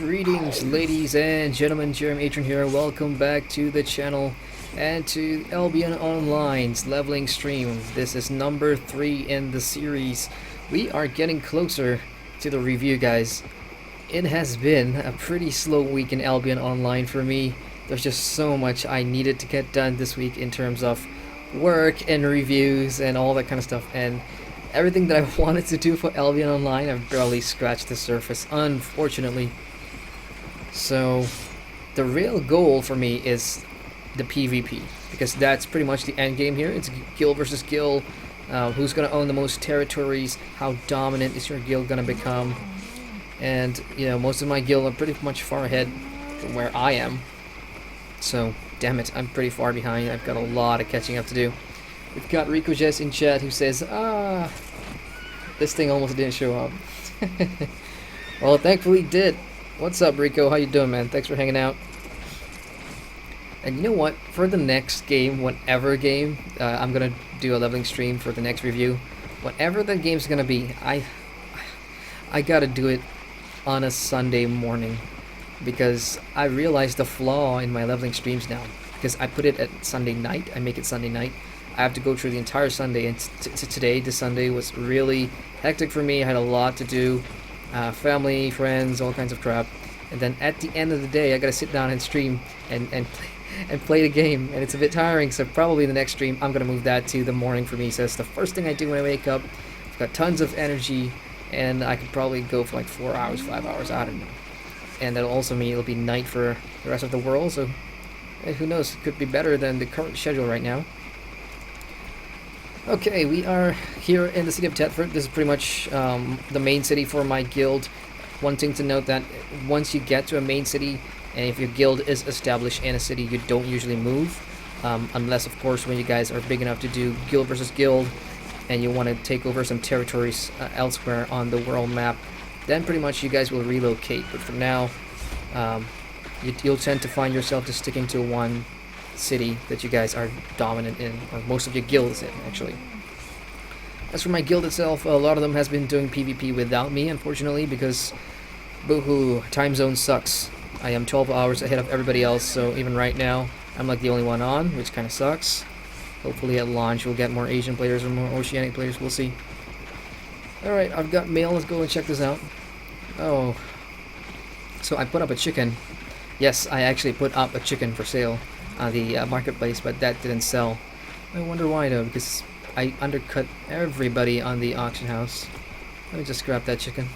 Greetings, ladies and gentlemen. Jeremy Adrian here. Welcome back to the channel and to Albion Online's leveling stream. This is number 3 in the series. We are getting closer to the review, guys. It has been a pretty slow week in Albion Online for me. There's just so much I needed to get done this week in terms of work and reviews and all that kind of stuff. And everything that I wanted to do for Albion Online, I've barely scratched the surface, unfortunately. So, the real goal for me is the PvP, because that's pretty much the end game here. It's guild versus guild. Who's going to own the most territories? How dominant is your guild going to become? And, you know, most of my guild are pretty much far ahead from where I am. So, damn it, I'm pretty far behind. I've got a lot of catching up to do. We've got Rico Jess in chat who says, this thing almost didn't show up. Well, thankfully it did. What's up, Rico? How you doing, man? Thanks for hanging out. And you know what? For the next game, whatever game, I'm gonna do a leveling stream for the next review. Whatever the game's gonna be, I gotta do it on a Sunday morning, because I realized the flaw in my leveling streams now. Because I put it at Sunday night, I make it Sunday night. I have to go through the entire Sunday, and today, this Sunday, was really hectic for me. I had a lot to do. Family, friends, all kinds of crap. And then at the end of the day, I gotta sit down and stream and play the game. And it's a bit tiring, so probably the next stream, I'm gonna move that to the morning for me. So it's the first thing I do when I wake up. I've got tons of energy, and I could probably go for like 4 hours, 5 hours, I don't know. And that'll also mean it'll be night for the rest of the world, so who knows, it could be better than the current schedule right now. Okay, we are here in the city of Thetford. This is pretty much the main city for my guild. One thing to note, that once you get to a main city, and if your guild is established in a city, you don't usually move. Unless, of course, when you guys are big enough to do guild versus guild, and you want to take over some territories elsewhere on the world map, then pretty much you guys will relocate. But for now, you'll tend to find yourself just sticking to one city that you guys are dominant in, or most of your guilds in, actually. As for my guild itself, a lot of them has been doing PvP without me, unfortunately, because boohoo, time zone sucks. I am 12 hours ahead of everybody else, so even right now, I'm like the only one on, which kind of sucks. Hopefully at launch we'll get more Asian players or more Oceanic players, we'll see. Alright, I've got mail, let's go and check this out. Oh, so I put up a chicken. Yes, I actually put up a chicken for sale on the marketplace, but that didn't sell. I wonder why though, because I undercut everybody on the auction house. Let me just grab that chicken.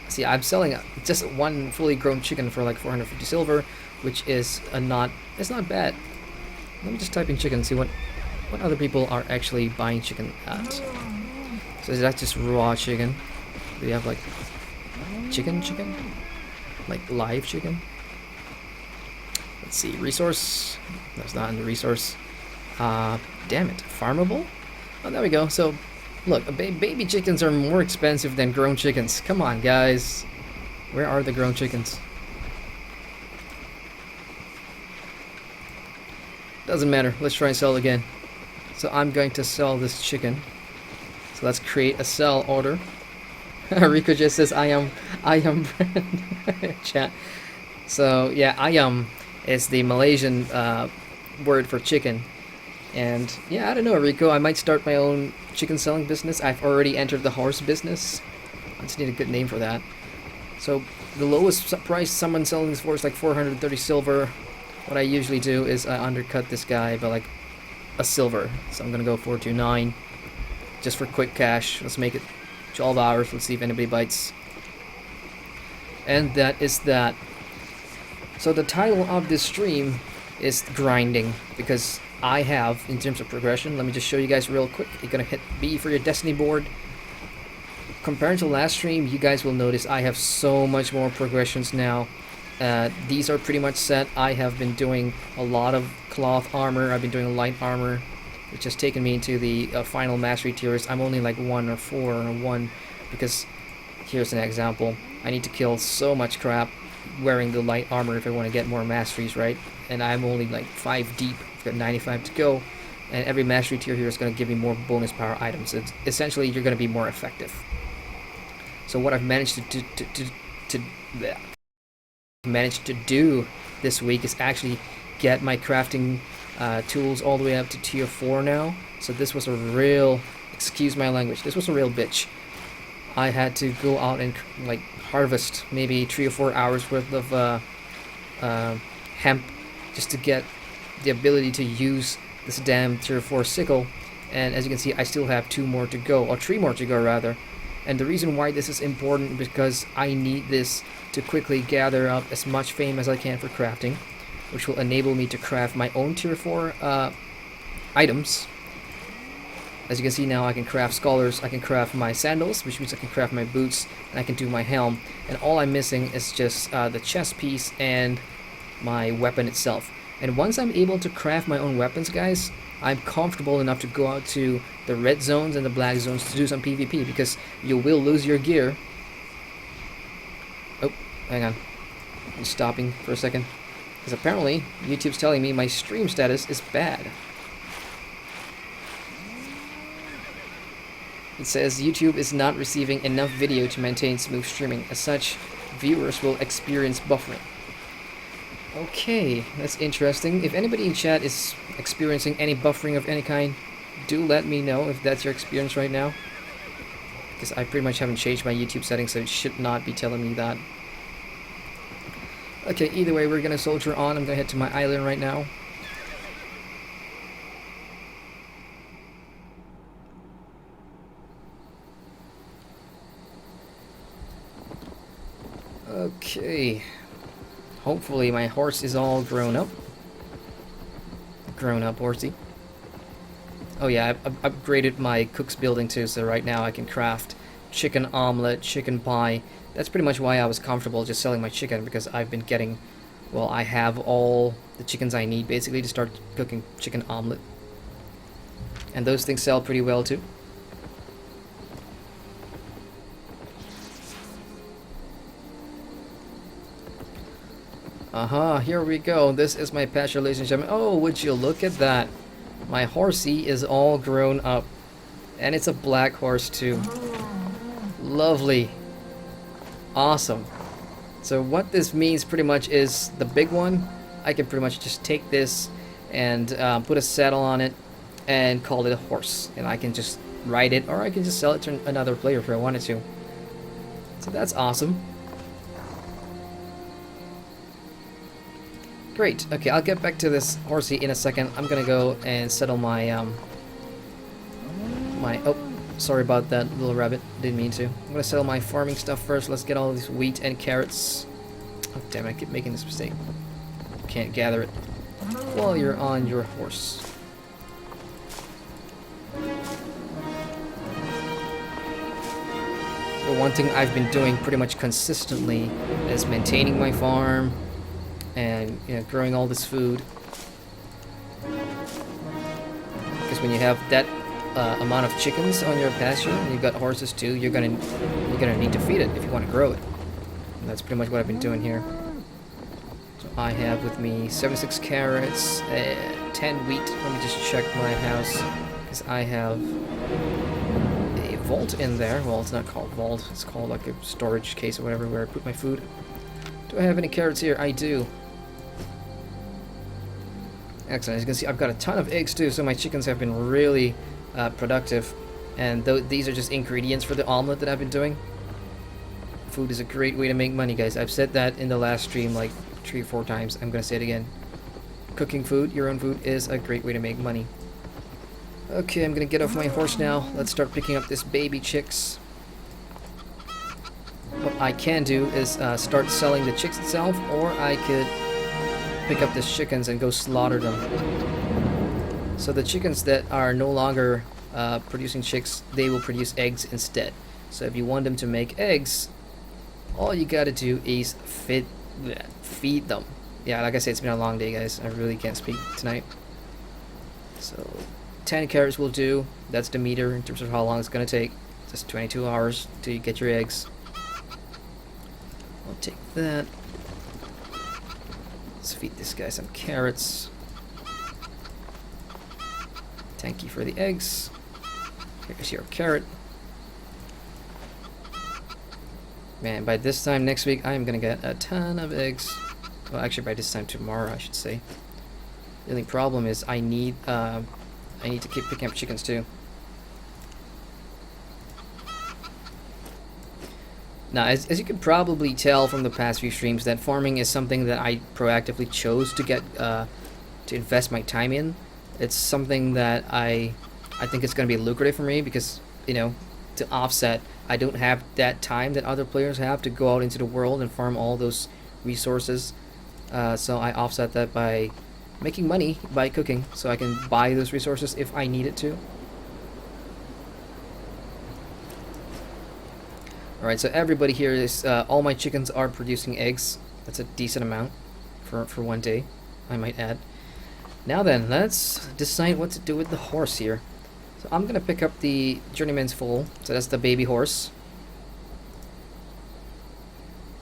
See, I'm selling just one fully grown chicken for like 450 silver, which is it's not bad. Let me just type in chicken and see what other people are actually buying chicken at. So is that just raw chicken? Do you have like chicken? Like live chicken? Let's see, resource. That's not in the resource. Damn it, farmable? Oh, there we go. So, look, baby chickens are more expensive than grown chickens. Come on, guys. Where are the grown chickens? Doesn't matter. Let's try and sell it again. So I'm going to sell this chicken. So let's create a sell order. Rico just says, I am chat. So, yeah, ayam is the Malaysian word for chicken. And yeah, I don't know, Rico, I might start my own chicken selling business. I've already entered the horse business. I just need a good name for that. So the lowest price someone selling this for is like 430 silver. What I usually do is I undercut this guy by like a silver. So I'm gonna go 429 just for quick cash. Let's make it 12 hours. Let's see if anybody bites. And that is that. So the title of this stream is grinding, because I have, in terms of progression, let me just show you guys real quick. You're gonna hit B for your destiny board. Compared to last stream, you guys will notice I have so much more progressions now. These are pretty much set. I have been doing a lot of cloth armor. I've been doing light armor, which has taken me into the final mastery tiers. I'm only like 1 or 4 or 1, because here's an example. I need to kill so much crap wearing the light armor if I want to get more masteries, right? And I'm only like 5 deep. I've got 95 to go, and every mastery tier here is going to give me more bonus power items. It's essentially, you're going to be more effective. So what I've managed to managed to do this week is actually get my crafting tools all the way up to tier 4 now. So this was a real, excuse my language, this was a real bitch. I had to go out and like harvest maybe 3 or 4 hours worth of hemp just to get the ability to use this damn tier 4 sickle. And as you can see, I still have 2 more to go, or 3 more to go rather. And the reason why this is important is because I need this to quickly gather up as much fame as I can for crafting, which will enable me to craft my own tier 4 items. As you can see now, I can craft scholars, I can craft my sandals, which means I can craft my boots, and I can do my helm. And all I'm missing is just the chest piece and my weapon itself. And once I'm able to craft my own weapons, guys, I'm comfortable enough to go out to the red zones and the black zones to do some PvP, because you will lose your gear. Oh, hang on. I'm stopping for a second. Because apparently, YouTube's telling me my stream status is bad. It says YouTube is not receiving enough video to maintain smooth streaming. As such, viewers will experience buffering. Okay, that's interesting. If anybody in chat is experiencing any buffering of any kind, do let me know if that's your experience right now. Because I pretty much haven't changed my YouTube settings, so it should not be telling me that. Okay, either way, we're gonna soldier on. I'm gonna head to my island right now. Okay. Hopefully my horse is all grown up. Grown up horsey. Oh yeah, I've upgraded my cook's building too, so right now I can craft chicken omelet, chicken pie. That's pretty much why I was comfortable just selling my chicken, because I've been getting, well, I have all the chickens I need basically to start cooking chicken omelet. And those things sell pretty well too. Here we go. This is my pasture, ladies and gentlemen. Oh, would you look at that? My horsey is all grown up. And it's a black horse too. Lovely. Awesome. So what this means pretty much is the big one, I can pretty much just take this and put a saddle on it and call it a horse. And I can just ride it, or I can just sell it to another player if I wanted to. So that's awesome. Great. Okay, I'll get back to this horsey in a second. I'm gonna go and settle my oh, sorry about that, little rabbit. Didn't mean to. I'm gonna settle my farming stuff first. Let's get all these wheat and carrots. Oh damn it, I keep making this mistake. Can't gather it while you're on your horse. So one thing I've been doing pretty much consistently is maintaining my farm and, you know, growing all this food. Because when you have that amount of chickens on your pasture, and you've got horses too, you're gonna need to feed it if you want to grow it. And that's pretty much what I've been doing here. So I have with me 76 carrots, 10 wheat. Let me just check my house, because I have a vault in there. Well, it's not called vault, it's called like a storage case or whatever, where I put my food. Do I have any carrots here? I do. Excellent. As you can see, I've got a ton of eggs too, so my chickens have been really productive. And these are just ingredients for the omelet that I've been doing. Food is a great way to make money, guys. I've said that in the last stream like 3 or 4 times. I'm gonna say it again. Cooking food, your own food, is a great way to make money. Okay, I'm gonna get off my horse now. Let's start picking up this baby chicks. What I can do is start selling the chicks itself, or I could pick up the chickens and go slaughter them. So the chickens that are no longer producing chicks, they will produce eggs instead. So if you want them to make eggs, all you gotta do is feed them. Yeah, like I said, it's been a long day, guys. I really can't speak tonight. So 10 carrots will do. That's the meter in terms of how long it's gonna take. Just 22 hours till you get your eggs. I'll take that. Let's feed this guy some carrots. Thank you for the eggs. Here's your carrot. Man, by this time next week, I am gonna get a ton of eggs. Well, actually, by this time tomorrow, I should say. The only problem is I need to keep picking up chickens too. Now, as you can probably tell from the past few streams, that farming is something that I proactively chose to get to invest my time in. It's something that I think it's going to be lucrative for me because, you know, to offset, I don't have that time that other players have to go out into the world and farm all those resources. So I offset that by making money by cooking, so I can buy those resources if I need it to. Alright, so everybody here is, all my chickens are producing eggs. That's a decent amount for one day, I might add. Now then, let's decide what to do with the horse here. So I'm gonna pick up the Journeyman's Foal, so that's the baby horse.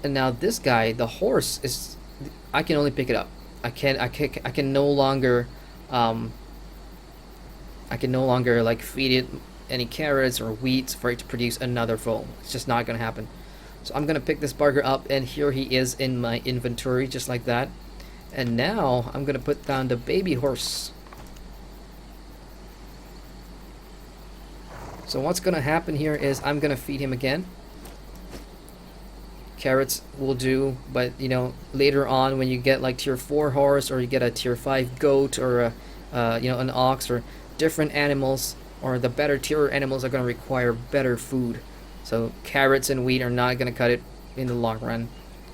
And now this guy, the horse, is, I can only pick it up. I can no longer, like feed it any carrots or wheat for it to produce another foal. It's just not gonna happen. So I'm gonna pick this bugger up, and here he is in my inventory, just like that. And now I'm gonna put down the baby horse. So what's gonna happen here is I'm gonna feed him again. Carrots will do, but you know, later on when you get like tier 4 horse, or you get a tier 5 goat, or a you know, an ox, or different animals, or the better tier animals are going to require better food. So carrots and wheat are not going to cut it in the long run.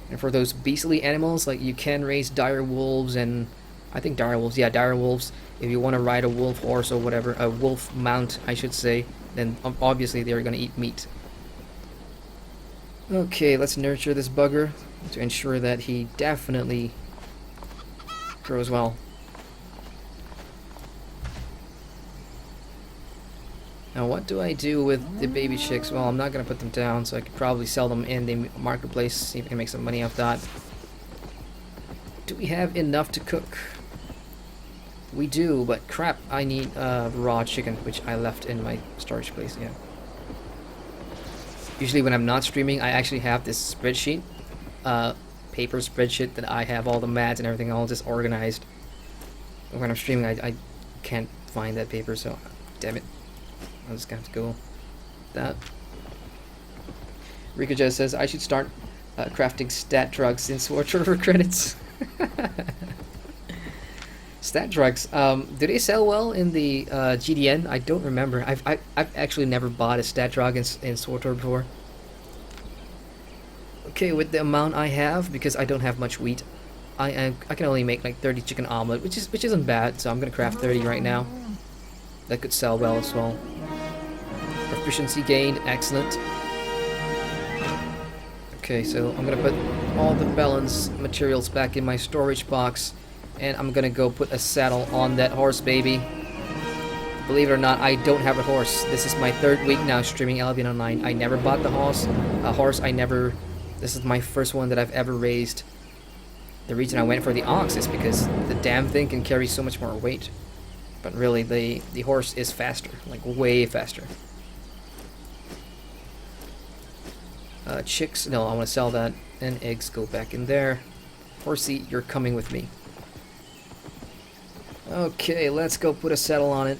And for those beastly animals, like, you can raise dire wolves, and I think dire wolves, yeah, dire wolves. If you want to ride a wolf horse or whatever, a wolf mount, I should say, then obviously they're going to eat meat. Okay, let's nurture this bugger to ensure that he definitely grows well. Now, what do I do with the baby chicks? Well, I'm not going to put them down, so I could probably sell them in the marketplace, see if I can make some money off that. Do we have enough to cook? We do, but crap, I need raw chicken, which I left in my storage place, yeah. Usually when I'm not streaming, I actually have this spreadsheet, paper spreadsheet, that I have all the mats and everything all just organized. When I'm streaming, I can't find that paper, so damn it. I'm just gonna have to go with that. Rika just says I should start crafting stat drugs in Sword River credits. Stat drugs, do they sell well in the GDN? I don't remember. I've actually never bought a stat drug in Sword River before. Okay, with the amount I have, because I don't have much wheat, I can only make like 30 chicken omelet, which isn't bad. So I'm gonna craft 30 right now. That could sell well as well. Proficiency gained, excellent. Okay, so I'm gonna put all the balance materials back in my storage box, and I'm gonna go put a saddle on that horse, baby. Believe it or not, I don't have a horse. This is my 3rd week now streaming Albion Online. I never bought the horse. This is my first one that I've ever raised. The reason I went for the ox is because the damn thing can carry so much more weight. But really, the horse is faster, like way faster. Chicks, no, I want to sell that. And eggs go back in there. Horsey, you're coming with me. Okay, let's go put a saddle on it.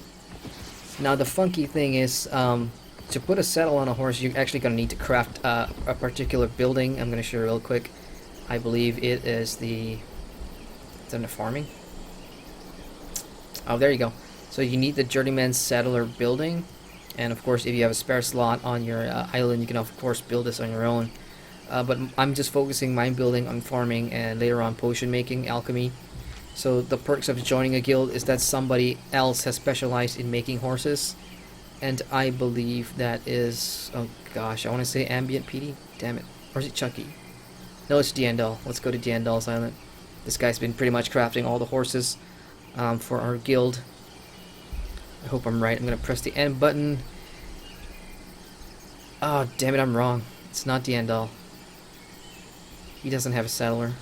Now the funky thing is, to put a saddle on a horse, you're actually going to need to craft a particular building. I'm going to show you real quick. I believe it is the... It's in the farming? Oh, there you go. So you need the Journeyman's Saddler building. And of course, if you have a spare slot on your island, you can of course build this on your own. But I'm just focusing my building on farming and later on potion making, alchemy. So the perks of joining a guild is that somebody else has specialized in making horses. And I believe that is... Oh gosh, I want to say Ambient PD? Damn it. Or is it Chucky? No, it's Diandal. Let's go to Diandal's island. This guy's been pretty much crafting all the horses for our guild. I hope I'm right. I'm going to press the N button. Oh, damn it, I'm wrong. It's not Diandal. He doesn't have a saddler.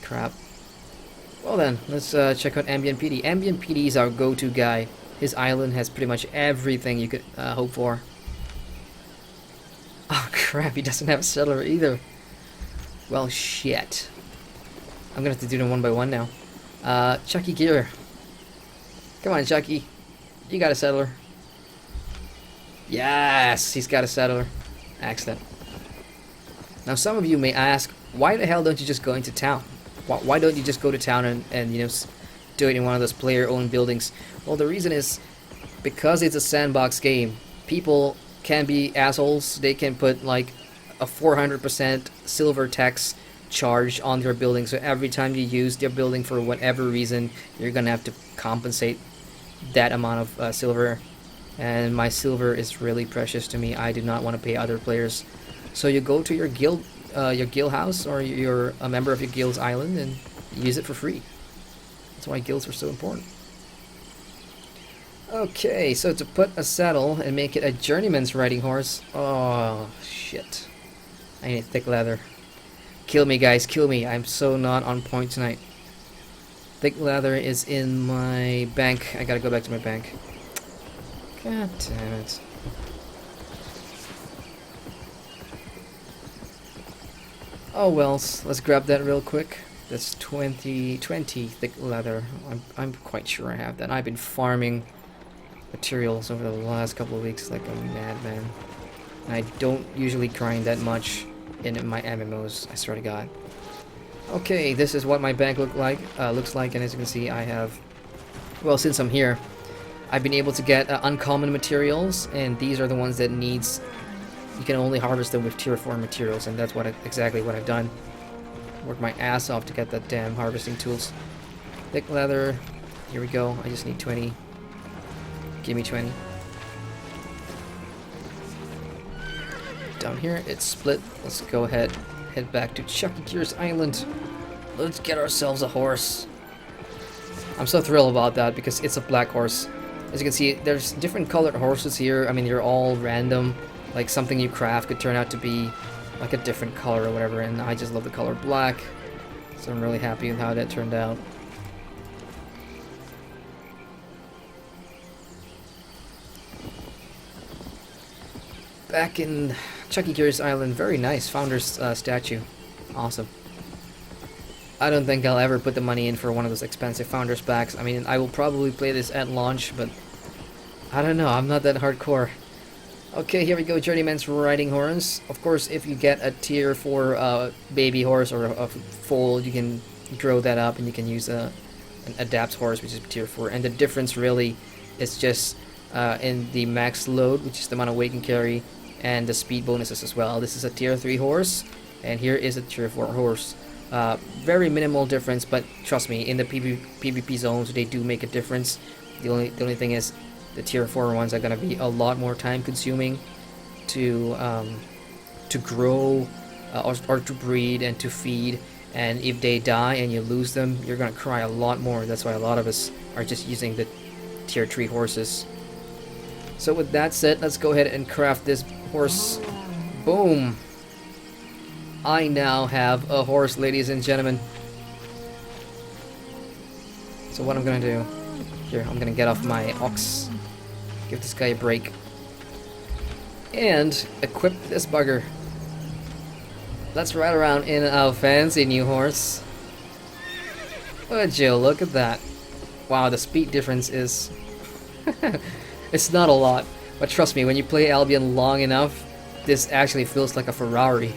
Crap. Well then, let's check out Ambient PD. Ambient PD is our go-to guy. His island has pretty much everything you could hope for. Oh crap, he doesn't have a settler either. Well, shit. I'm gonna have to do them one by one now. Chucky Gear. Come on, Chucky. You got a settler. Yes, he's got a settler. Excellent. Now, some of you may ask, why the hell don't you just go into town? Why don't you just go to town and you know, do it in one of those player-owned buildings? Well, the reason is because it's a sandbox game. People can be assholes. They can put like a 400% silver tax charge on their building. So every time you use their building for whatever reason, you're gonna have to compensate that amount of silver. And my silver is really precious to me. I do not want to pay other players. So you go to your guild house, or you're a member of your guild's island, and use it for free. That's why guilds are so important. Okay, so to put a saddle and make it a journeyman's riding horse. Oh shit! I need thick leather. Kill me, guys! Kill me! I'm so not on point tonight. Thick leather is in my bank. I gotta go back to my bank. God damn it. Oh well, let's grab that real quick. That's 20 thick leather. I'm quite sure I have that. I've been farming materials over the last couple of weeks like a madman. And I don't usually grind that much in my MMOs, I swear to God. Okay, this is what my bank looks like, and as you can see, I have, well, since I'm here, I've been able to get uncommon materials, and these are the ones that you can only harvest them with tier 4 materials, and that's exactly what I've done. Worked my ass off to get that damn harvesting tools. Thick leather, here we go, I just need 20. Give me 20. Down here, it's split. Let's go ahead, head back to Chucky Gear's Island. Let's get ourselves a horse. I'm so thrilled about that because it's a black horse. As you can see, there's different colored horses here. I mean, they're all random. Like something you craft could turn out to be like a different color or whatever, and I just love the color black. So I'm really happy with how that turned out. Back in Chucky Gear's Island, very nice founder's statue. Awesome. I don't think I'll ever put the money in for one of those expensive founder's packs. I mean, I will probably play this at launch, but I don't know, I'm not that hardcore. Okay, here we go, Journeyman's riding horse. Of course, if you get a tier 4 baby horse or a foal, you can grow that up and you can use an adapt horse, which is tier 4. And the difference really is just in the max load, which is the amount of weight you can carry, and the speed bonuses as well. This is a tier 3 horse, and here is a tier 4 horse. Very minimal difference, but trust me, in the PvP zones, they do make a difference. The only thing is, the tier 4 ones are gonna be a lot more time consuming to grow or to breed and to feed. And if they die and you lose them, you're gonna cry a lot more. That's why a lot of us are just using the tier 3 horses. So with that said, let's go ahead and craft this horse. Boom! I now have a horse, ladies and gentlemen. So what I'm gonna do, here, I'm gonna get off my ox, give this guy a break, and equip this bugger. Let's ride around in a fancy new horse. Would you look at that? Wow, the speed difference is... It's not a lot, but trust me, when you play Albion long enough, this actually feels like a Ferrari.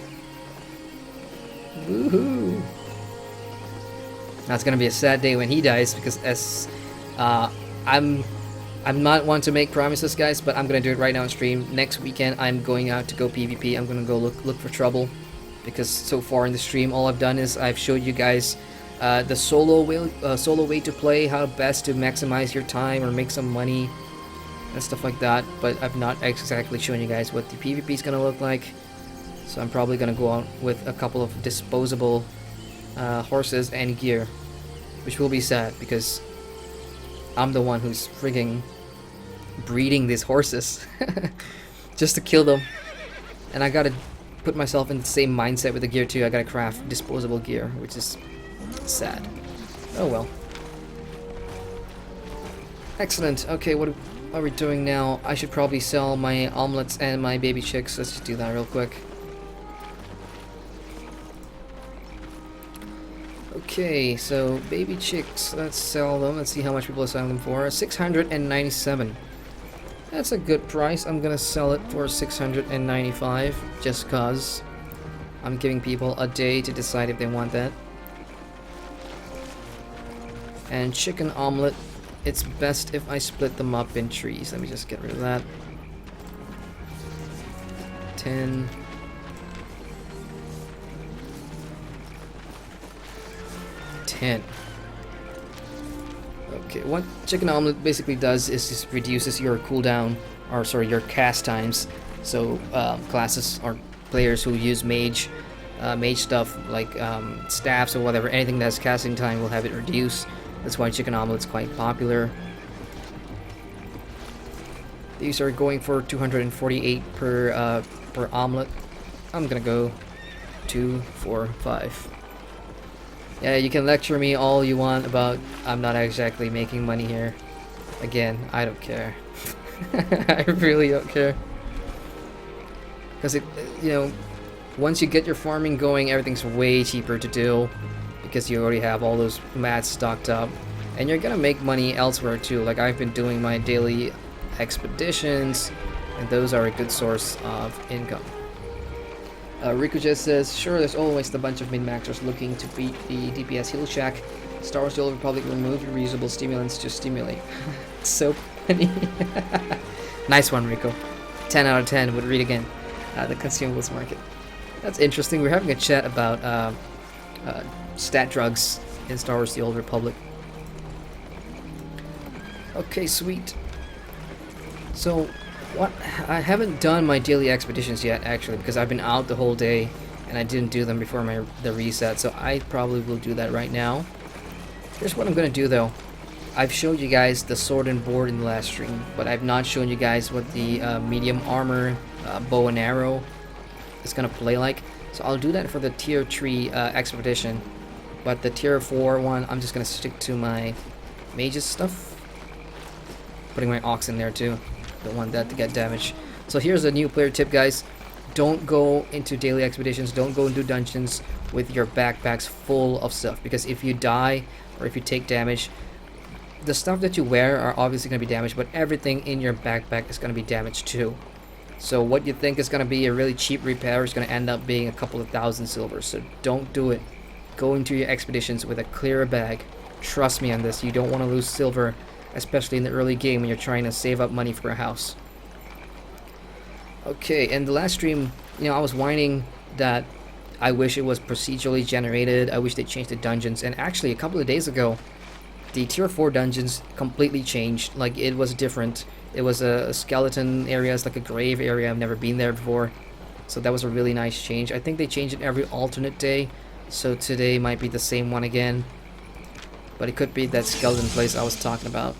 Woohoo! Now it's gonna be a sad day when he dies, because as I'm not one to make promises, guys, but I'm gonna do it right now on stream. Next weekend I'm going out to go PvP. I'm gonna go look for trouble, because so far in the stream all I've done is I've showed you guys the solo way to play, how best to maximize your time or make some money and stuff like that, but I've not exactly shown you guys what the PvP is gonna look like. So I'm probably gonna go out with a couple of disposable horses and gear, which will be sad because I'm the one who's frigging breeding these horses just to kill them, and I gotta put myself in the same mindset with the gear too. I gotta craft disposable gear, which is sad. Oh well. Excellent. Okay, what are we doing now? I should probably sell my omelets and my baby chicks. Let's just do that real quick. Okay, so baby chicks, let's sell them. Let's see how much people are selling them for. 697. That's a good price. I'm gonna sell it for 695 just cause I'm giving people a day to decide if they want that. And chicken omelet, it's best if I split them up in trees. Let me just get rid of that. 10. 10. Okay, what chicken omelet basically does is just reduces your cooldown, or sorry, your cast times. So classes or players who use mage stuff like staffs or whatever, anything that's casting time will have it reduced. That's why chicken omelet's quite popular. These are going for 248 per omelet. I'm gonna go 2, 4, 5. Yeah, you can lecture me all you want about I'm not exactly making money here. Again, I don't care. I really don't care. Because once you get your farming going, everything's way cheaper to do because you already have all those mats stocked up, and you're gonna make money elsewhere too. Like I've been doing my daily expeditions, and those are a good source of income. Riku just says, sure, there's always the bunch of min-maxers looking to beat the DPS heal shack. Star Wars: The Old Republic remove your reusable stimulants to stimulate. So funny. Nice one, Rico. 10 out of 10 would read again. The consumables market. That's interesting. We're having a chat about stat drugs in Star Wars: The Old Republic. Okay, sweet. So, what? I haven't done my daily expeditions yet, actually, because I've been out the whole day and I didn't do them before the reset. So I probably will do that right now. Here's what I'm gonna do, though. I've showed you guys the sword and board in the last stream, but I've not shown you guys what the medium armor bow and arrow is gonna play like. So I'll do that for the tier 3 expedition, but the tier 4 one, I'm just gonna stick to my mages stuff. Putting my ox in there too. Don't want that to get damaged. So here's a new player tip, guys. Don't go into daily expeditions, don't go into dungeons with your backpacks full of stuff, because if you die or if you take damage, the stuff that you wear are obviously going to be damaged, but everything in your backpack is going to be damaged too. So what you think is going to be a really cheap repair is going to end up being a couple of thousand silver. So don't do it. Go into your expeditions with a clear bag. Trust me on this. You don't want to lose silver, especially in the early game when you're trying to save up money for a house. Okay, in the last stream, I was whining that I wish it was procedurally generated. I wish they changed the dungeons. And actually, a couple of days ago, the tier 4 dungeons completely changed. Like, it was different. It was a skeleton area, it's like a grave area. I've never been there before. So that was a really nice change. I think they change it every alternate day. So today might be the same one again. But it could be that skeleton place I was talking about.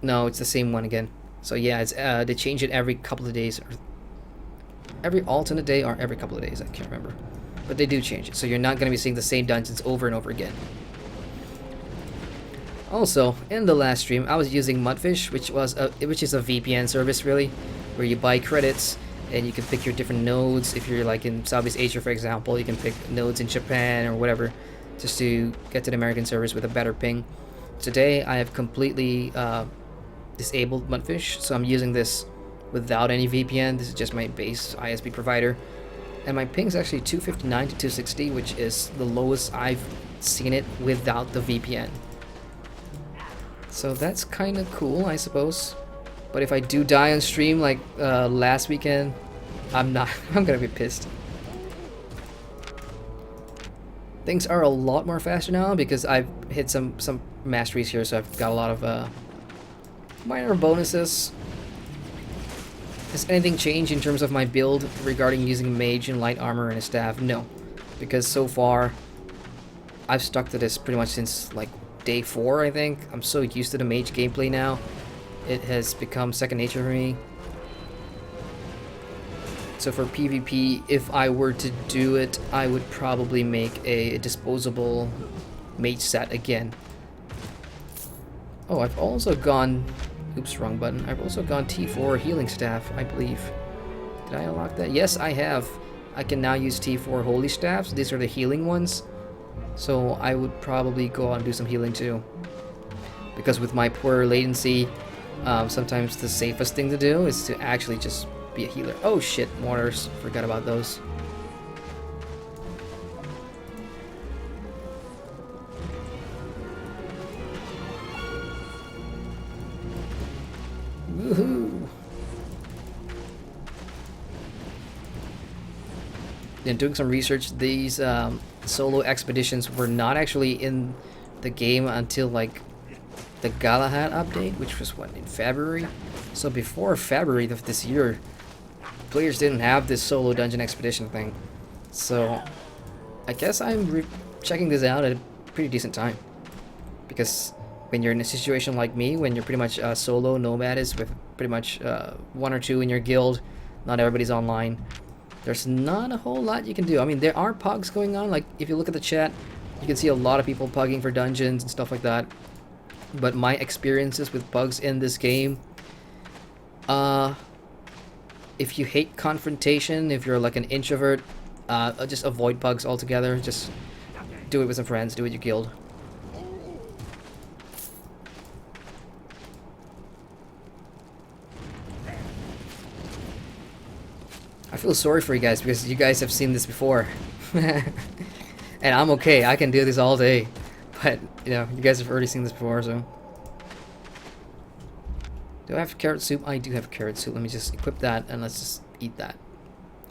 No, it's the same one again. So yeah, it's they change it every couple of days. Or every alternate day or every couple of days. I can't remember. But they do change it. So you're not going to be seeing the same dungeons over and over again. Also, in the last stream, I was using Mudfish, which is a VPN service, really, where you buy credits and you can pick your different nodes. If you're like in Southeast Asia, for example, you can pick nodes in Japan or whatever, just to get to the American servers with a better ping. Today, I have completely disabled Mudfish, so I'm using this without any VPN. This is just my base ISP provider, and my ping is actually 259 to 260, which is the lowest I've seen it without the VPN. So that's kind of cool, I suppose. But if I do die on stream like last weekend, I'm gonna be pissed. Things are a lot more faster now because I've hit some masteries here, so I've got a lot of minor bonuses. Has anything changed in terms of my build regarding using mage and light armor and a staff? No, because so far I've stuck to this pretty much since like day 4, I think. I'm so used to the mage gameplay now. It has become second nature for me. So for PvP, if I were to do it, I would probably make a disposable mage set again. Oh, I've also gone... Oops, wrong button. I've also gone T4 healing staff, I believe. Did I unlock that? Yes, I have. I can now use T4 holy staffs. These are the healing ones. So I would probably go out and do some healing too. Because with my poor latency, sometimes the safest thing to do is to actually just be a healer. Oh shit, mortars. Forgot about those. Woohoo! In doing some research, these solo expeditions were not actually in the game until like the Galahad update, which was what, in February? So before February of this year, players didn't have this solo dungeon expedition thing. So I guess I'm checking this out at a pretty decent time. Because when you're in a situation like me, when you're pretty much solo nomadist with pretty much one or two in your guild, not everybody's online, there's not a whole lot you can do. I mean, there are pugs going on. Like, if you look at the chat, you can see a lot of people pugging for dungeons and stuff like that. But my experiences with bugs in this game, if you hate confrontation, if you're like an introvert, just avoid bugs altogether. Just do it with some friends, do it with your guild. I feel sorry for you guys because you guys have seen this before. And I'm okay, I can do this all day. But, you know, you guys have already seen this before, so. Do I have carrot soup? I do have carrot soup. Let me just equip that and let's just eat that.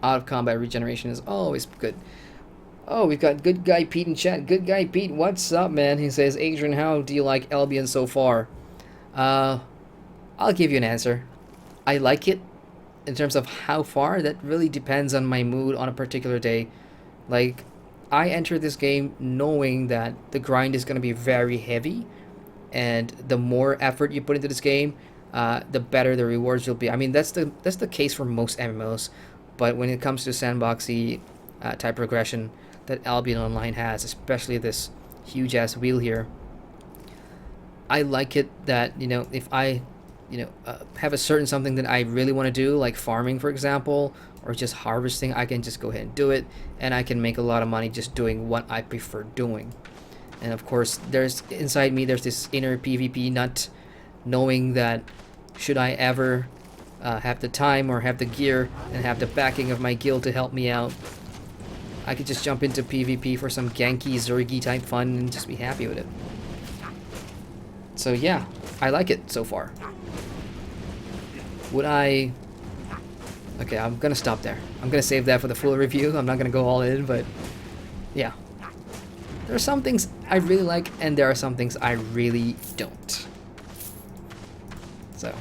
Out of combat regeneration is always good. Oh, we've got Good Guy Pete in chat. Good Guy Pete, what's up, man? He says, Adrian, how do you like Albion so far? I'll give you an answer. I like it. In terms of how far, that really depends on my mood on a particular day. Like, I enter this game knowing that the grind is going to be very heavy, and the more effort you put into this game, the better the rewards will be. I mean, that's the case for most MMOs, but when it comes to sandboxy type progression that Albion Online has, especially this huge ass wheel here, I like it that, you know, if I have a certain something that I really want to do, like farming, for example, or just harvesting, I can just go ahead and do it, and I can make a lot of money just doing what I prefer doing. And of course, there's inside me, there's this inner PvP nut, knowing that should I ever have the time or have the gear and have the backing of my guild to help me out, I could just jump into PvP for some ganky, zergy type fun and just be happy with it. So yeah, I like it so far. Would I... Okay, I'm gonna stop there. I'm gonna save that for the full review. I'm not gonna go all in, but yeah. There are some things I really like, and there are some things I really don't. So.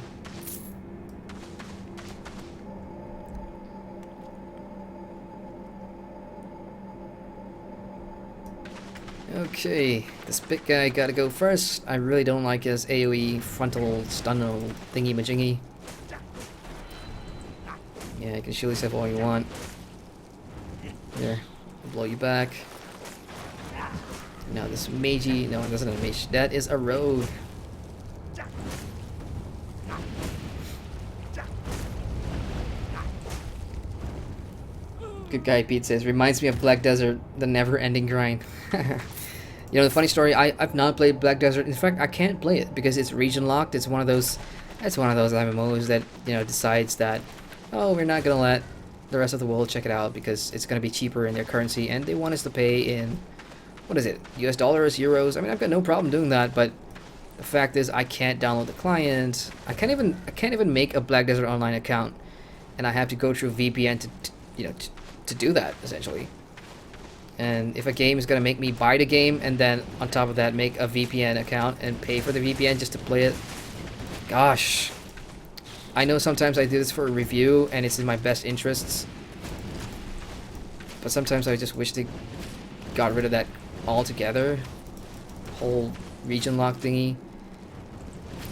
Okay, this big guy gotta go first. I really don't like his AoE frontal stun thingy majingy. Yeah, you can shield yourself all you want. There, I'll blow you back. Now this magey, no, that's not a mage. That is a rogue. Good Guy Pete says, reminds me of Black Desert, the never-ending grind. You know, the funny story, I've not played Black Desert. In fact, I can't play it because it's region locked. It's one of those MMOs that, you know, decides that, oh, we're not gonna let the rest of the world check it out because it's gonna be cheaper in their currency, and they want us to pay in, what is it, US dollars, euros? I mean, I've got no problem doing that, but the fact is I can't download the client. I can't even make a Black Desert Online account, and I have to go through VPN to do that, essentially. And if a game is gonna make me buy the game and then on top of that make a VPN account and pay for the VPN just to play it, gosh. I know sometimes I do this for a review and it's in my best interests, but sometimes I just wish they got rid of that altogether, whole region lock thingy.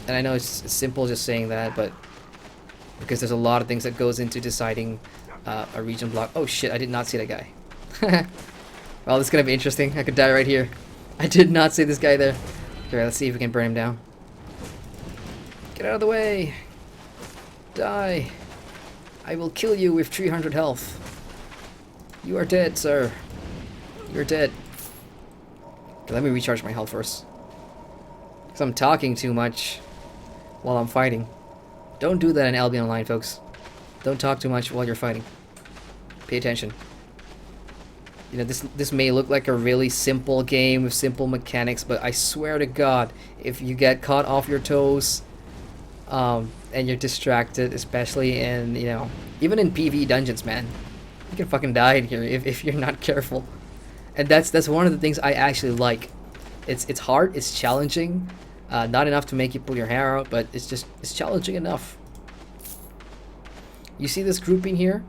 And I know it's simple just saying that, but because there's a lot of things that goes into deciding a region block. Oh shit, I did not see that guy. Well, this is gonna be interesting. I could die right here. I did not see this guy there. Okay, let's see if we can burn him down. Get out of the way. Die. I will kill you with 300 health. You are dead, sir. You're dead. Okay, let me recharge my health first. Because I'm talking too much while I'm fighting. Don't do that in Albion Online, folks. Don't talk too much while you're fighting. Pay attention. You know, this may look like a really simple game with simple mechanics, but I swear to God, if you get caught off your toes, and you're distracted, especially in, you know, even in PvE dungeons, man, you can fucking die in here if you're not careful. And that's one of the things I actually like. It's hard, it's challenging, not enough to make you pull your hair out, but it's challenging enough. You see this grouping here?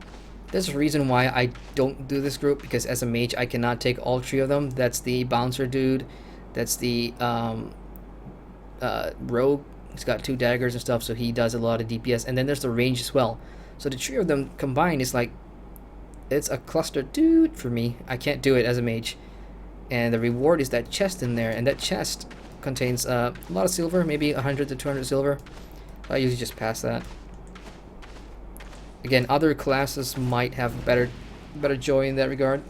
There's a reason why I don't do this group, because as a mage I cannot take all three of them. That's the bouncer dude, that's the rogue. He's got 2 daggers and stuff, so he does a lot of DPS, and then there's the range as well. So the 3 of them combined is like, it's a cluster dude for me. I can't do it as a mage. And the reward is that chest in there, and that chest contains a lot of silver, maybe 100 to 200 silver. I usually just pass that. Again, other classes might have better joy in that regard.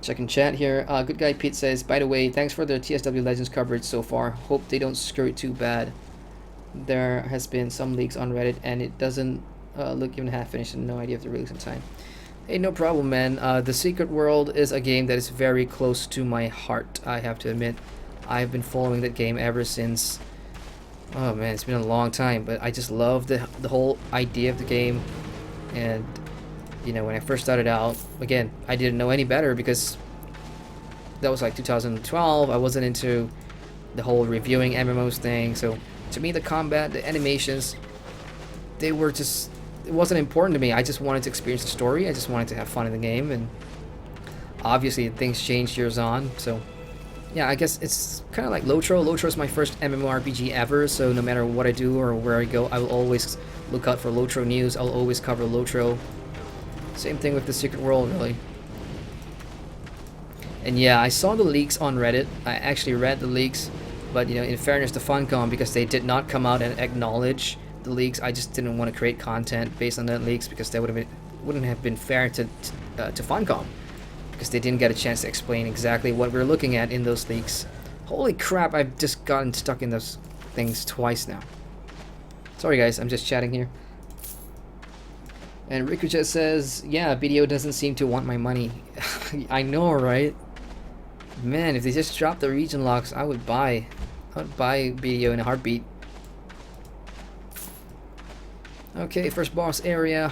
Checking chat here. Good guy Pete says, by the way, thanks for the TSW Legends coverage so far. Hope they don't screw it too bad. There has been some leaks on Reddit, and it doesn't look even half finished, and no idea if they're releasing time. Hey, no problem, man. The Secret World is a game that is very close to my heart, I have to admit. I've been following that game ever since... Oh man, it's been a long time, but I just love the whole idea of the game. And, you know, when I first started out, again, I didn't know any better because that was like 2012. I wasn't into the whole reviewing MMOs thing, so to me the combat, the animations, they were just... It wasn't important to me. I just wanted to experience the story. I just wanted to have fun in the game, and obviously things changed years on, so... Yeah, I guess it's kind of like Lotro. Lotro is my first MMORPG ever, so no matter what I do or where I go, I will always look out for Lotro news. I'll always cover Lotro. Same thing with the Secret World, really. And yeah, I saw the leaks on Reddit. I actually read the leaks, but you know, in fairness to Funcom, because they did not come out and acknowledge the leaks, I just didn't want to create content based on that leaks, because that wouldn't have been fair to Funcom. Because they didn't get a chance to explain exactly what we're looking at in those leaks. Holy crap, I've just gotten stuck in those things twice now. Sorry guys, I'm just chatting here. And Rikujet says, yeah, BDO doesn't seem to want my money. I know, right? Man, if they just dropped the region locks, I would buy BDO in a heartbeat. Okay, first boss area.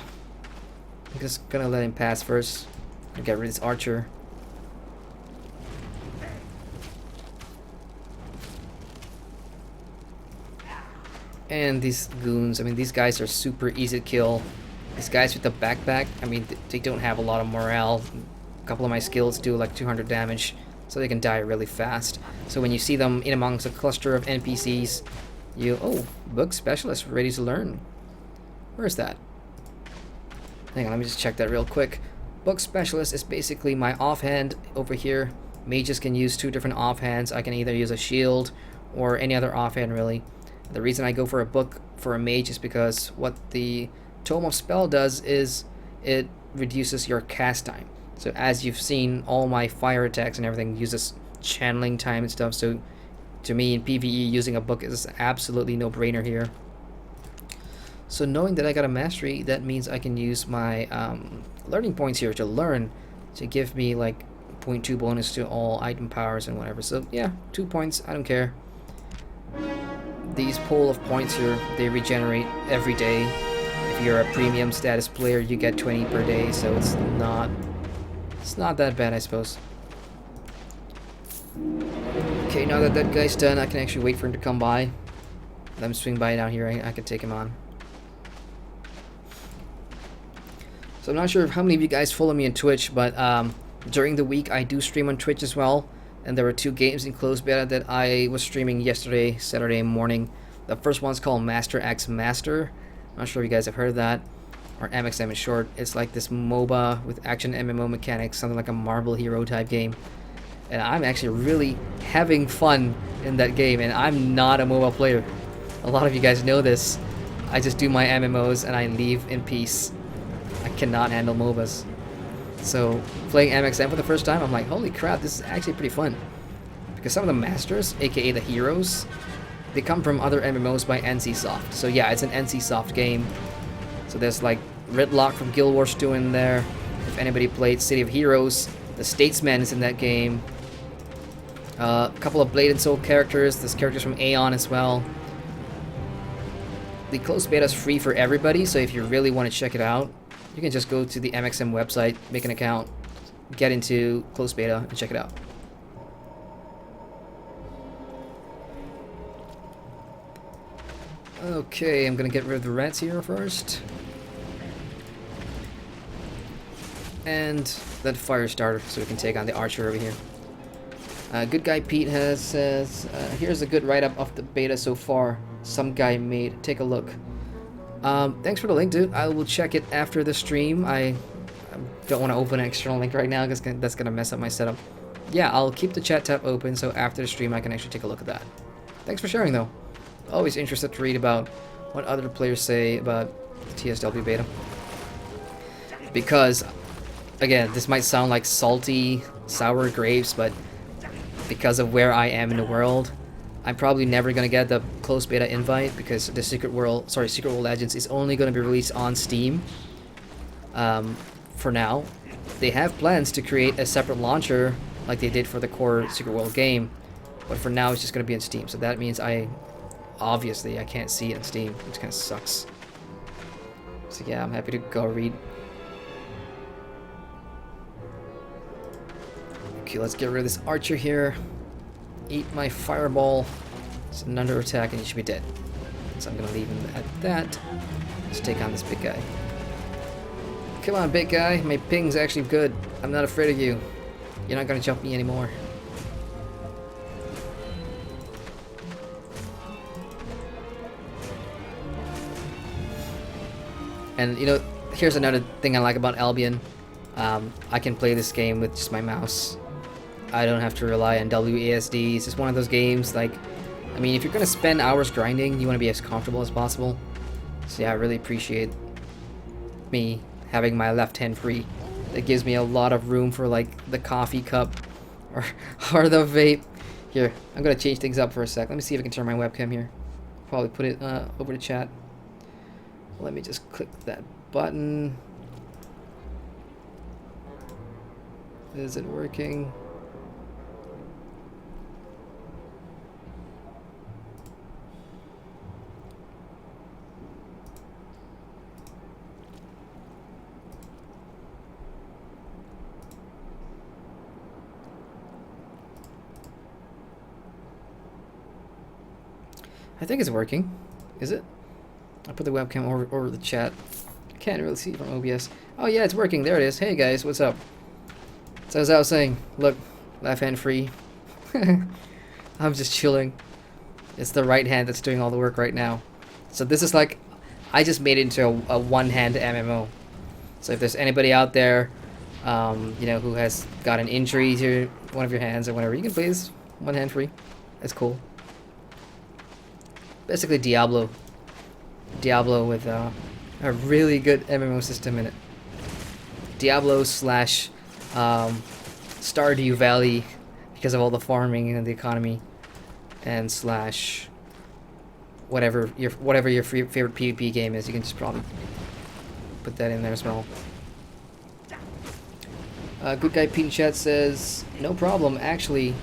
I'm just gonna let him pass first. Get rid of this archer. And these goons, I mean, these guys are super easy to kill. These guys with the backpack, I mean, they don't have a lot of morale. A couple of my skills do like 200 damage, so they can die really fast. So when you see them in amongst a cluster of NPCs, you... Oh, book specialist, ready to learn. Where's that? Hang on, let me just check that real quick. Book specialist is basically my offhand over here. Mages can use 2 different offhands. I can either use a shield or any other offhand, really. The reason I go for a book for a mage is because what the Tome of Spell does is it reduces your cast time. So as you've seen, all my fire attacks and everything uses channeling time and stuff. So to me, in PvE, using a book is absolutely no-brainer here. So knowing that I got a mastery, that means I can use my learning points here to learn, to give me like 0.2 bonus to all item powers and whatever. So yeah, 2 points, I don't care. These pool of points here, they regenerate every day. If you're a premium status player, you get 20 per day, so it's not that bad, I suppose. Okay, now that that guy's done, I can actually wait for him to come by. Let him swing by down here, I can take him on. So I'm not sure how many of you guys follow me on Twitch, but during the week I do stream on Twitch as well. And there were 2 games in closed beta that I was streaming yesterday, Saturday morning. The first one's called Master X Master. I'm not sure if you guys have heard of that, or MXM in short. It's like this MOBA with action MMO mechanics, something like a Marble Hero type game. And I'm actually really having fun in that game, and I'm not a MOBA player. A lot of you guys know this. I just do my MMOs and I leave in peace. I cannot handle MOBAs. So playing MXM for the first time, I'm like, holy crap, this is actually pretty fun. Because some of the masters, aka the heroes, they come from other MMOs by NCSoft. So yeah, it's an NCSoft game. So there's like Ridlock from Guild Wars 2 in there. If anybody played City of Heroes, the Statesman is in that game. A couple of Blade and Soul characters. There's characters from Aeon as well. The closed beta is free for everybody, so if you really want to check it out, you can just go to the MXM website, make an account, get into closed beta, and check it out. Okay, I'm gonna get rid of the rats here first. And that fire starter, so we can take on the archer over here. Good Guy Pete says, here's a good write-up of the beta so far. Some guy made. Take a look. Thanks for the link, dude. I will check it after the stream. I don't want to open an external link right now because that's going to mess up my setup. Yeah, I'll keep the chat tab open so after the stream I can actually take a look at that. Thanks for sharing, though. Always interested to read about what other players say about the TSW beta. Because, again, this might sound like salty, sour grapes, but because of where I am in the world, I'm probably never gonna get the closed beta invite because the Secret World Legends is only gonna be released on Steam. For now, they have plans to create a separate launcher like they did for the core Secret World game, but for now it's just gonna be on Steam. So that means obviously I can't see it on Steam, which kind of sucks. So yeah, I'm happy to go read. Okay, let's get rid of this archer here. Eat my fireball. It's an under attack and he should be dead. So I'm gonna leave him at that. Let's take on this big guy. Come on, big guy. My ping's actually good. I'm not afraid of you. You're not gonna jump me anymore. And you know, here's another thing I like about Albion. I can play this game with just my mouse. I don't have to rely on WASD. It's just one of those games, like, I mean, if you're gonna spend hours grinding, you want to be as comfortable as possible. So yeah, I really appreciate me having my left hand free. It gives me a lot of room for like the coffee cup or the vape. Here, I'm gonna change things up for a sec. Let me see if I can turn my webcam here. Probably put it over to chat. Let me just click that button. Is it working? I think it's working. Is it? I put the webcam over the chat. I can't really see it from OBS. Oh yeah, it's working. There it is. Hey guys, what's up? So as I was saying, look, left hand free. I'm just chilling. It's the right hand that's doing all the work right now. So this is like, I just made it into a one-hand MMO. So if there's anybody out there, you know, who has got an injury to one of your hands or whatever, you can play this one hand free. It's cool. Basically Diablo with a really good MMO system in it. Diablo slash Stardew Valley because of all the farming and the economy, and slash whatever your favorite PvP game is. You can just probably put that in there as well. Good Guy Pete in chat says, no problem, actually.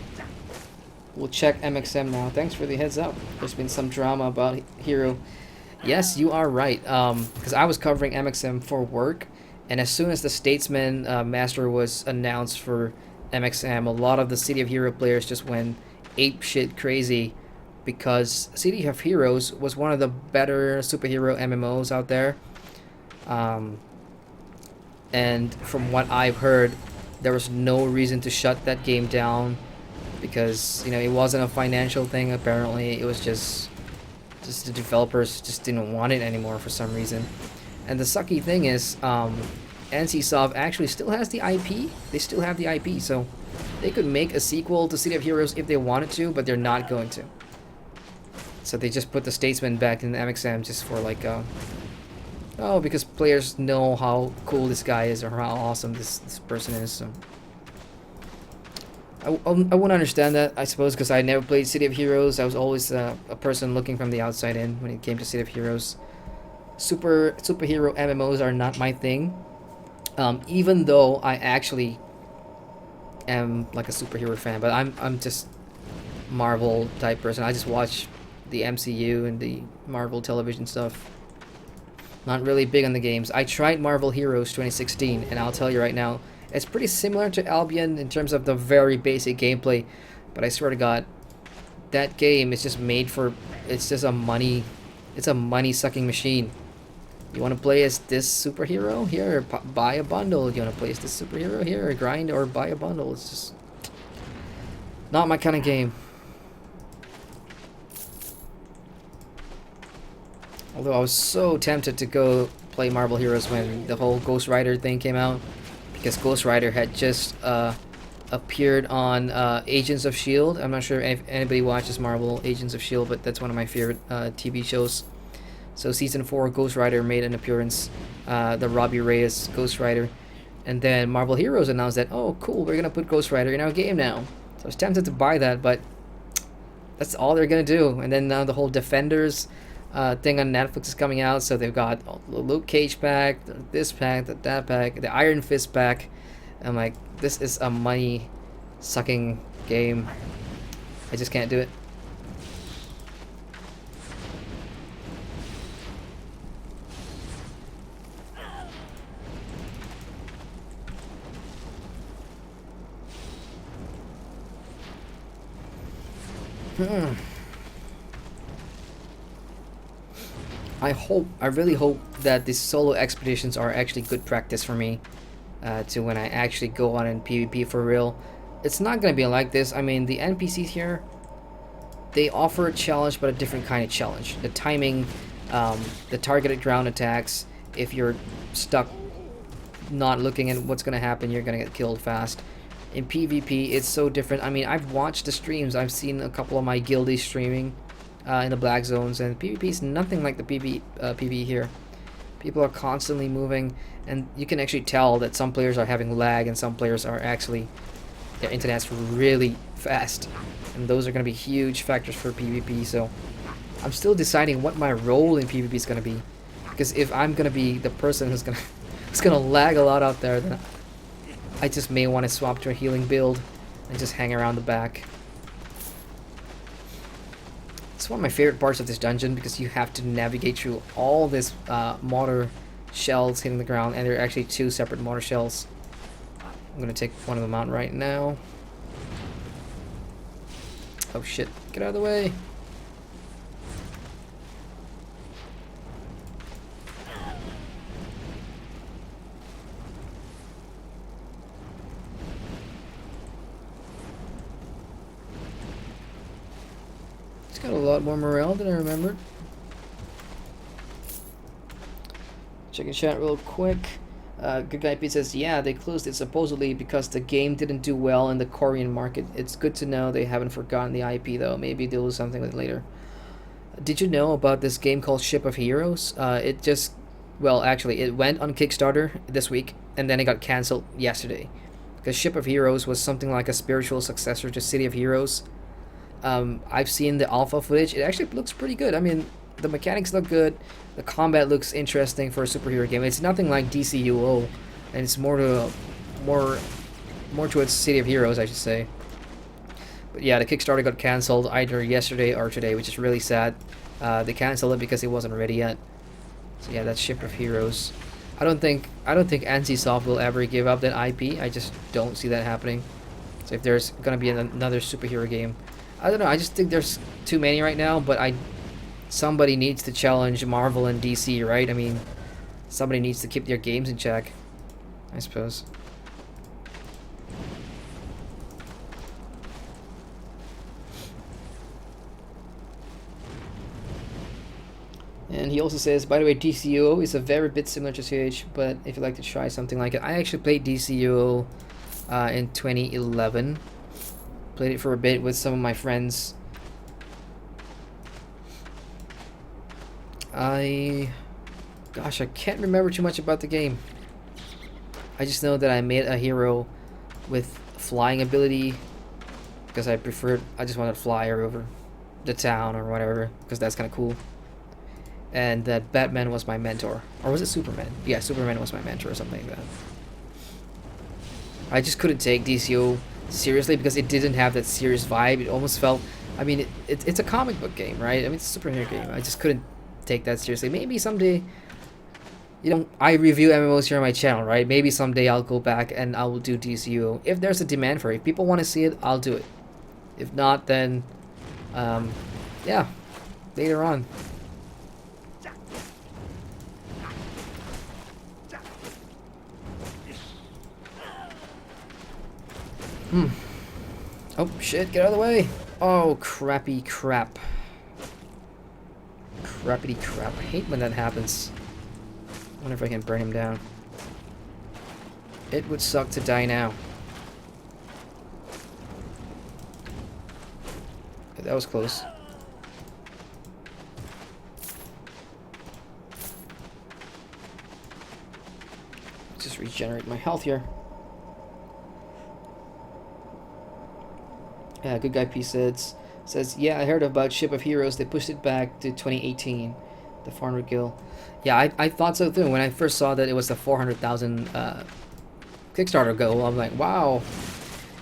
We'll check MXM now. Thanks for the heads up. There's been some drama about Hero. Yes, you are right. Because I was covering MXM for work, and as soon as the Statesman Master was announced for MXM, a lot of the City of Hero players just went apeshit crazy, because City of Heroes was one of the better superhero MMOs out there. And from what I've heard, there was no reason to shut that game down, because, you know, it wasn't a financial thing. Apparently it was just the developers just didn't want it anymore for some reason. And the sucky thing is, NCSoft actually still has the IP. They still have the IP, so they could make a sequel to City of Heroes if they wanted to, but they're not going to. So they just put the Statesman back in the MXM just for like Oh, because players know how cool this guy is or how awesome this person is. So I wouldn't understand that, I suppose, because I never played City of Heroes. I was always a person looking from the outside in when it came to City of Heroes. Superhero MMOs are not my thing. Even though I actually am like a superhero fan, but I'm just Marvel type person. I just watch the MCU and the Marvel television stuff. Not really big on the games. I tried Marvel Heroes 2016, and I'll tell you right now, it's pretty similar to Albion in terms of the very basic gameplay. But I swear to God, that game is just made for. It's just a money. It's a money sucking machine. You want to play as this superhero? Here, buy a bundle. You want to play as this superhero? Here, grind or buy a bundle. It's just not my kind of game. Although I was so tempted to go play Marvel Heroes when the whole Ghost Rider thing came out, because Ghost Rider had just appeared on Agents of S.H.I.E.L.D. I'm not sure if anybody watches Marvel Agents of S.H.I.E.L.D., but that's one of my favorite TV shows. So season 4, Ghost Rider made an appearance, the Robbie Reyes Ghost Rider, and then Marvel Heroes announced that, oh cool, we're gonna put Ghost Rider in our game now. So I was tempted to buy that, but that's all they're gonna do. And then now the whole Defenders thing on Netflix is coming out, so they've got the Luke Cage pack, this pack, that pack, the Iron Fist pack. I'm like, this is a money sucking game. I just can't do it. I really hope that these solo expeditions are actually good practice for me to when I actually go on in PvP for real. It's not gonna be like this. I mean, the NPCs here, they offer a challenge, but a different kind of challenge. The timing, the targeted ground attacks. If you're stuck not looking at what's gonna happen, you're gonna get killed fast. In PvP, it's so different. I mean, I've watched the streams. I've seen a couple of my guildies streaming in the black zones, and PvP is nothing like the PvE here. People are constantly moving, and you can actually tell that some players are having lag, and some players are actually, their internet's really fast, and those are going to be huge factors for PvP. So I'm still deciding what my role in PvP is going to be, because if I'm going to be the person who's going to lag a lot out there, then I just may want to swap to a healing build and just hang around the back. It's one of my favorite parts of this dungeon, because you have to navigate through all this mortar shells hitting the ground, and there are actually 2 separate mortar shells. I'm gonna take one of them out right now. Oh shit, get out of the way. Got a lot more morale than I remembered. Checking chat real quick. Good Guy Pete says, yeah, they closed it supposedly because the game didn't do well in the Korean market. It's good to know they haven't forgotten the IP though. Maybe they'll do something with it later. Did you know about this game called Ship of Heroes? It just, well, actually, it went on Kickstarter this week, and then it got cancelled yesterday. Because Ship of Heroes was something like a spiritual successor to City of Heroes. I've seen the alpha footage. It actually looks pretty good. I mean, the mechanics look good. The combat looks interesting for a superhero game. It's nothing like DCUO, and it's more towards City of Heroes, I should say. But yeah, the Kickstarter got cancelled either yesterday or today, which is really sad. They canceled it because it wasn't ready yet. So yeah, that's Ship of Heroes. I don't think NCSoft will ever give up that IP. I just don't see that happening. So if there's gonna be another superhero game, I don't know. I just think there's too many right now. But somebody needs to challenge Marvel and DC, right? I mean, somebody needs to keep their games in check, I suppose. And he also says, by the way, DCUO is a very bit similar to CH, but if you'd like to try something like it, I actually played DCUO in 2011. Played it for a bit with some of my friends. Gosh, I can't remember too much about the game. I just know that I made a hero with flying ability because I just wanted to fly over the town or whatever because that's kind of cool. And that Batman was my mentor. Or was it Superman? Yeah, Superman was my mentor or something like that. I just couldn't take DCO seriously because it didn't have that serious vibe. It almost felt... I mean, it's a comic book game, right? I mean, it's a superhero game. I just couldn't take that seriously. Maybe someday... You know, I review MMOs here on my channel, right? Maybe someday I'll go back and I will do DCO. If there's a demand for it. If people want to see it, I'll do it. If not, then... yeah. Later on. Oh, shit. Get out of the way. Oh, crappy crap. Crappity crap. I hate when that happens. I wonder if I can burn him down. It would suck to die now. That was close. Just regenerate my health here. Yeah, good guy P says, yeah, I heard about Ship of Heroes. They pushed it back to 2018. The 400 gil. Yeah, I thought so too. When I first saw that it was the 400,000 Kickstarter goal, I'm like, wow.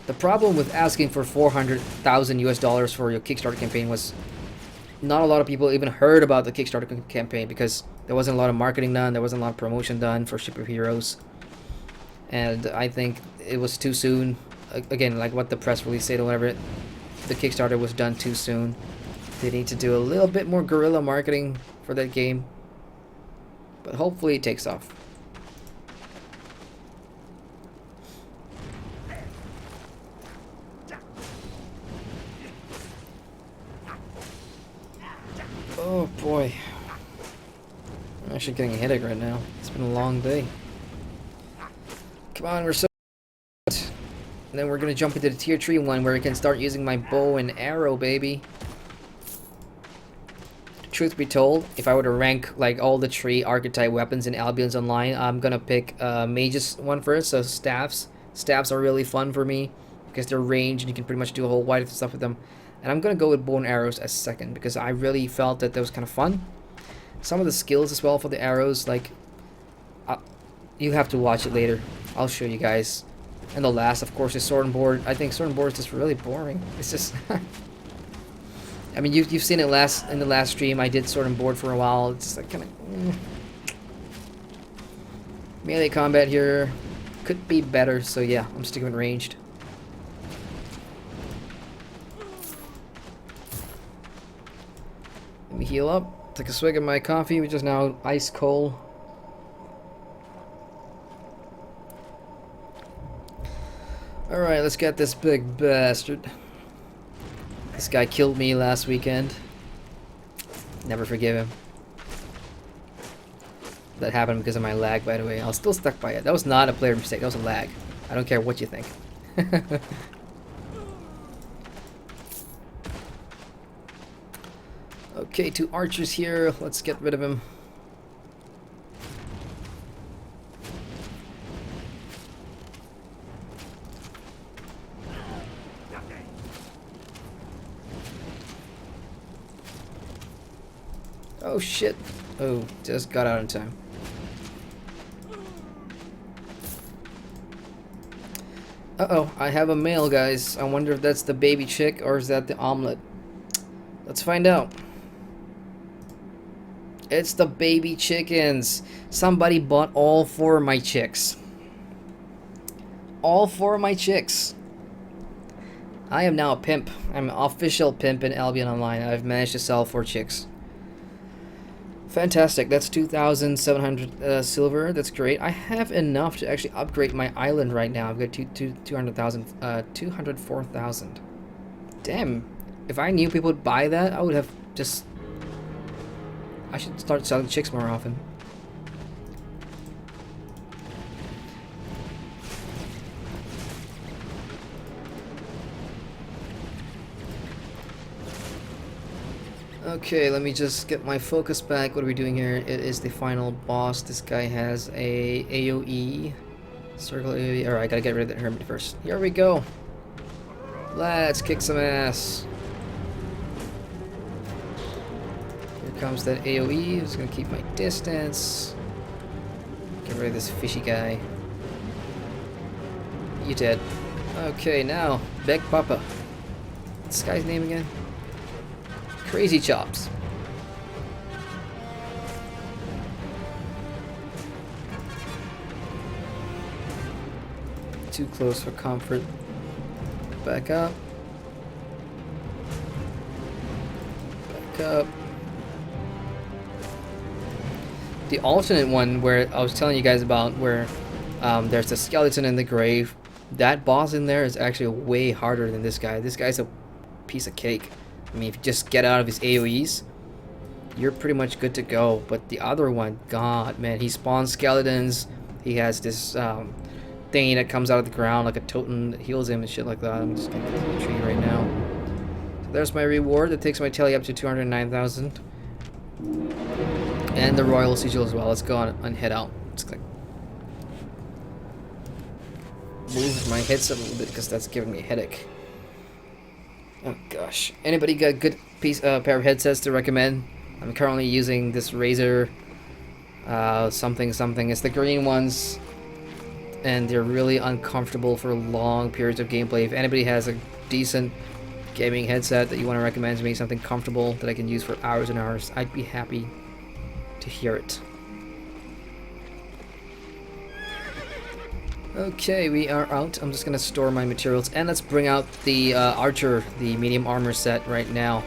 The problem with asking for 400,000 US dollars for your Kickstarter campaign was not a lot of people even heard about the Kickstarter campaign because there wasn't a lot of marketing done, there wasn't a lot of promotion done for Ship of Heroes. And I think it was too soon. Again, like what the press release said or whatever, the Kickstarter was done too soon. They need to do a little bit more guerrilla marketing for that game. But hopefully it takes off. Oh boy. I'm actually getting a headache right now. It's been a long day. Come on, we're so... And then we're gonna jump into the tier 3 one where I can start using my bow and arrow, baby. Truth be told, if I were to rank like all the 3 archetype weapons in Albion's Online, I'm gonna pick Mage's one first, so staffs. Staffs are really fun for me because they're ranged and you can pretty much do a whole wide of stuff with them. And I'm gonna go with bow and arrows as second because I really felt that was kind of fun. Some of the skills as well for the arrows, like you have to watch it later. I'll show you guys. And the last, of course, is sword and board. I think sword and board is just really boring. It's just... I mean, you've seen it in the last stream. I did sword and board for a while. It's just like kind of... Melee combat here could be better, so yeah, I'm sticking with ranged. Let me heal up. Take a swig of my coffee, which is now ice cold. Alright, let's get this big bastard. This guy killed me last weekend. Never forgive him. That happened because of my lag, by the way. I was still stuck by it. That was not a player mistake, that was a lag. I don't care what you think. Okay, 2 archers here. Let's get rid of him. Oh shit. Oh, just got out in time. Uh-oh, I have a male, guys. I wonder if that's the baby chick or is that the omelet. Let's find out. It's the baby chickens. Somebody bought all 4 of my chicks. All 4 of my chicks. I am now a pimp. I'm an official pimp in Albion Online. I've managed to sell 4 chicks. Fantastic. That's 2,700 silver. That's great. I have enough to actually upgrade my island right now. I've got 204,000. Damn. If I knew people would buy that, I would have just... I should start selling chicks more often. Okay, let me just get my focus back. What are we doing here? It is the final boss. This guy has a AoE. Circle AoE. Alright, I gotta get rid of that hermit first. Here we go. Let's kick some ass. Here comes that AoE. Just gonna keep my distance. Get rid of this fishy guy. You dead. Okay, now, Beg Papa. What's this guy's name again? Crazy Chops. Too close for comfort. Back up. Back up. The alternate one where I was telling you guys about, where there's a skeleton in the grave, that boss in there is actually way harder than this guy. This guy's a piece of cake. I mean, if you just get out of his AoEs, you're pretty much good to go. But the other one, God, man, he spawns skeletons. He has this thingy that comes out of the ground, like a totem that heals him and shit like that. I'm just gonna get to the tree right now. So there's my reward. That takes my tally up to 209,000. And the royal sigil as well. Let's go on and head out. Just like move my headset a little bit because that's giving me a headache. Oh gosh. Anybody got a good pair of headsets to recommend? I'm currently using this Razer something. It's the green ones, and they're really uncomfortable for long periods of gameplay. If anybody has a decent gaming headset that you want to recommend to me, something comfortable that I can use for hours and hours, I'd be happy to hear it. Okay, we are out. I'm just gonna store my materials, and let's bring out the archer, the medium armor set right now,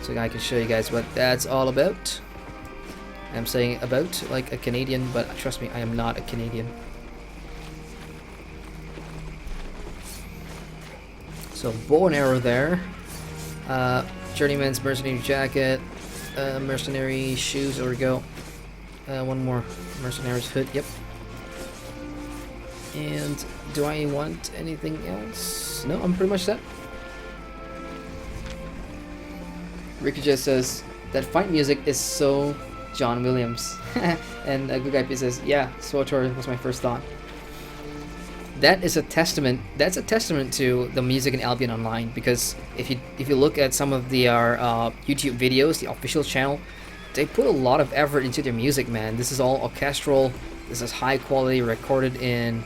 so I can show you guys what that's all about. I'm saying about like a Canadian, but trust me, I am not a Canadian. So bow and arrow there, journeyman's mercenary jacket, mercenary shoes. There we go. One more mercenary's hood. Yep. And do I want anything else? No, I'm pretty much set. Ricky just says that fight music is so John Williams. And Good Guy P says, yeah, SWTOR was my first thought. That is a testament. That's a testament to the music in Albion Online, because if you look at some of the YouTube videos, the official channel, they put a lot of effort into their music, man. This is all orchestral. This is high quality, recorded in,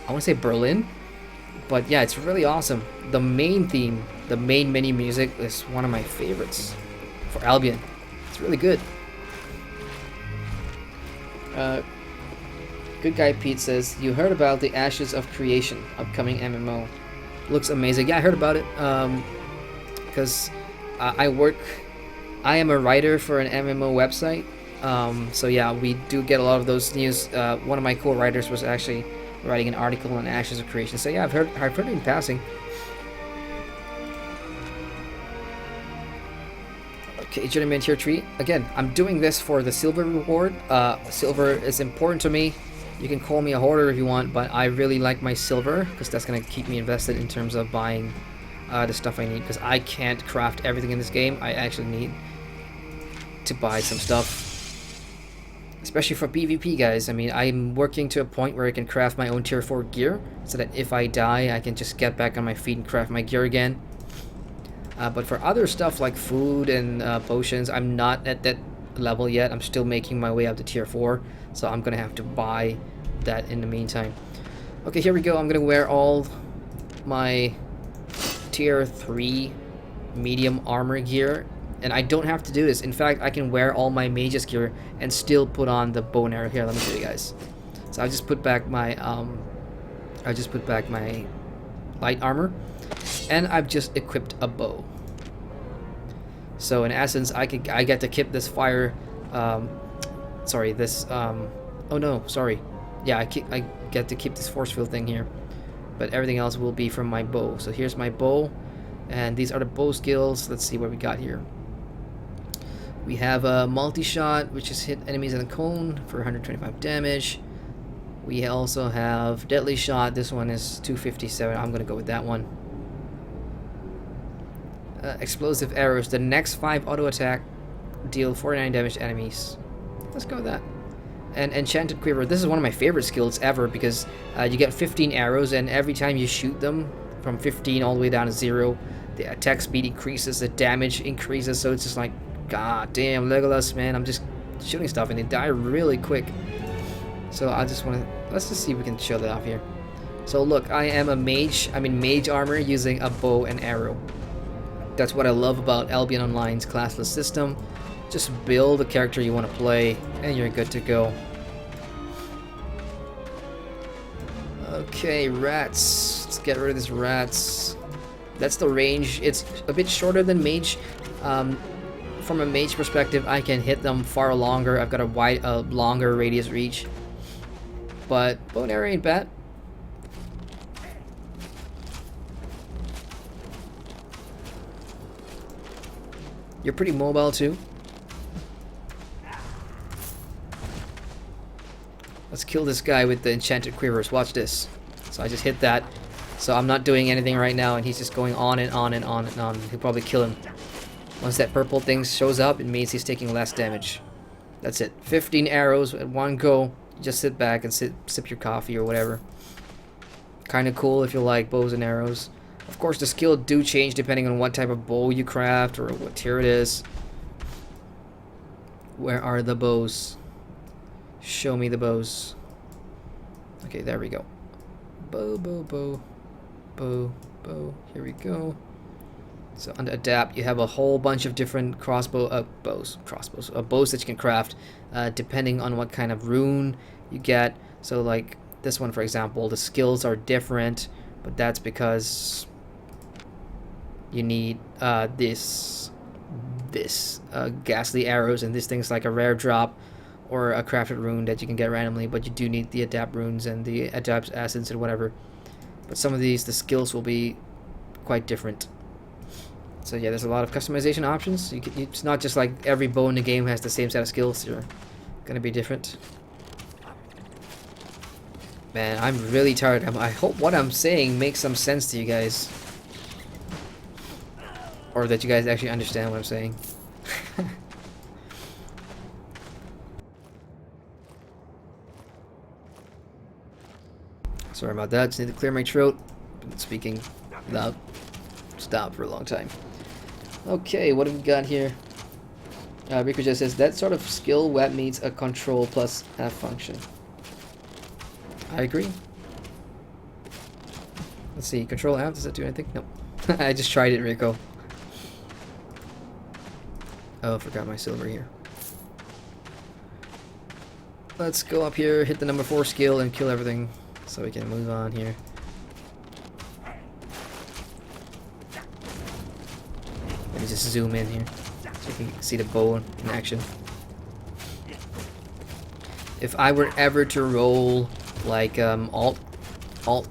I want to say Berlin, but yeah, it's really awesome. The main theme, the main menu music, is one of my favorites for Albion. It's really good. Good Guy Pete says, you heard about the Ashes of Creation, upcoming MMO. Looks amazing. Yeah, I heard about it, because I am a writer for an MMO website, so yeah, we do get a lot of those news. One of my co-writers was actually writing an article on Ashes of Creation, so yeah, I've heard it in passing. Okay, Journeyman Tier 3. Again, I'm doing this for the silver reward. Silver is important to me. You can call me a hoarder if you want, but I really like my silver, because that's going to keep me invested in terms of buying the stuff I need, because I can't craft everything in this game. I actually need to buy some stuff. Especially for PvP, guys. I mean, I'm working to a point where I can craft my own tier 4 gear, so that if I die, I can just get back on my feet and craft my gear again. But for other stuff like food and potions, I'm not at that level yet. I'm still making my way up to tier 4, so I'm gonna have to buy that in the meantime. Okay, here we go. I'm gonna wear all my tier 3 medium armor gear, and I don't have to do this. In fact, I can wear all my mage's gear and still put on the bow and arrow. Here, let me show you guys. So I just put back my light armor, and I've just equipped a bow. So in essence, I get to keep this fire. Sorry, this. Oh no, sorry. Yeah, I get to keep this force field thing here, but everything else will be from my bow. So here's my bow, and these are the bow skills. Let's see what we got here. We have a multi-shot, which is hit enemies in a cone for 125 damage. We also have deadly shot. This one is 257. I'm gonna go with that one. Explosive arrows. The next 5 auto attack deal 49 damage to enemies. Let's go with that. And enchanted quiver. This is one of my favorite skills ever because you get 15 arrows, and every time you shoot them from 15 all the way down to 0, the attack speed increases, the damage increases. So it's just like, god damn, Legolas, man, I'm just shooting stuff and they die really quick. So I just want to, let's just see if we can show that off here. So look, I am a mage. I'm in mage armor using a bow and arrow. That's what I love about Albion Online's classless system. Just build a character you want to play and you're good to go. Okay, rats. Let's get rid of this rats. That's the range. It's a bit shorter than mage. From a mage perspective, I can hit them far longer. I've got a longer radius reach. But bow and arrow ain't bad. You're pretty mobile too. Let's kill this guy with the enchanted quivers. Watch this. So I just hit that. So I'm not doing anything right now, and he's just going on and on and on and on. He'll probably kill him. Once that purple thing shows up, it means he's taking less damage. That's it. 15 arrows at one go. Just sit back and sip your coffee or whatever. Kind of cool if you like bows and arrows. Of course, the skill do change depending on what type of bow you craft or what tier it is. Where are the bows? Show me the bows. Okay, there we go. Bow, bow, bow. Bow, bow. Here we go. So under adapt, you have a whole bunch of different bows that you can craft depending on what kind of rune you get. So like this one, for example, the skills are different, but that's because you need this ghastly arrows, and this thing's like a rare drop or a crafted rune that you can get randomly, but you do need the adapt runes and the adapt acids and whatever. But some of these, the skills will be quite different. So yeah, there's a lot of customization options. It's not just like every bow in the game has the same set of skills. You're gonna be different. Man, I'm really tired. I hope what I'm saying makes some sense to you guys. Or that you guys actually understand what I'm saying. Sorry about that, just need to clear my throat. Been speaking loud. Stop for a long time. Okay, what have we got here? Rico just says, that sort of skill web needs a control plus F function. I agree. Let's see, control F, does that do anything? Nope. I just tried it, Rico. Oh, I forgot my silver here. Let's go up here, hit the number 4 skill, and kill everything so we can move on here. Let me just zoom in here so you can see the bow in action. If I were ever to roll like alt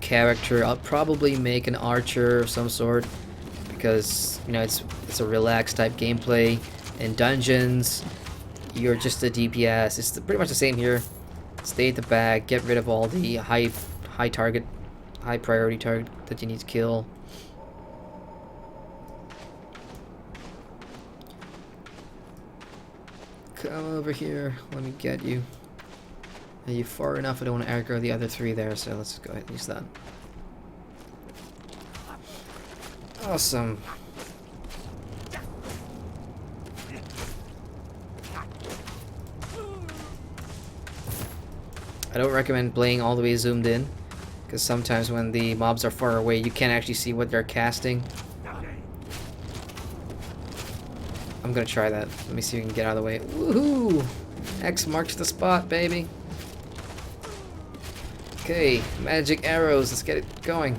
character, I'll probably make an archer of some sort, because you know it's a relaxed type gameplay. In dungeons, you're just a DPS. It's pretty much the same here. Stay at the back, get rid of all the high priority target that you need to kill. Come over here, let me get you. Are you far enough? I don't want to aggro the other 3 there, so let's go ahead and use that. Awesome. I don't recommend playing all the way zoomed in, because sometimes when the mobs are far away, you can't actually see what they're casting. I'm gonna try that. Let me see if we can get out of the way. Woohoo! X marks the spot, baby. Okay, magic arrows. Let's get it going.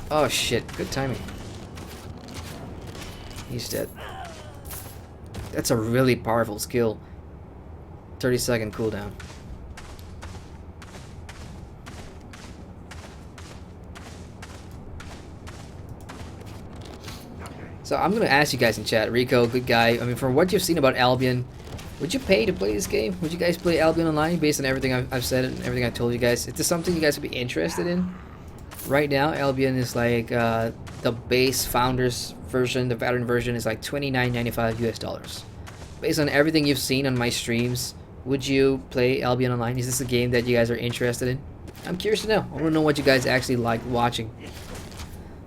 Oh shit! Good timing. He's dead. That's a really powerful skill. 30-second cooldown. So I'm gonna ask you guys in chat, Rico, good guy. I mean, from what you've seen about Albion, would you pay to play this game? Would you guys play Albion Online based on everything I've said and everything I've told you guys? Is this something you guys would be interested in? Right now, Albion is like the the base founders version, the veteran version, is like $29.95 US. Based on everything you've seen on my streams, would you play Albion Online? Is this a game that you guys are interested in? I'm curious to know. I want to know what you guys actually like watching.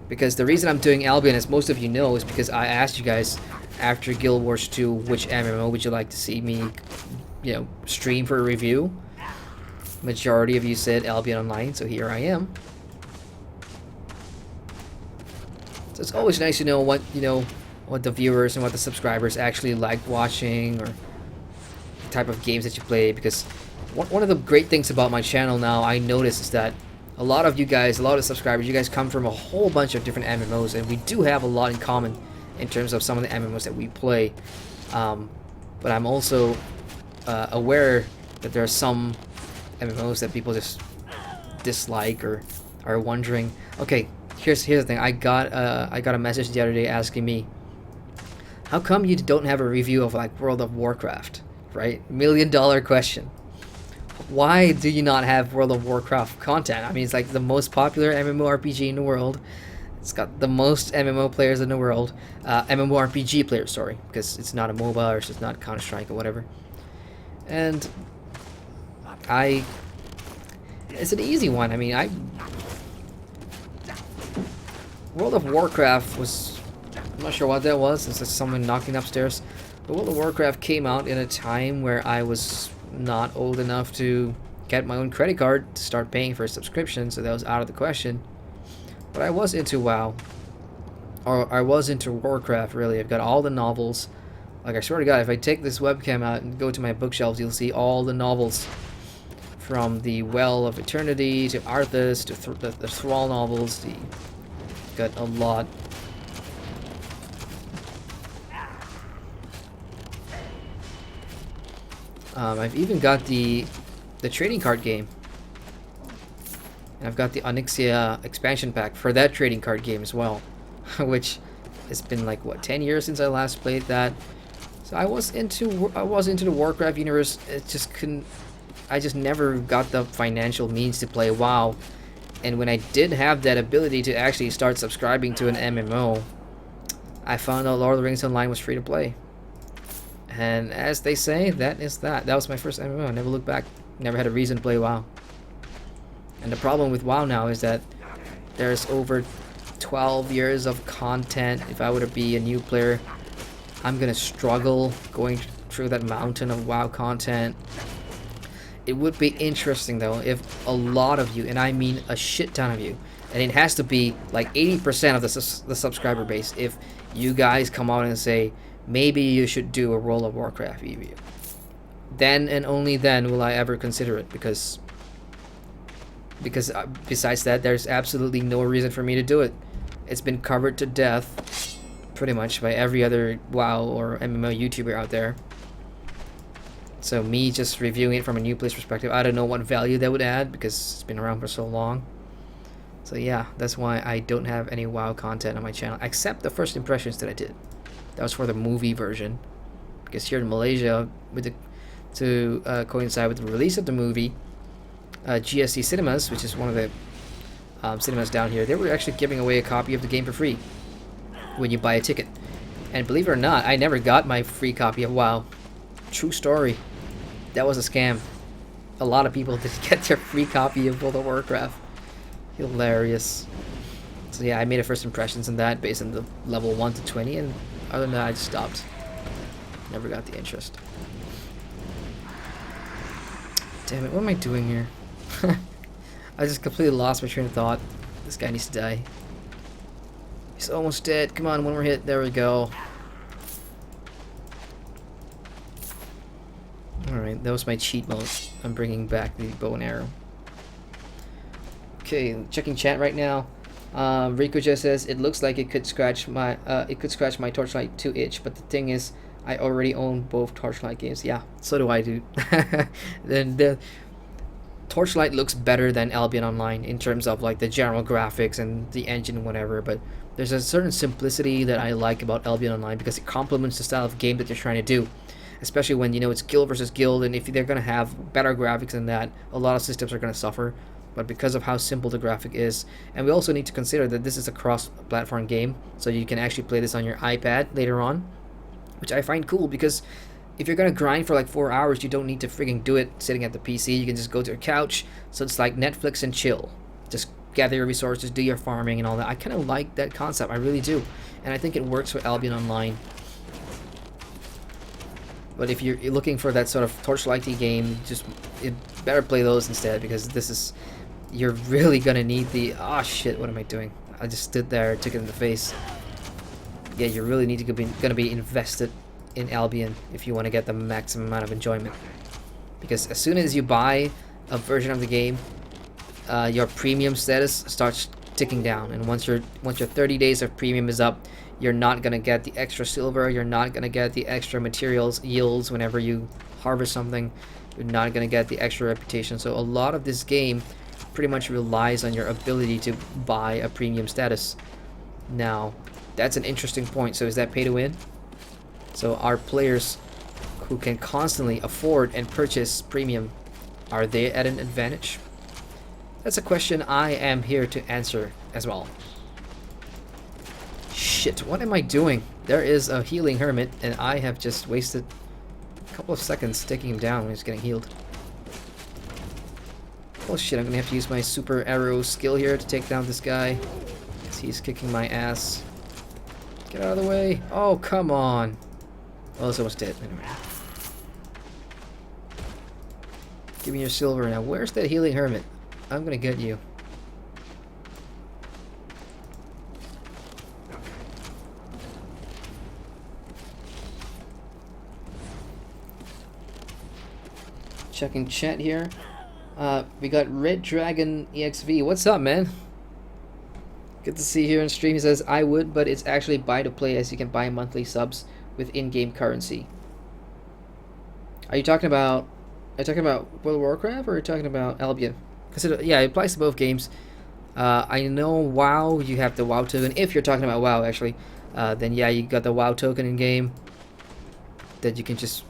Because the reason I'm doing Albion, as most of you know, is because I asked you guys after Guild Wars 2 which MMO would you like to see me, stream for a review. Majority of you said Albion Online, so here I am. So it's always nice to know what what the viewers and what the subscribers actually like watching, or the type of games that you play. Because one of the great things about my channel now, I notice, is that a lot of you guys, a lot of subscribers, you guys come from a whole bunch of different MMOs, and we do have a lot in common in terms of some of the MMOs that we play. But I'm also aware that there are some MMOs that people just dislike or are wondering. Okay, here's the thing. I got a message the other day asking me, how come you don't have a review of like World of Warcraft, right? $1 million question. Why do you not have World of Warcraft content? I mean, it's like the most popular MMORPG in the world. It's got the most MMO players in the world. MMORPG players, sorry, because it's not a MOBA, or it's not Counter-Strike or whatever. And it's an easy one. I mean, World of Warcraft was, I'm not sure what that was. It's just someone knocking upstairs. But World of Warcraft came out in a time where I was not old enough to get my own credit card to start paying for a subscription, so that was out of the question. But I was into WoW, or I was into Warcraft, really. I've got all the novels. Like, I swear to God, if I take this webcam out and go to my bookshelves, you'll see all the novels, from the Well of Eternity to Arthas to the Thrall novels. Got a lot. I've even got the trading card game. And I've got the Onyxia expansion pack for that trading card game as well. Which, it's been like, what, 10 years since I last played that. So I was into the Warcraft universe. I just never got the financial means to play WoW. And when I did have that ability to actually start subscribing to an MMO, I found out Lord of the Rings Online was free to play. And as they say, that is that. That was my first MMO. I never looked back. Never had a reason to play WoW. And the problem with WoW now is that there's over 12 years of content. If I were to be a new player, I'm gonna struggle going through that mountain of WoW content. It would be interesting though if a lot of you, and I mean a shit ton of you, and it has to be like 80% of the subscriber base, if you guys come out and say, maybe you should do a World of Warcraft review. Then and only then will I ever consider it, because besides that, there's absolutely no reason for me to do it. It's been covered to death, pretty much, by every other WoW or MMO YouTuber out there. So me just reviewing it from a new player's perspective, I don't know what value that would add, because it's been around for so long. So yeah, that's why I don't have any WoW content on my channel, except the first impressions that I did. That was for the movie version, because here in Malaysia, to coincide with the release of the movie, GSC Cinemas, which is one of the cinemas down here, they were actually giving away a copy of the game for free when you buy a ticket. And believe it or not, I never got my free copy of WoW. True story. That was a scam. A lot of people didn't get their free copy of World of Warcraft. Hilarious. So yeah, I made a first impressions on that based on the level 1 to 20, and other than that, I just stopped. Never got the interest. Damn it, what am I doing here? I just completely lost my train of thought. This guy needs to die. He's almost dead. Come on, one more hit. There we go. Alright, that was my cheat mode. I'm bringing back the bow and arrow. Okay, checking chat right now. Rico just says it looks like it could scratch my Torchlight 2 itch, but the thing is, I already own both Torchlight games. Yeah, so do I, dude. Then the Torchlight looks better than Albion Online in terms of like the general graphics and the engine and whatever, but there's a certain simplicity that I like about Albion Online because it complements the style of game that they're trying to do. Especially when, you know, it's guild versus guild, and if they're going to have better graphics than that, a lot of systems are going to suffer. but because of how simple the graphic is, and we also need to consider that this is a cross-platform game, so you can actually play this on your iPad later on, which I find cool because if you're gonna grind for like 4 hours, you don't need to freaking do it sitting at the PC. You can just go to your couch, so it's like Netflix and chill. Just gather your resources, do your farming and all that. I kind of like that concept, I really do, and I think it works for Albion Online. But if you're looking for that sort of torchlighty game, just you better play those instead, because this is, you're really gonna need the, oh shit, what am I doing? I just stood there, took it in the face. Yeah, you really need to gonna be invested in Albion if you want to get the maximum amount of enjoyment. Because as soon as you buy a version of the game, your premium status starts ticking down, and once your 30 days of premium is up, you're not gonna get the extra silver, you're not gonna get the extra materials yields whenever you harvest something, you're not gonna get the extra reputation. So a lot of this game pretty much relies on your ability to buy a premium status. Now, that's an interesting point. So is that pay to win? So are players who can constantly afford and purchase premium, are they at an advantage? That's a question I am here to answer as well. Shit, what am I doing? There is a healing hermit, and I have just wasted a couple of seconds taking him down when he's getting healed. Oh shit, I'm gonna have to use my super arrow skill here to take down this guy, because he's kicking my ass. Get out of the way. Oh, come on. Oh, it's almost dead. Anyway. Give me your silver now. Where's that healing hermit? I'm gonna get you. Checking chat here. We got Red Dragon EXV. What's up, man? Good to see you here on stream. He says, I would, but it's actually buy to play, as you can buy monthly subs with in-game currency. Are you talking about World of Warcraft, or are you talking about Albion? Because yeah, it applies to both games. I know WoW, you have the WoW token. If you're talking about WoW, actually, then yeah, you got the WoW token in game that you can just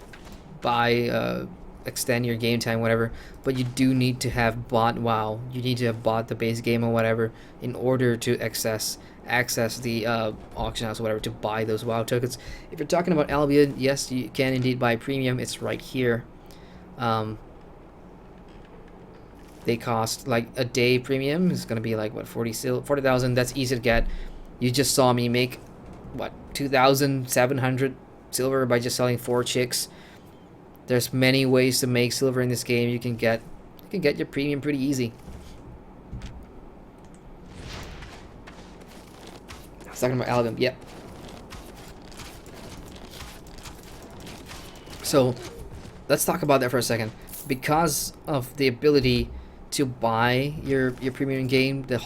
buy, extend your game time, whatever. But you do need to have bought WoW. You need to have bought the base game or whatever in order to access the auction house or whatever to buy those WoW tokens. If you're talking about Albion, yes, you can indeed buy premium. It's right here. They cost like a day premium is gonna be like what, 40,000. That's easy to get. You just saw me make what, 2,700 silver by just selling 4 chicks. There's many ways to make silver in this game. You can get your premium pretty easy. I was talking about Albion. Yep. So let's talk about that for a second. Because of the ability to buy your premium game, the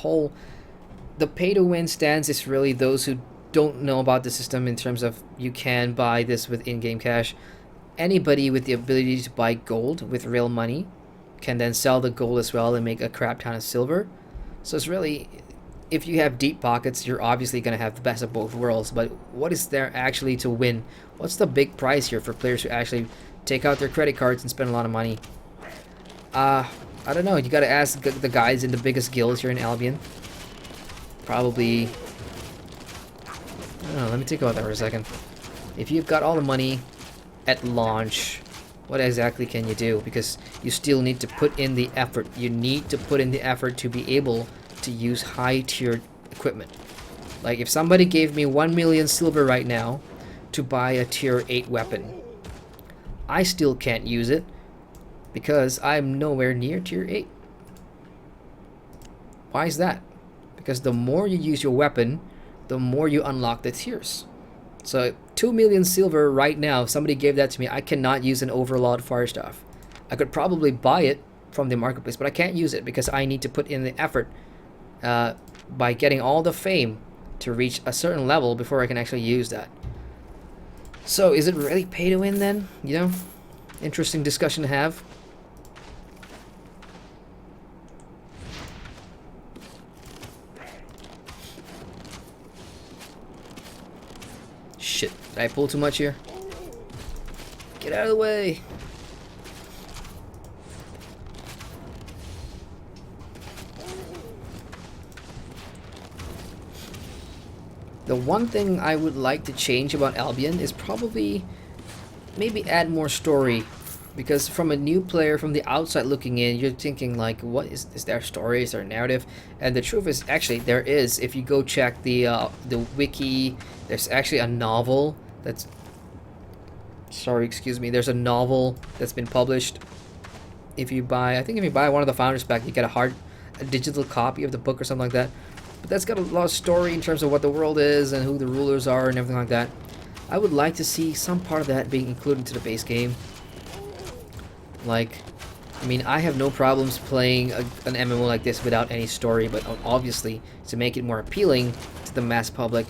pay to win stance is really those who don't know about the system in terms of you can buy this with in-game cash. Anybody with the ability to buy gold with real money can then sell the gold as well and make a crap ton of silver. So it's really, if you have deep pockets, you're obviously going to have the best of both worlds. But what is there actually to win? What's the big prize here for players who actually take out their credit cards and spend a lot of money? I don't know. You got to ask the guys in the biggest guilds here in Albion. Probably, I don't know. Let me think about that for a second. If you've got all the money at launch, what exactly can you do? Because you still need to put in the effort. You need to put in the effort to be able to use high-tiered equipment. Like if somebody gave me 1 million silver right now to buy a tier 8 weapon, I still can't use it because I'm nowhere near tier 8. Why is that? Because the more you use your weapon, the more you unlock the tiers. So 2 million silver right now, if somebody gave that to me, I cannot use an overlord fire staff. I could probably buy it from the marketplace, but I can't use it because I need to put in the effort by getting all the fame to reach a certain level before I can actually use that. So is it really pay to win then? You know, interesting discussion to have. Shit, did I pull too much here? Get out of the way. The one thing I would like to change about Albion is probably maybe add more story, because from a new player from the outside looking in, you're thinking like, what is there story, is there a narrative? And the truth is, actually there is. If you go check the wiki, there's actually a novel that's, sorry, excuse me, there's a novel that's been published. If you buy, I think if you buy one of the founders pack, you get a digital copy of the book or something like that. But that's got a lot of story in terms of what the world is and who the rulers are and everything like that. I would like to see some part of that being included into the base game. Like, I mean, I have no problems playing an MMO like this without any story, but obviously, to make it more appealing to the mass public,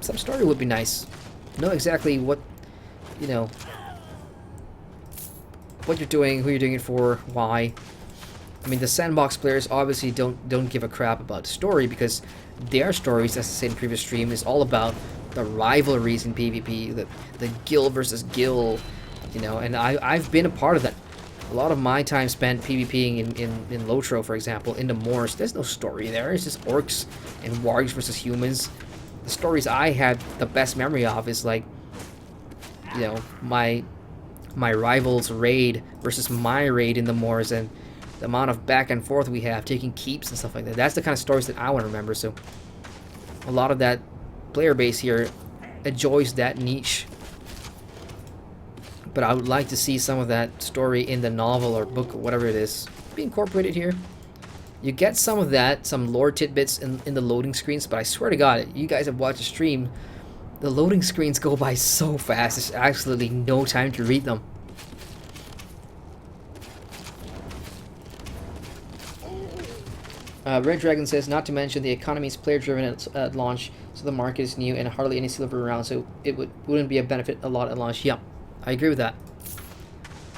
some story would be nice. Know exactly what, you know, what you're doing, who you're doing it for, why. I mean, the sandbox players obviously don't give a crap about the story, because their stories, as I said in previous stream, is all about the rivalries in PvP, the guild versus guild, you know, and I've been a part of that. A lot of my time spent PvPing in Lotro, for example, in the Moors. There's no story there. It's just orcs and wargs versus humans. The stories I had the best memory of is like, you know, my rival's raid versus my raid in the Moors, and the amount of back and forth we have, taking keeps and stuff like that. That's the kind of stories that I want to remember. So a lot of that player base here enjoys that niche. But I would like to see some of that story in the novel or book or whatever it is be incorporated here. You get some of that, some lore tidbits in the loading screens, but I swear to God, you guys have watched the stream, the loading screens go by so fast, there's absolutely no time to read them. Red Dragon says, not to mention the economy is player-driven at launch, so the market is new and hardly any silver around, so it wouldn't be a benefit a lot at launch. Yeah, I agree with that.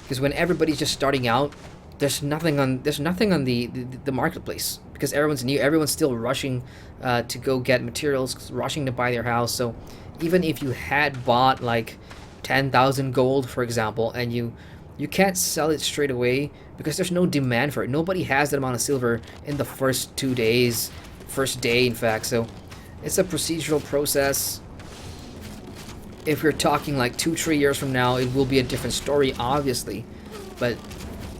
Because when everybody's just starting out, there's nothing on the marketplace, because everyone's new, everyone's still rushing to go get materials, rushing to buy their house. So even if you had bought like 10,000 gold, for example, and you can't sell it straight away because there's no demand for it. Nobody has that amount of silver in the first 2 days, first day in fact. So it's a procedural process. If you're talking like 2-3 years from now, it will be a different story, obviously. But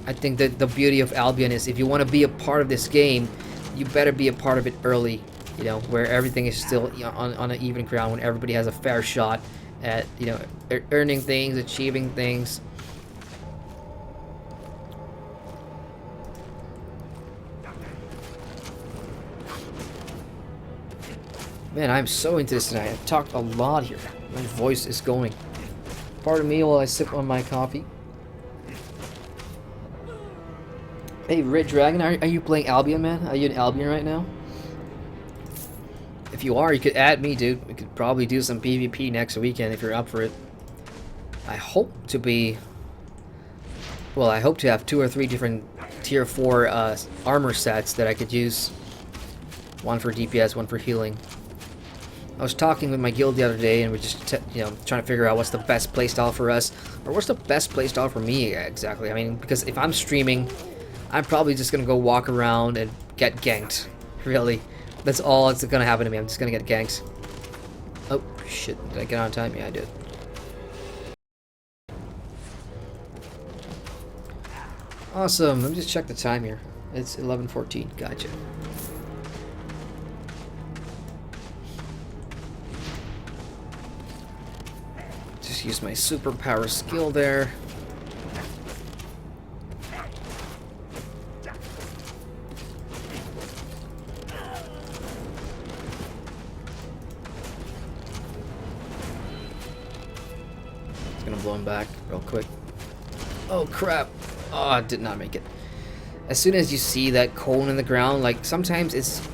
I think that the beauty of Albion is, if you want to be a part of this game, you better be a part of it early, you know, where everything is still on an even ground, when everybody has a fair shot at, you know, earning things, achieving things. Man, I'm so into this tonight. I've talked a lot here. My voice is going. Pardon me while I sip on my coffee. Hey, Red Dragon, are you playing Albion, man? Are you in Albion right now? If you are, you could add me, dude. We could probably do some PvP next weekend if you're up for it. I hope to be... Well, I hope to have 2 or 3 different tier 4 armor sets that I could use. One for DPS, one for healing. I was talking with my guild the other day, and we're just, you know, trying to figure out what's the best playstyle for us, or what's the best playstyle for me exactly. I mean, because if I'm streaming, I'm probably just gonna go walk around and get ganked. Really, that's all that's gonna happen to me. I'm just gonna get ganked. Oh shit! Did I get on time? Yeah, I did. Awesome. Let me just check the time here. It's 11:14. Gotcha. Just use my superpower skill there. It's gonna blow him back real quick. Oh crap! Oh, I did not make it. As soon as you see that cone in the ground, like sometimes it's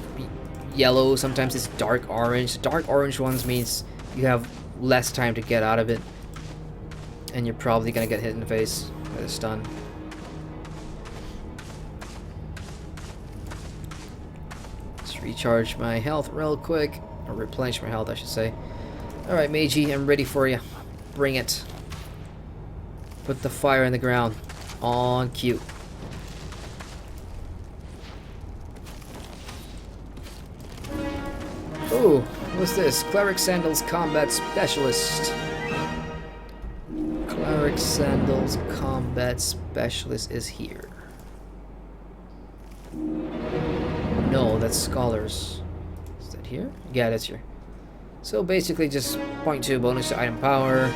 yellow, sometimes it's dark orange. Dark orange ones means you have less time to get out of it, and you're probably gonna get hit in the face with a stun. Let's recharge my health real quick, or replenish my health, I should say. Alright, Meiji, I'm ready for you. Bring it. Put the fire in the ground. On cue. Ooh, look What's this? Cleric Sandals Combat Specialist. Cleric Sandals Combat Specialist is here. No, that's Scholars. Is that here? Yeah, that's here. So basically just 0.2 bonus to item power,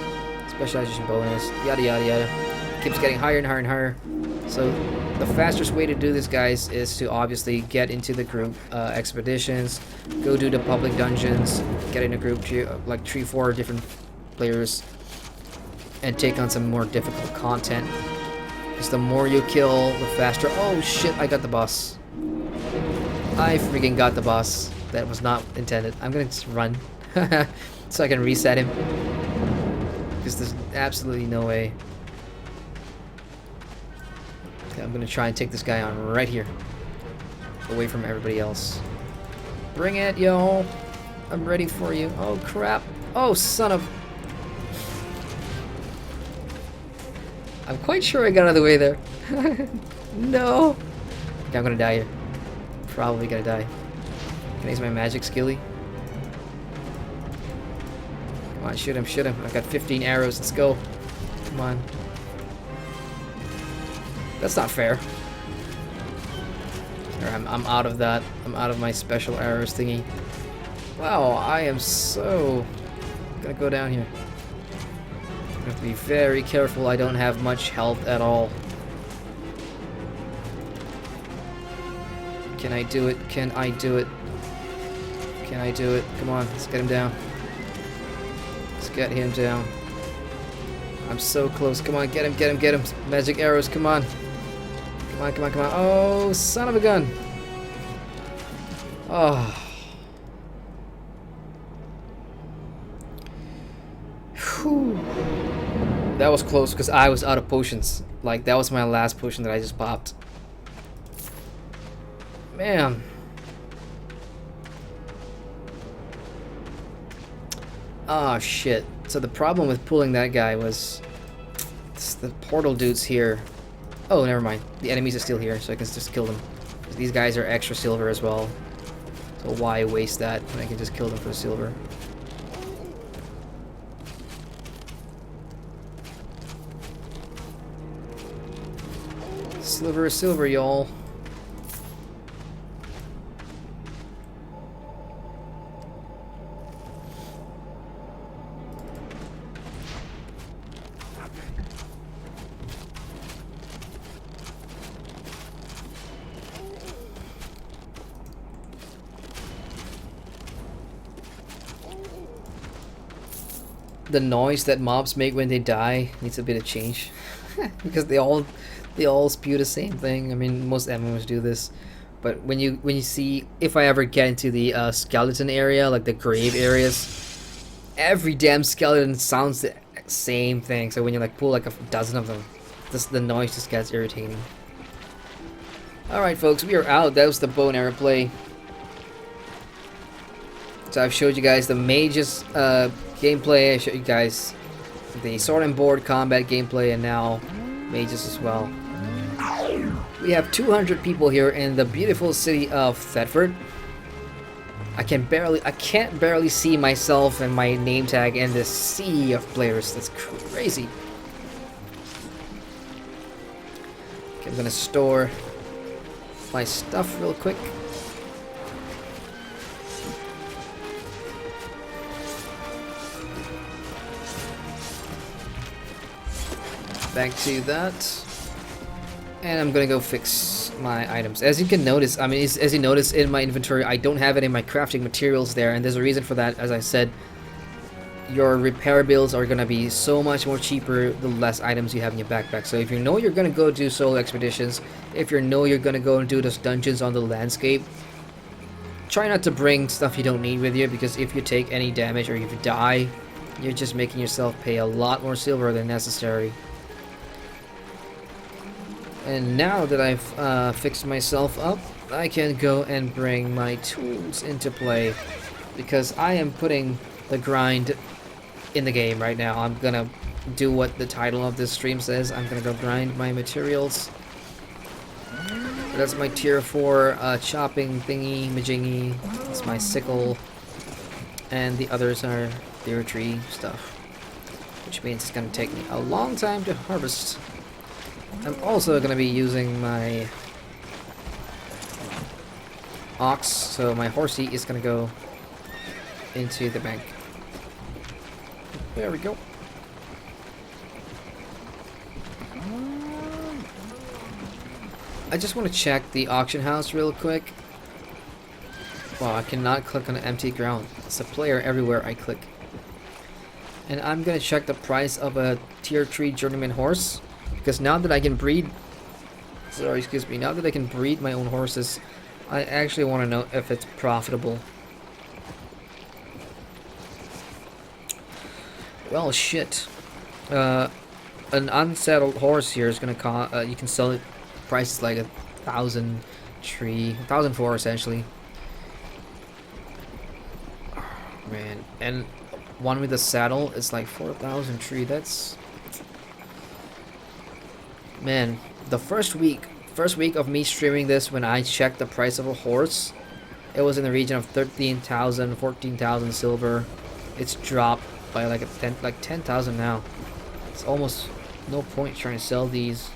specialization bonus, yada yada yada. Keeps getting higher and higher and higher. So the fastest way to do this, guys, is to obviously get into the group expeditions, go do the public dungeons, get in a group, like 3-4 different players, and take on some more difficult content. Because the more you kill, the faster. Oh shit, I got the boss. I freaking got the boss. That was not intended. I'm gonna just run so I can reset him. Because there's absolutely no way. Okay, I'm gonna try and take this guy on right here. Away from everybody else. Bring it, yo. I'm ready for you. Oh crap. Oh, son of... I'm quite sure I got out of the way there. No. Okay, I'm gonna die here. Probably gonna die. Can I use my magic skilly? Come on, shoot him, shoot him. I've got 15 arrows, let's go. Come on. That's not fair. I'm out of that. I'm out of my special arrows thingy. Wow, I am so... gonna go down here. I have to be very careful. I don't have much health at all. Can I do it? Can I do it? Can I do it? Come on, let's get him down. Let's get him down. I'm so close. Come on, get him, get him, get him. Magic arrows, come on. Come on, come on, come on. Oh, son of a gun. Oh. Whew. That was close because I was out of potions. Like, that was my last potion that I just popped. Man. Oh, shit. So the problem with pulling that guy was... the portal dudes here. Oh, never mind. The enemies are still here, so I can just kill them. These guys are extra silver as well. So why waste that when I can just kill them for the silver? Sliver is silver, y'all. The noise that mobs make when they die needs a bit of change. Because they all spew the same thing. I mean, most MMOs do this. But when you see, if I ever get into the skeleton area, like the grave areas, every damn skeleton sounds the same thing. So when you like pull like a dozen of them, the noise just gets irritating. Alright folks, we are out. That was the bow and arrow play. So I've showed you guys the mages gameplay, I showed you guys the sword and board combat gameplay, and now mages as well. We have 200 people here in the beautiful city of Thetford. I can't barely see myself and my name tag in this sea of players. That's crazy. Okay, I'm gonna store my stuff real quick. Back to that, and I'm gonna go fix my items. As you can notice, I mean, as you notice in my inventory, I don't have any of my crafting materials there, and there's a reason for that. As I said, your repair bills are gonna be so much more cheaper the less items you have in your backpack. So if you know you're gonna go do solo expeditions, if you know you're gonna go and do those dungeons on the landscape, try not to bring stuff you don't need with you, because if you take any damage or if you die, you're just making yourself pay a lot more silver than necessary. And now that I've fixed myself up, I can go and bring my tools into play, because I am putting the grind in the game right now. I'm gonna do what the title of this stream says. I'm gonna go grind my materials. That's my tier 4 chopping thingy majingy. That's my sickle. and the others are tier 3 stuff, which means it's gonna take me a long time to harvest. I'm also gonna be using my ox, so my horsey is gonna go into the bank. There we go. I just want to check the auction house real quick. Wow, I cannot click on empty ground. It's a player everywhere I click. And I'm gonna check the price of a tier 3 journeyman horse, because now that I can breed, now that I can breed my own horses, I actually want to know if it's profitable. Well, shit. An unsettled horse here is gonna cost. You can sell it prices like 1,004 essentially. Oh, man, and one with a saddle is like 4,003. That's, man. The first week of me streaming this, when I checked the price of a horse, it was in the region of 13,000, 14,000 silver. It's dropped by like 10,000 now. It's almost no point trying to sell these.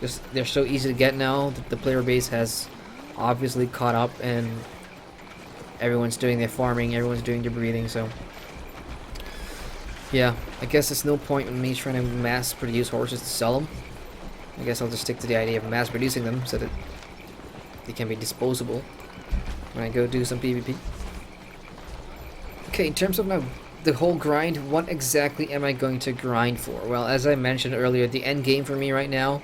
Just, they're so easy to get now. The player base has obviously caught up, and everyone's doing their farming, everyone's doing their breeding. So yeah, I guess there's no point in me trying to mass produce horses to sell them. I guess I'll just stick to the idea of mass producing them so that they can be disposable when I go do some PvP. Okay, in terms of now the whole grind, what exactly am I going to grind for? Well, as I mentioned earlier, the end game for me right now,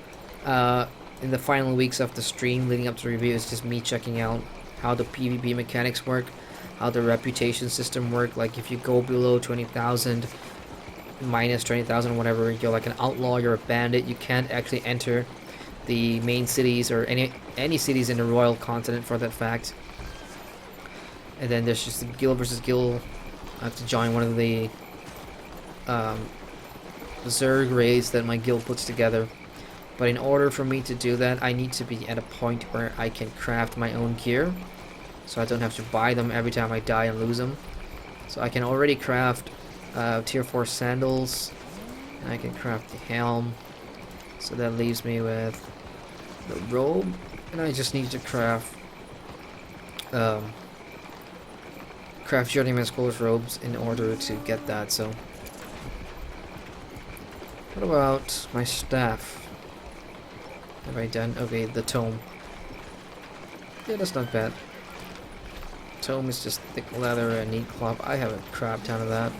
in the final weeks of the stream leading up to the review, is just me checking out how the PvP mechanics work, how the reputation system work. Like if you go below 20,000, minus 20,000, whatever, you're like an outlaw, you're a bandit, you can't actually enter the main cities or any cities in the royal continent for that fact. And then there's just the guild versus guild. I have to join one of the Zerg raids that my guild puts together. But in order for me to do that, I need to be at a point where I can craft my own gear, so I don't have to buy them every time I die and lose them. So I can already craft tier 4 sandals, and I can craft the helm. So that leaves me with the robe, and I just need to craft journeyman scholars robes in order to get that. So what about my staff? Have I done? Okay, the tome. Yeah, that's not bad. Tome is just thick leather and neat cloth. I have a crap ton of that.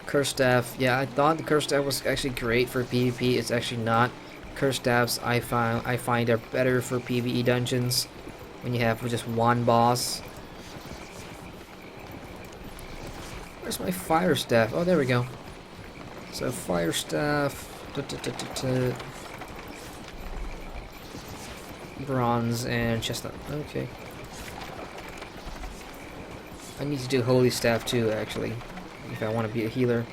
Curse staff. Yeah, I thought the curse staff was actually great for PvP. It's actually not. Curse staffs I find are better for PvE dungeons when you have just one boss. Where's my fire staff? Oh, there we go. So fire staff. Bronze and chestnut. Okay. I need to do holy staff too, actually, if I want to be a healer.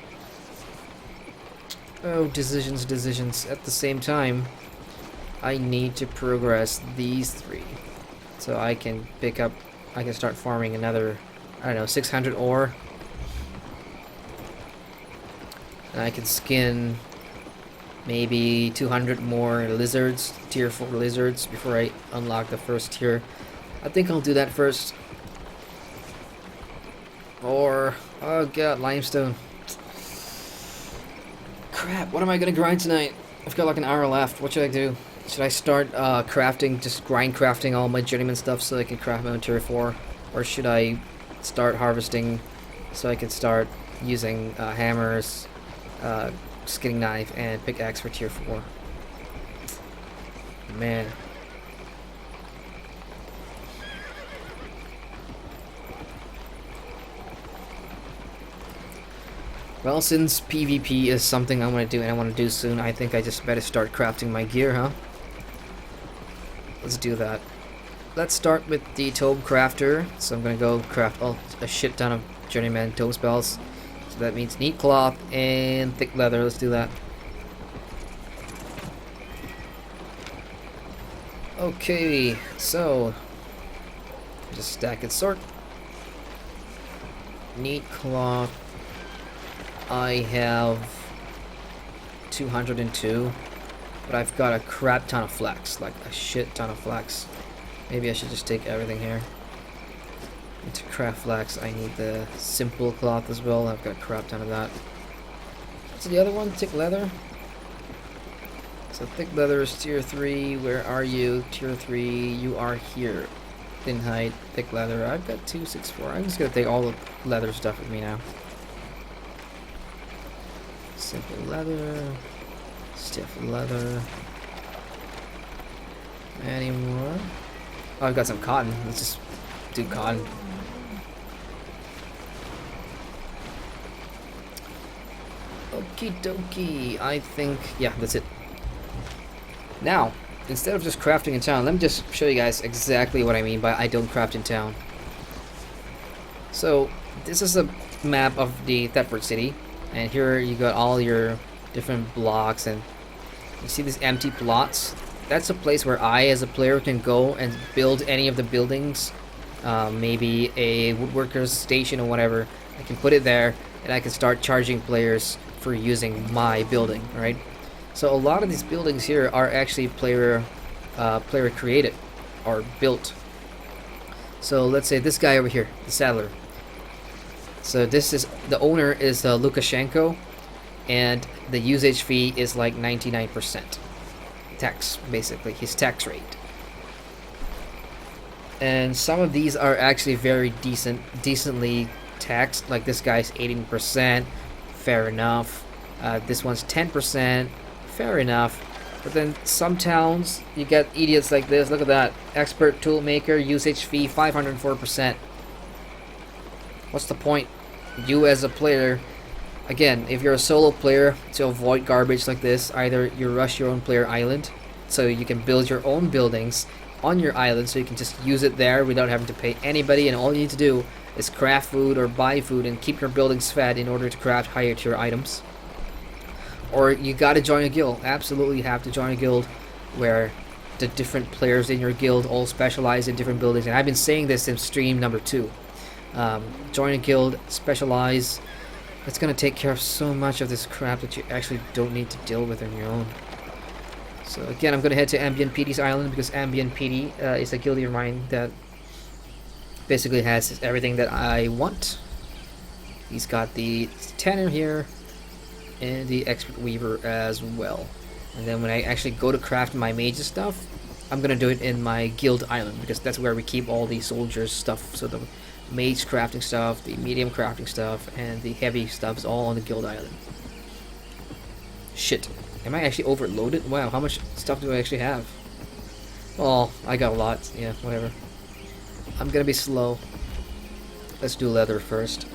Oh, decisions. At the same time, I need to progress these 3, so I can start farming another, I don't know, 600 ore. And I can skin maybe 200 more lizards, tier 4 lizards, before I unlock the first tier. I think I'll do that first. Or, oh god, limestone. Crap, what am I gonna grind tonight? I've got like an hour left. What should I do? Should I start crafting all my journeyman stuff so I can craft my own tier 4? Or should I start harvesting so I can start using hammers, skinning knife, and pickaxe for tier 4? Man. Well, since PvP is something I want to do and I want to do soon, I think I just better start crafting my gear, huh? Let's do that. Let's start with the Tobe Crafter. So I'm gonna go craft a shit ton of journeyman Tobe spells. So that means neat cloth and thick leather. Let's do that. Okay, so Just stack and sort. Neat cloth. I have 202, but I've got a crap ton of flax, like a shit ton of flax. Maybe I should just take everything here. And to craft flax, I need the simple cloth as well. I've got a crap ton of that. What's the other one? Thick leather? So thick leather is tier 3. Where are you? Tier 3. You are here. Thin height, thick leather. I've got 264. I'm just gonna take all the leather stuff with me now. Simple leather. Stiff leather. Any more? Oh, I've got some cotton. Let's just do cotton. Okie dokie. I think, yeah, that's it. Now, instead of just crafting in town, let me just show you guys exactly what I mean by I don't craft in town. So, this is a map of the Thetford city, and here you got all your different blocks, and you see these empty plots. That's a place where I, as a player, can go and build any of the buildings, maybe a woodworker's station or whatever. I can put it there, and I can start charging players for using my building, right? So a lot of these buildings here are actually player created or built. So let's say this guy over here, the saddler. So this is, the owner is Lukashenko, and the usage fee is like 99% tax, basically his tax rate. And some of these are actually very decently taxed. Like this guy's 18%, fair enough. This one's 10%. Fair enough. But then some towns, you get idiots like this. Look at that. Expert toolmaker, usage fee 504%. What's the point? You as a player, again, if you're a solo player, to avoid garbage like this, either you rush your own player island, so you can build your own buildings on your island, so you can just use it there without having to pay anybody, and all you need to do is craft food or buy food and keep your buildings fed in order to craft higher tier items. Or you gotta join a guild. Absolutely have to join a guild where the different players in your guild all specialize in different buildings. And I've been saying this in stream number 2. Join a guild, specialize. It's gonna take care of so much of this crap that you actually don't need to deal with on your own. So again, I'm gonna head to Albion PD's island because Albion PD is a guild of mine that basically has everything that I want. He's got the tanner here, and the expert weaver as well. And then when I actually go to craft my mage's stuff, I'm gonna do it in my guild island because that's where we keep all the soldiers stuff. So the mage crafting stuff, the medium crafting stuff, and the heavy stuff is all on the guild island. Shit, am I actually overloaded? Wow, how much stuff do I actually have? Oh, I got a lot. Yeah, whatever. I'm gonna be slow. Let's do leather first.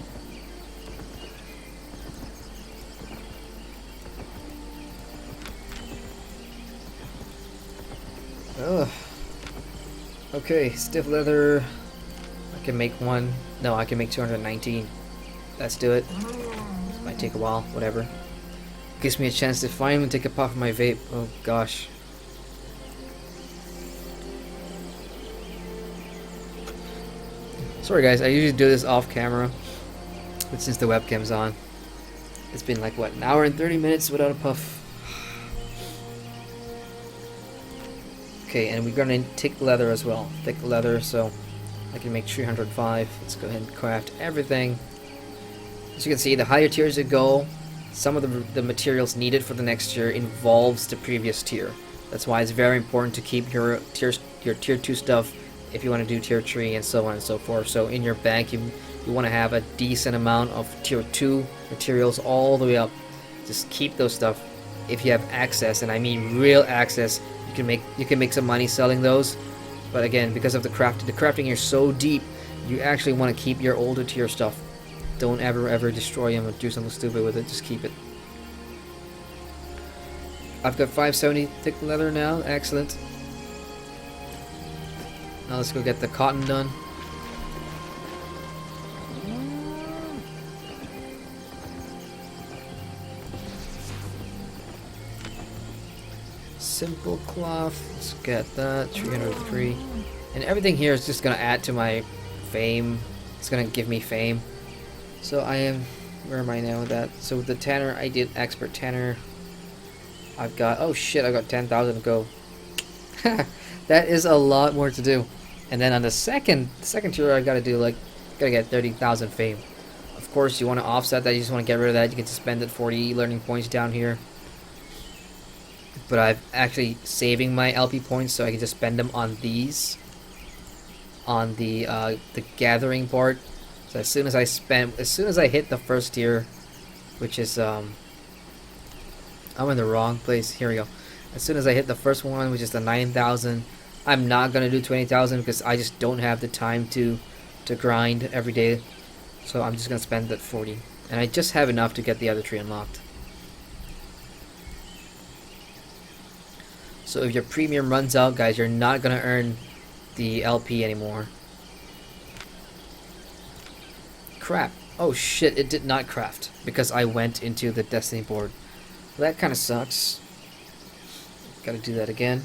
Ugh. Okay, stiff leather. I can make one. No, I can make 219. Let's do it. Might take a while, whatever. Gives me a chance to finally take a puff of my vape. Oh gosh. Sorry guys, I usually do this off camera, but since the webcam's on, it's been like what, an hour and 30 minutes without a puff. Okay, and we're gonna take leather as well. Thick leather, so I can make 305. Let's go ahead and craft everything. As you can see, the higher tiers you go, some of the materials needed for the next tier involves the previous tier. That's why it's very important to keep your tier 2 stuff if you want to do tier 3 and so on and so forth. So in your bank, you want to have a decent amount of tier 2 materials all the way up. Just keep those stuff if you have access, and I mean real access. You can make some money selling those, but again, because of the crafting here so deep, you actually want to keep your older tier stuff. Don't ever destroy them or do something stupid with it. Just keep it. I've got 570 thick leather now. Excellent. Now let's go get the cotton done. Simple cloth, let's get that, 303. And everything here is just gonna add to my fame. It's gonna give me fame. So I am, where am I now with that? So with the tanner, I did expert tanner. I've got, oh shit, I got 10,000 to go. That is a lot more to do. And then on the second tier, I gotta do like, gotta get 30,000 fame. Of course, you want to offset that. You just want to get rid of that. You can spend it 40 learning points down here. But I'm actually saving my LP points so I can just spend them on these, on the gathering part. So as soon as I hit the first tier, which is I'm in the wrong place. Here we go. As soon as I hit the first one, which is the 9,000, I'm not gonna do 20,000 because I just don't have the time to grind every day. So I'm just gonna spend that 40, and I just have enough to get the other tree unlocked. So if your premium runs out, guys, you're not gonna earn the LP anymore. Crap. Oh shit, it did not craft because I went into the destiny board. Well, that kind of sucks. Gotta do that again.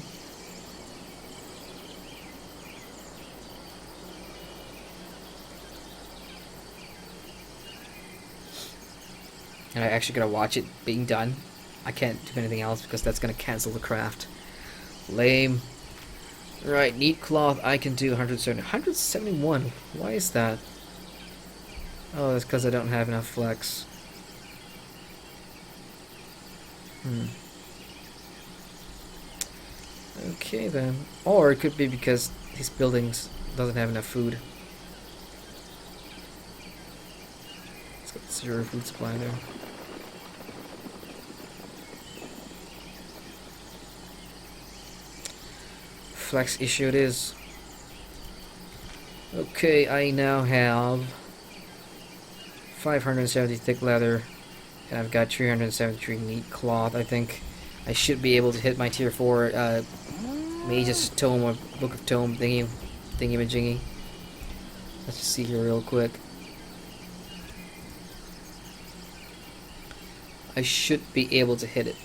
And I actually gotta watch it being done. I can't do anything else because that's gonna cancel the craft. Lame. Right, neat cloth. I can do 171. Why is that? Oh, that's because I don't have enough flex. Okay then. Or it could be because these buildings doesn't have enough food. Let's get 0 food supply there. Flex issue it is. Okay, I now have 570 thick leather, and I've got 373 neat cloth. I think I should be able to hit my tier 4 Mage's Tome or Book of Tome thingy-majingy. Let's just see here real quick. I should be able to hit it.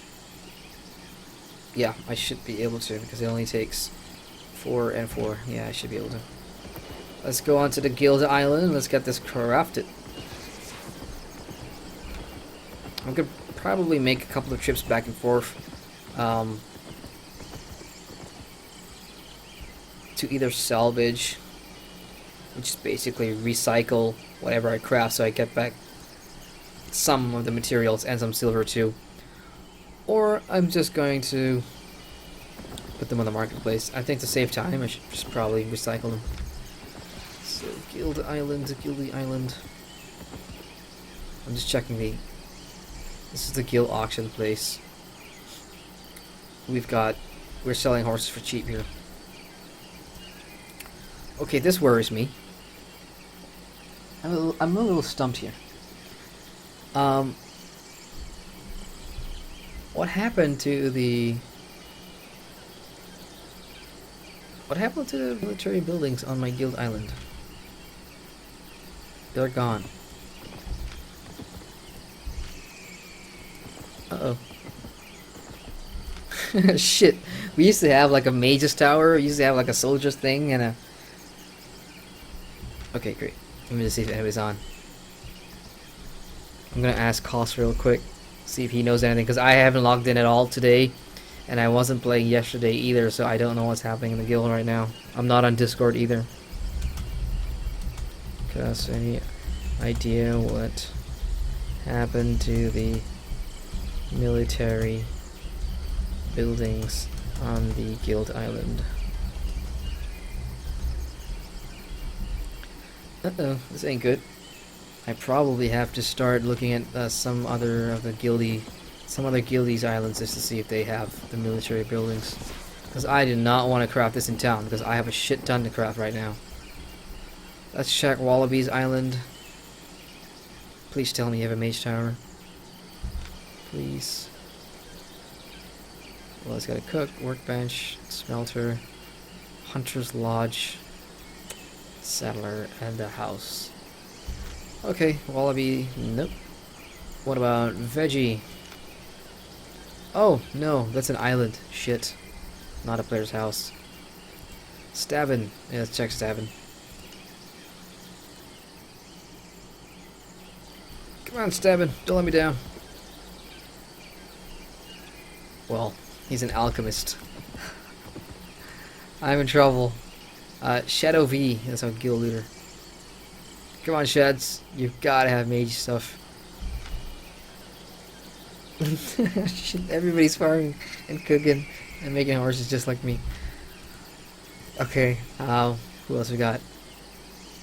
Yeah, I should be able to because it only takes 4 and 4. Yeah, I should be able to. Let's go on to the Guild Island and let's get this crafted. I'm gonna probably make a couple of trips back and forth to either salvage, which is basically recycle whatever I craft so I get back some of the materials and some silver too, or I'm just going to put them on the marketplace. I think to save time I should just probably recycle them. So Guild Island, Guildy Island. I'm just checking the. This is the guild auction place. We're selling horses for cheap here. Okay, this worries me. I'm a little stumped here. What happened to the military buildings on my guild island? They're gone. Uh-oh. Shit. We used to have like a mage's tower, we used to have like a soldier's thing and a... Okay, great. Let me just see if anybody's on. I'm gonna ask Koss real quick, see if he knows anything, because I haven't logged in at all today, and I wasn't playing yesterday either, so I don't know what's happening in the guild right now. I'm not on Discord either. Koss, any idea what happened to the military buildings on the guild island? Uh-oh, this ain't good. I probably have to start looking at some other guildies islands just to see if they have the military buildings. Because I do not want to craft this in town, because I have a shit ton to craft right now. Let's check Wallabies Island. Please tell me you have a mage tower. Please. Well, it's got a cook, workbench, smelter, hunter's lodge, settler, and a house. Okay, Wallaby, nope. What about Veggie? Oh, no, that's an island. Shit. Not a player's house. Stabbin. Yeah, let's check Stabbin. Come on, Stabbin. Don't let me down. Well, he's an alchemist. I'm in trouble. Shadow V. That's our guild leader. Come on, Shads. You've gotta have mage stuff. Everybody's farming and cooking and making horses just like me. Okay, who else we got?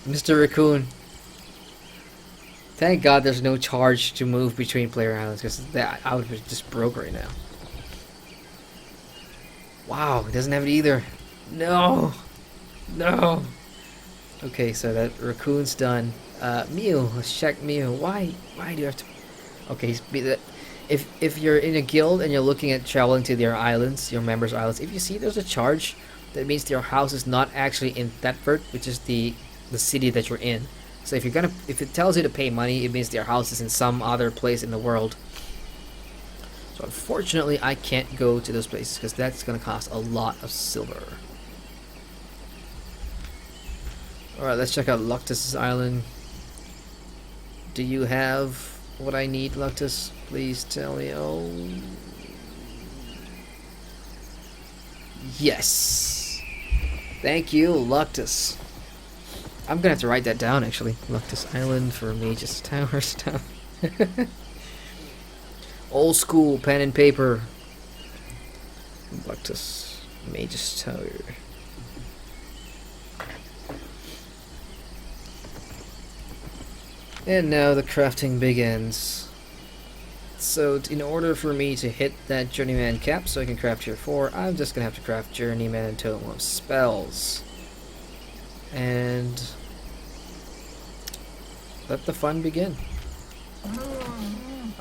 Mr. Raccoon. Thank God there's no charge to move between player islands, because that I would be just broke right now. Wow, it doesn't have it either. No! No! Okay, so that Raccoon's done. Mew, let's check Mew. Why do you have to... Okay, if you're in a guild and you're looking at traveling to their islands, your members' islands, if you see there's a charge, that means your house is not actually in Thetford, which is the city that you're in. So if it tells you to pay money, it means their house is in some other place in the world. So unfortunately, I can't go to those places because that's gonna cost a lot of silver. Alright, let's check out Luctus's island. Do you have what I need, Luctus? Please tell me. Oh, yes. Thank you, Luctus. I'm gonna have to write that down actually. Luctus Island for Mage's Tower stuff. Old school pen and paper. Luctus Mage's Tower. And now the crafting begins. So in order for me to hit that Journeyman cap so I can craft tier 4, I'm just gonna have to craft Journeyman and Totem of Spells. And let the fun begin.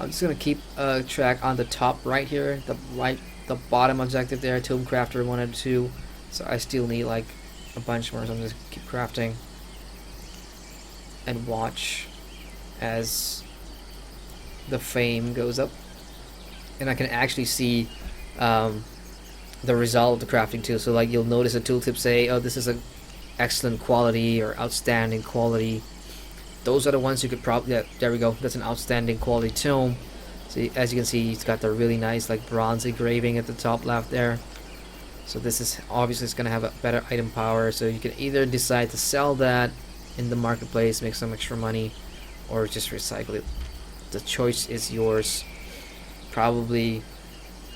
I'm just gonna keep track on the top right here, the bottom objective there, Tomb Crafter 1 and 2. So I still need like a bunch more, so I'm just gonna keep crafting and watch as the fame goes up, and I can actually see the result of the crafting too. So like you'll notice a tooltip say, oh, this is a excellent quality or outstanding quality. Those are the ones you could probably, yeah, there we go, that's an outstanding quality tome. So as you can see, it's got the really nice like bronze engraving at the top left there. So this is obviously it's gonna have a better item power, so you can either decide to sell that in the marketplace, make some extra money, or just recycle it. The choice is yours. Probably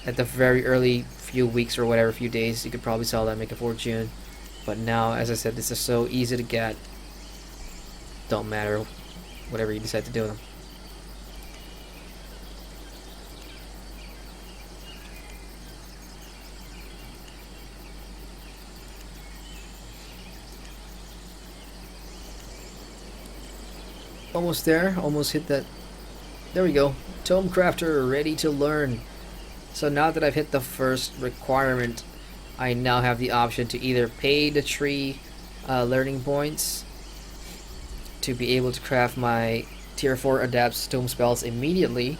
at the very early few weeks or whatever, few days, you could probably sell that, make a fortune. But now, as I said, this is so easy to get. Don't matter whatever you decide to do with them. Almost there, almost hit that. There we go. Tome Crafter ready to learn. So now that I've hit the first requirement, I now have the option to either pay the tree learning points to be able to craft my tier 4 adapts tome spells immediately,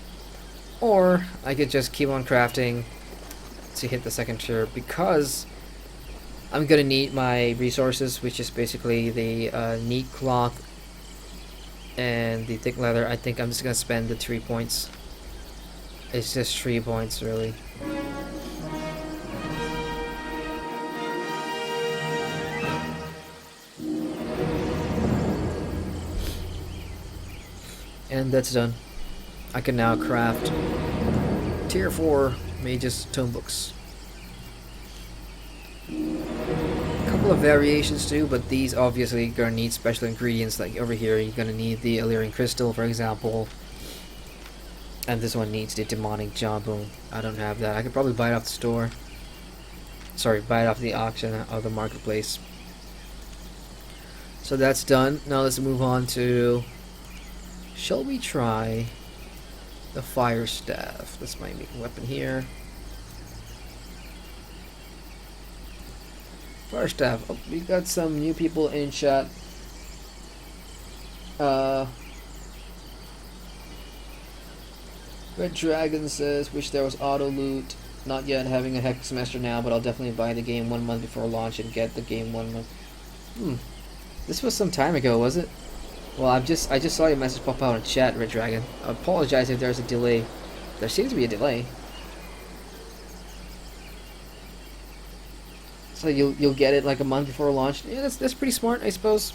or I could just keep on crafting to hit the second tier, because I'm gonna need my resources, which is basically the neat cloth and the thick leather. I think I'm just gonna spend the 3 points. It's just 3 points really. And that's done. I can now craft tier 4 Mage's Tome Books. A couple of variations too, but these obviously gonna need special ingredients. Like over here you're gonna need the Illyrian Crystal, for example. And this one needs the Demonic Jawbone. I don't have that. I could probably buy it off the store. Sorry, buy it off the auction or the marketplace. So that's done. Now let's move on to... Shall we try the Fire Staff? That's my main weapon here. Fire Staff. Oh, we got some new people in chat. Red Dragon says, wish there was auto loot. not yet having a hectic semester now, but I'll definitely buy the game 1 month before launch and get the game 1 month. This was some time ago, was it? Well, I just saw your message pop out in chat, Red Dragon. I apologize if there's a delay. There seems to be a delay. So you'll get it like a month before launch. Yeah, that's pretty smart, I suppose.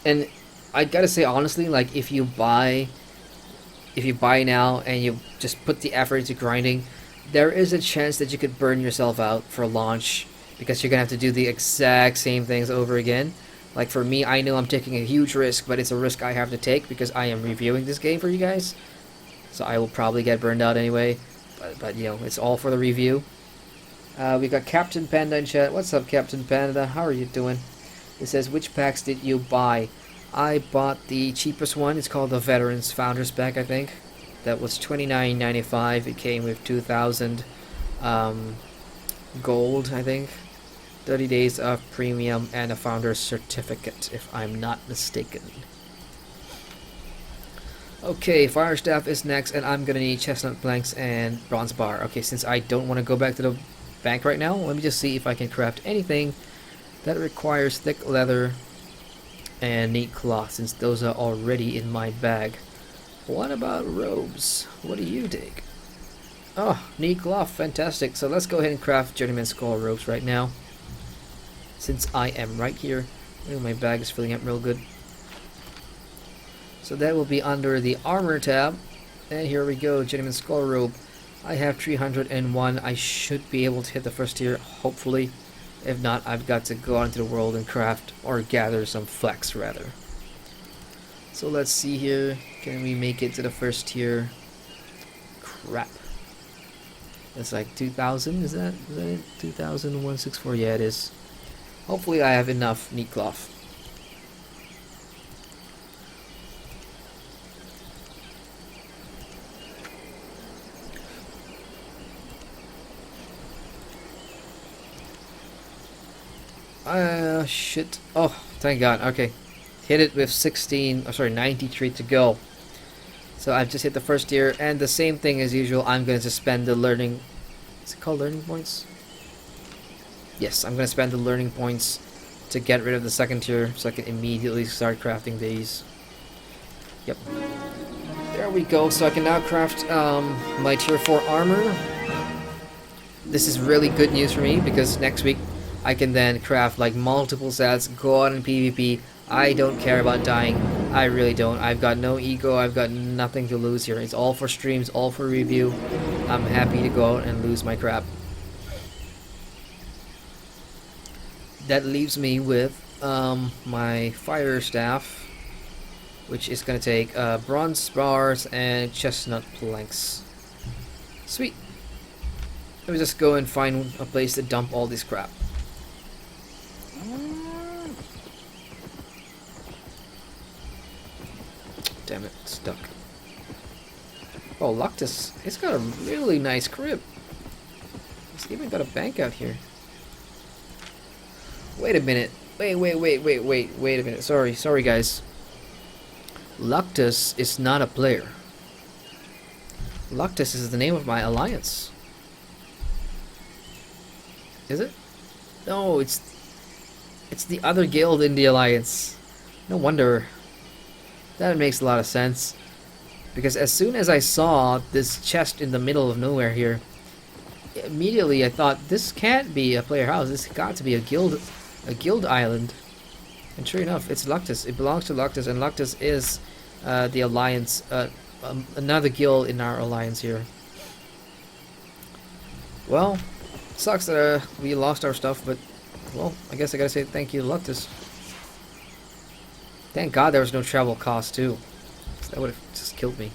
And I gotta say honestly, like if you buy now and you just put the effort into grinding, there is a chance that you could burn yourself out for launch because you're gonna have to do the exact same things over again. Like for me, I know I'm taking a huge risk, but it's a risk I have to take because I am reviewing this game for you guys. So I will probably get burned out anyway, but you know, it's all for the review. We got Captain Panda in chat. What's up, Captain Panda? How are you doing? It says, which packs did you buy? I bought the cheapest one. It's called the Veterans Founders Pack, I think. That was $29.95. It came with 2,000 gold, I think. 30 days of premium and a Founder's Certificate, if I'm not mistaken. Okay, Fire Staff is next, and I'm gonna need Chestnut Planks and Bronze Bar. Okay, since I don't want to go back to the bank right now, let me just see if I can craft anything that requires thick leather and neat cloth, since those are already in my bag. What about robes? What do you take? Oh, neat cloth, fantastic. So let's go ahead and craft Journeyman Skull robes right now, since I am right here. Oh, my bag is filling up real good. So that will be under the armor tab, and here we go, Journeyman Skull robe. I have 301. I should be able to hit the first tier, hopefully. If not, I've got to go out into the world and craft, or gather some flex rather. So let's see here. Can we make it to the first tier? Crap. It's like 2,000, is that it? 2,164, yeah it is. Hopefully I have enough neat cloth. Shit. Oh, thank God. Okay. Hit it with 93 to go. So I've just hit the first tier, and the same thing as usual, I'm going to spend the learning... Is it called learning points? Yes, I'm going to spend the learning points to get rid of the second tier, so I can immediately start crafting these. Yep. There we go, so I can now craft my tier 4 armor. This is really good news for me, because next week I can then craft like multiple sets, go out in PvP. I don't care about dying. I really don't. I've got no ego. I've got nothing to lose here. It's all for streams, all for review. I'm happy to go out and lose my crap. That leaves me with my fire staff, which is going to take bronze bars and chestnut planks. Sweet. Let me just go and find a place to dump all this crap. Damn it, stuck. Oh, Luctus, it's got a really nice crib. It's even got a bank out here. Wait a minute. Wait a minute. Sorry guys. Luctus is not a player. Luctus is the name of my alliance. Is it? No, it's the other guild in the alliance. No wonder. That makes a lot of sense. Because as soon as I saw this chest in the middle of nowhere here, immediately I thought this can't be a player house. This got to be a guild island. And sure enough, it's Luctus. It belongs to Luctus, and Luctus is the alliance, another guild in our alliance here. Well, sucks that we lost our stuff, but well, I guess I gotta say thank you to Luctus. Thank God there was no travel cost too. That would have just killed me.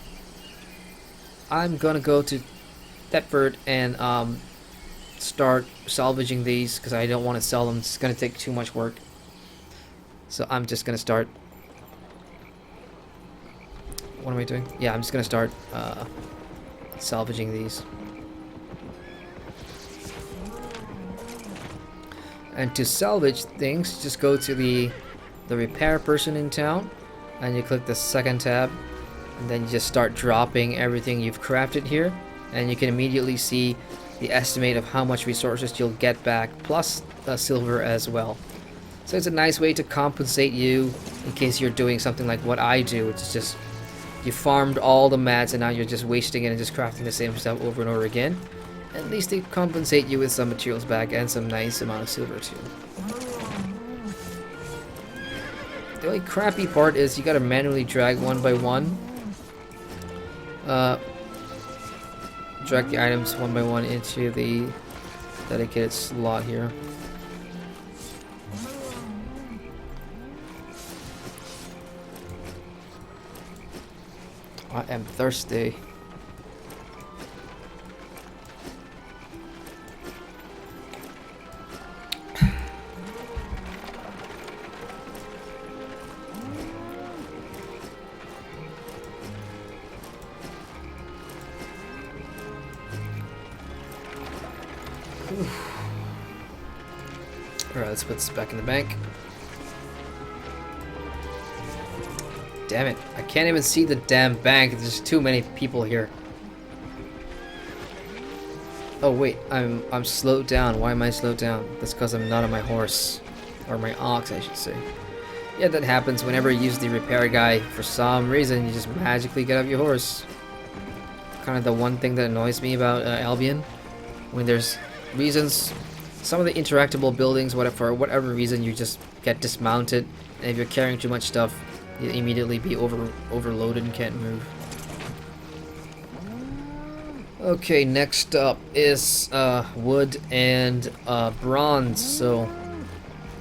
I'm gonna go to Thetford and start salvaging these because I don't want to sell them. It's gonna take too much work. So I'm just gonna start. What am I doing? Yeah, I'm just gonna start salvaging these. And to salvage things, just go to the repair person in town, and you click the second tab, and then you just start dropping everything you've crafted here. and you can immediately see the estimate of how much resources you'll get back, plus silver as well. So it's a nice way to compensate you in case you're doing something like what I do. It's just you farmed all the mats and now you're just wasting it and just crafting the same stuff over and over again. At least they compensate you with some materials back and some nice amount of silver too. The only crappy part is you gotta manually drag one by one. Drag the items one by one into the dedicated slot here. I am thirsty. Alright, let's put this back in the bank. Damn it, I can't even see the damn bank. There's too many people here. Oh wait, I'm slowed down. Why am I slowed down? That's because I'm not on my horse. Or my ox, I should say. Yeah, that happens whenever you use the repair guy. For some reason, you just magically get off your horse. Kind of the one thing that annoys me about Albion. When there's reasons, some of the interactable buildings, for whatever reason, you just get dismounted. And if you're carrying too much stuff, you immediately be overloaded and can't move. Okay, next up is wood and bronze. So,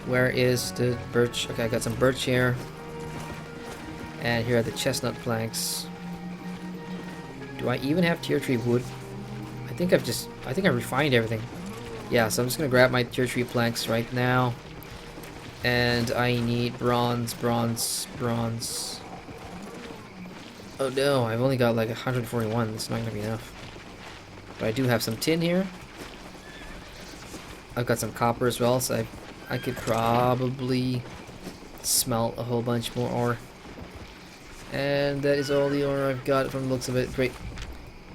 where is the birch? Okay, I got some birch here. And here are the chestnut planks. Do I even have tier 3 wood? I think I refined everything. Yeah, so I'm just gonna grab my tier 3 planks right now. And I need bronze. Oh no, I've only got like 141. That's not gonna be enough. But I do have some tin here. I've got some copper as well, so I could probably smelt a whole bunch more ore. And that is all the ore I've got from the looks of it. Great.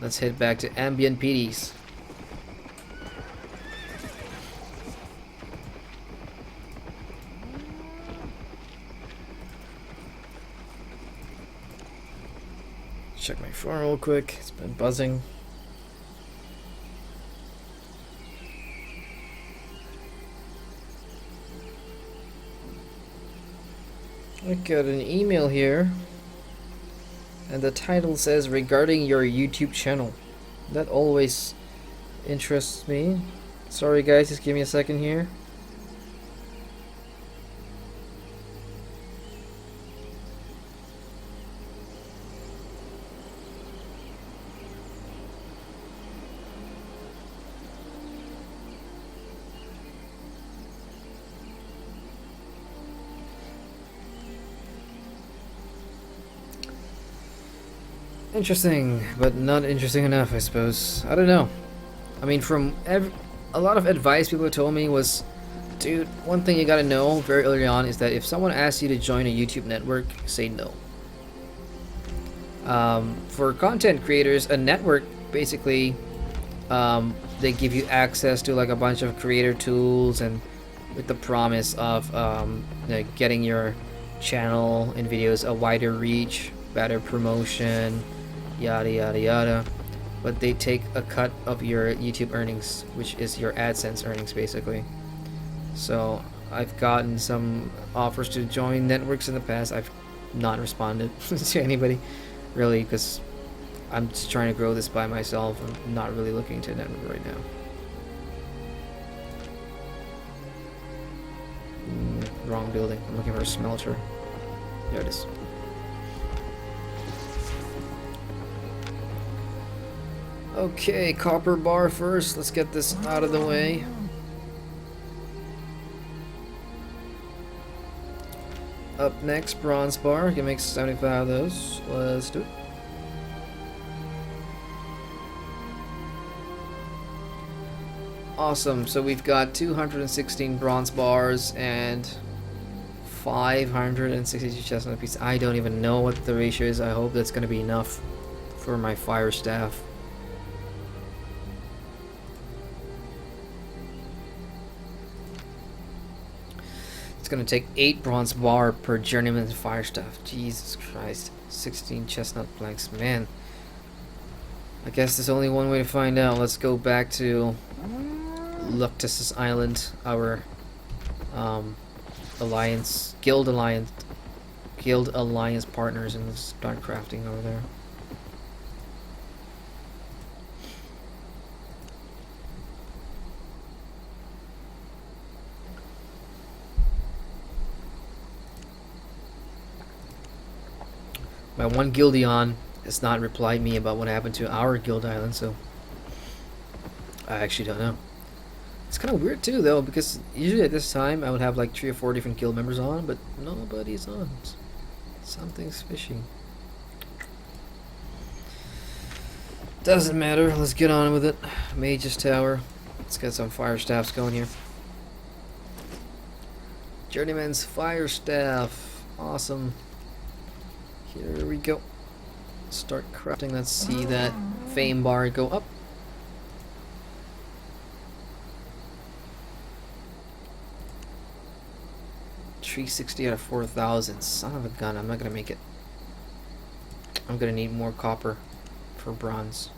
Let's head back to Albion PDs. Check my phone real quick. It's been buzzing. I got an email here, and the title says regarding your YouTube channel. That always interests me. Sorry guys, just give me a second here. Interesting, but not interesting enough, I suppose. I don't know. I mean, from a lot of advice people told me was, dude, one thing you gotta know very early on is that if someone asks you to join a YouTube network, say no. For content creators, a network basically, they give you access to like a bunch of creator tools and with the promise of getting your channel and videos a wider reach, better promotion, yada yada yada. But they take a cut of your YouTube earnings, which is your AdSense earnings basically. So I've gotten some offers to join networks in the past. I've not responded to anybody really, because I'm just trying to grow this by myself. I'm not really looking to a network right now. Wrong building. I'm looking for a smelter. There it is. Okay, copper bar first. Let's get this out of the way. Up next, bronze bar. You can make 75 of those. Let's do it. Awesome. So we've got 216 bronze bars and 562 chestnut pieces. I don't even know what the ratio is. I hope that's going to be enough for my fire staff. It's gonna take 8 bronze bar per journeyman's fire staff. Jesus Christ. 16 chestnut planks. Man. I guess there's only one way to find out. Let's go back to Luctus's Island, our guild alliance partners, and start crafting over there. My one guildion has not replied me about what happened to our guild island, so I actually don't know. It's kind of weird too, though, because usually at this time I would have like 3 or 4 different guild members on, but nobody's on. Something's fishy. Doesn't matter. Let's get on with it. Mage's Tower. Let's get some fire staffs going here. Journeyman's fire staff. Awesome. Here we go. Start crafting. Let's see that fame bar go up. $360 out of 4,000. Son of a gun, I'm not gonna make it. I'm gonna need more copper for bronze.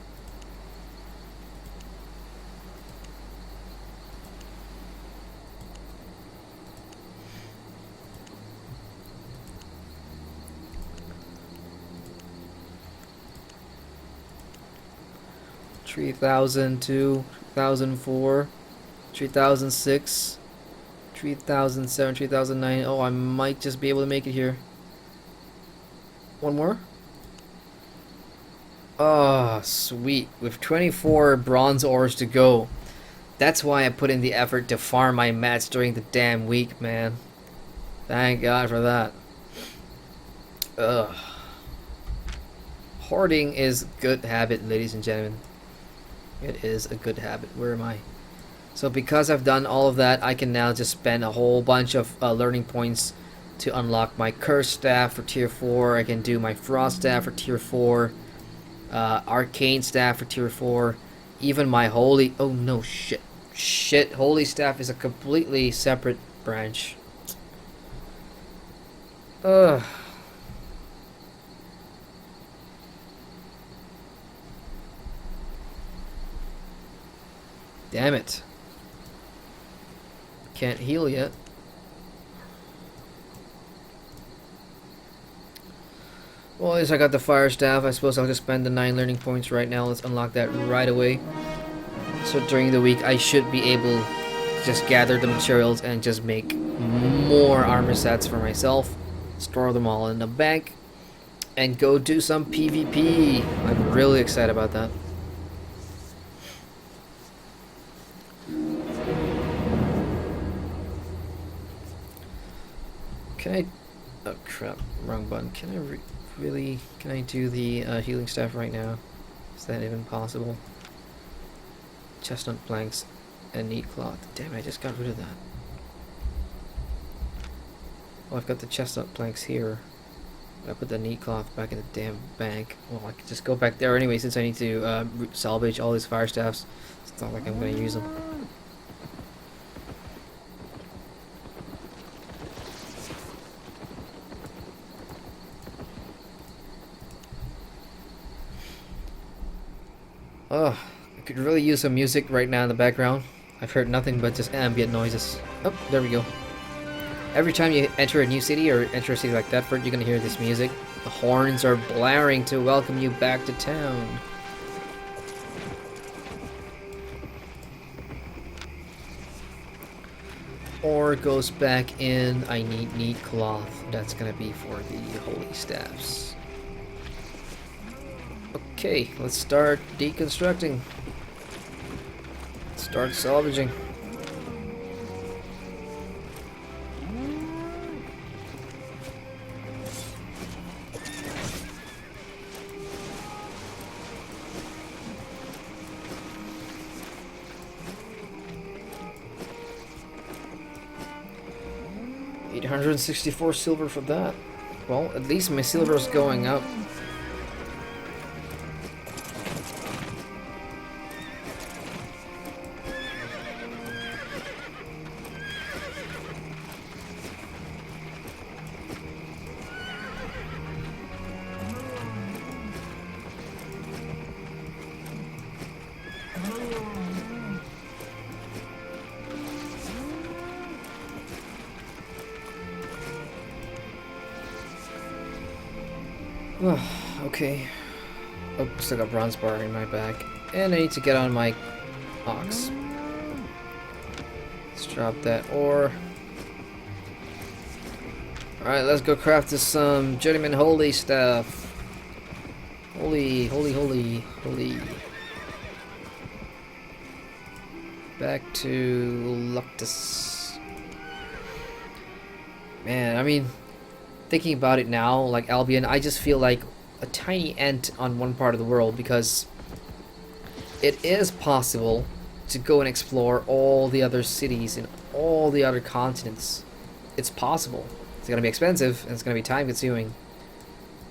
$3,000, 2,004, 3,006, 3,007, 3,009. Oh, I might just be able to make it here. One more. Oh, sweet. With 24 bronze ores to go. That's why I put in the effort to farm my mats during the damn week, man. Thank God for that. Ugh. Hoarding is a good habit, ladies and gentlemen. It is a good habit. Where am I? So because I've done all of that, I can now just spend a whole bunch of learning points to unlock my Curse Staff for Tier 4. I can do my Frost Staff for Tier 4. Arcane Staff for Tier 4. Even my Holy... Oh no, shit. Shit, Holy Staff is a completely separate branch. Ugh. Damn it. Can't heal yet. Well, at least I got the fire staff. I suppose I'll just spend the 9 learning points right now. Let's unlock that right away. So during the week, I should be able to just gather the materials and just make more armor sets for myself. Store them all in the bank. And go do some PvP. I'm really excited about that. Can I... Oh crap, wrong button. Can I really... Can I do the healing staff right now? Is that even possible? Chestnut planks and neat cloth. Damn it, I just got rid of that. Well, I've got the chestnut planks here. I put the neat cloth back in the damn bank. Well, I could just go back there anyway since I need to salvage all these fire staffs. It's not like I'm going to use them. Oh, I could really use some music right now in the background. I've heard nothing but just ambient noises. Oh, there we go. Every time you enter a new city or enter a city like Thetford, you're gonna hear this music. The horns are blaring to welcome you back to town. Or goes back in, I need neat cloth. That's gonna be for the holy staffs. Okay, let's start deconstructing. Start salvaging. $864 silver for that. Well, at least my silver is going up. Okay. Oh, still got bronze bar in my bag. And I need to get on my ox. Let's drop that ore. Alright, let's go craft this some journeyman holy stuff. Holy, holy, holy, holy. Back to Luctus. Man, I mean, thinking about it now, like Albion, I just feel like a tiny ant on one part of the world, because it is possible to go and explore all the other cities in all the other continents. It's possible. It's gonna be expensive and it's gonna be time consuming.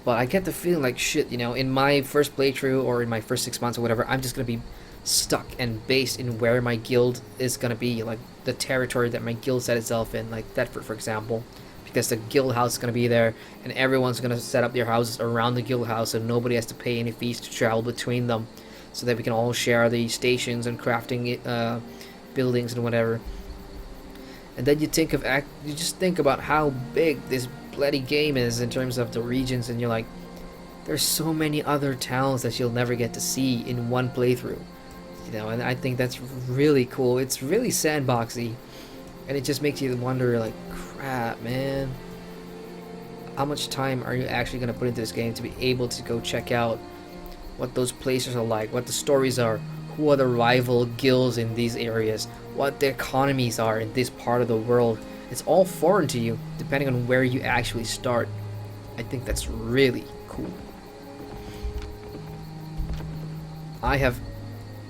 But I get the feeling like shit, you know, in my first playthrough or in my first 6 months or whatever, I'm just gonna be stuck and based in where my guild is gonna be, like the territory that my guild set itself in, like Thetford for example. Because the guild house is gonna be there and everyone's gonna set up their houses around the guild house so nobody has to pay any fees to travel between them. So that we can all share the stations and crafting buildings and whatever. And then you just think about how big this bloody game is in terms of the regions, and you're like, there's so many other towns that you'll never get to see in one playthrough, you know. And I think that's really cool. It's really sandboxy, and it just makes you wonder, like, crap, man, how much time are you actually going to put into this game to be able to go check out what those places are like, what the stories are, who are the rival guilds in these areas, what the economies are in this part of the world. It's all foreign to you, depending on where you actually start. I think that's really cool.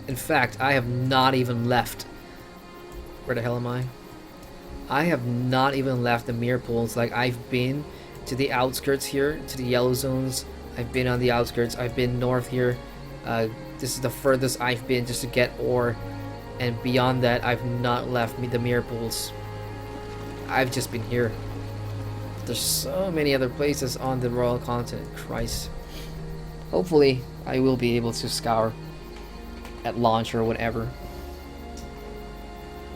In fact, I have not even left. Where the hell am I? I have not even left the mirror pools. Like, I've been to the outskirts here, to the yellow zones. I've been on the outskirts. I've been north here. This is the furthest I've been just to get ore, and beyond that, I've not left the mirror pools. I've just been here. There's so many other places on the Royal Continent. Christ. Hopefully, I will be able to scour at launch or whatever.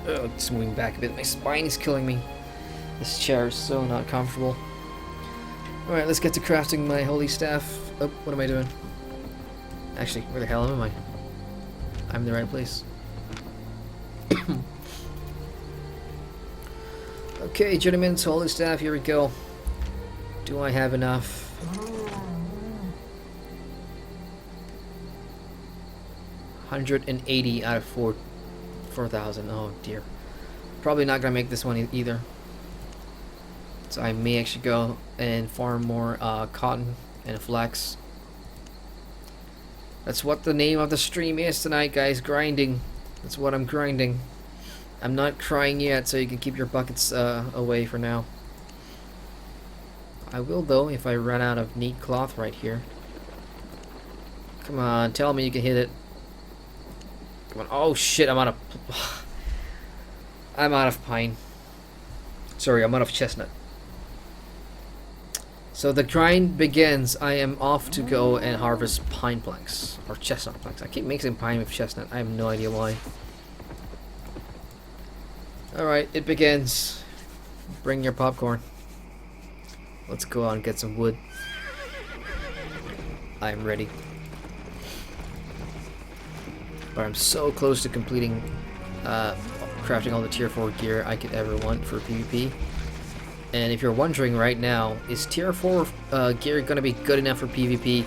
Oh, just moving back a bit. My spine is killing me. This chair is so not comfortable. Alright, let's get to crafting my holy staff. Oh, what am I doing? Actually, where the hell am I? I'm in the right place. Okay, journeyman's holy staff, here we go. Do I have enough? $180 out of 4,000. Oh dear. Probably not gonna make this one either. So I may actually go and farm more cotton and flax. That's what the name of the stream is tonight, guys. Grinding. That's what I'm grinding. I'm not crying yet, so you can keep your buckets away for now. I will, though, if I run out of neat cloth right here. Come on, tell me you can hit it. Come on. Oh shit, I'm out of... I'm out of pine. Sorry, I'm out of chestnut. So the grind begins. I am off to go and harvest pine planks. Or chestnut planks. I keep mixing pine with chestnut. I have no idea why. Alright, it begins. Bring your popcorn. Let's go out and get some wood. I am ready. But I'm so close to completing crafting all the tier 4 gear I could ever want for PvP. And if you're wondering right now, is tier 4 gear gonna be good enough for PvP?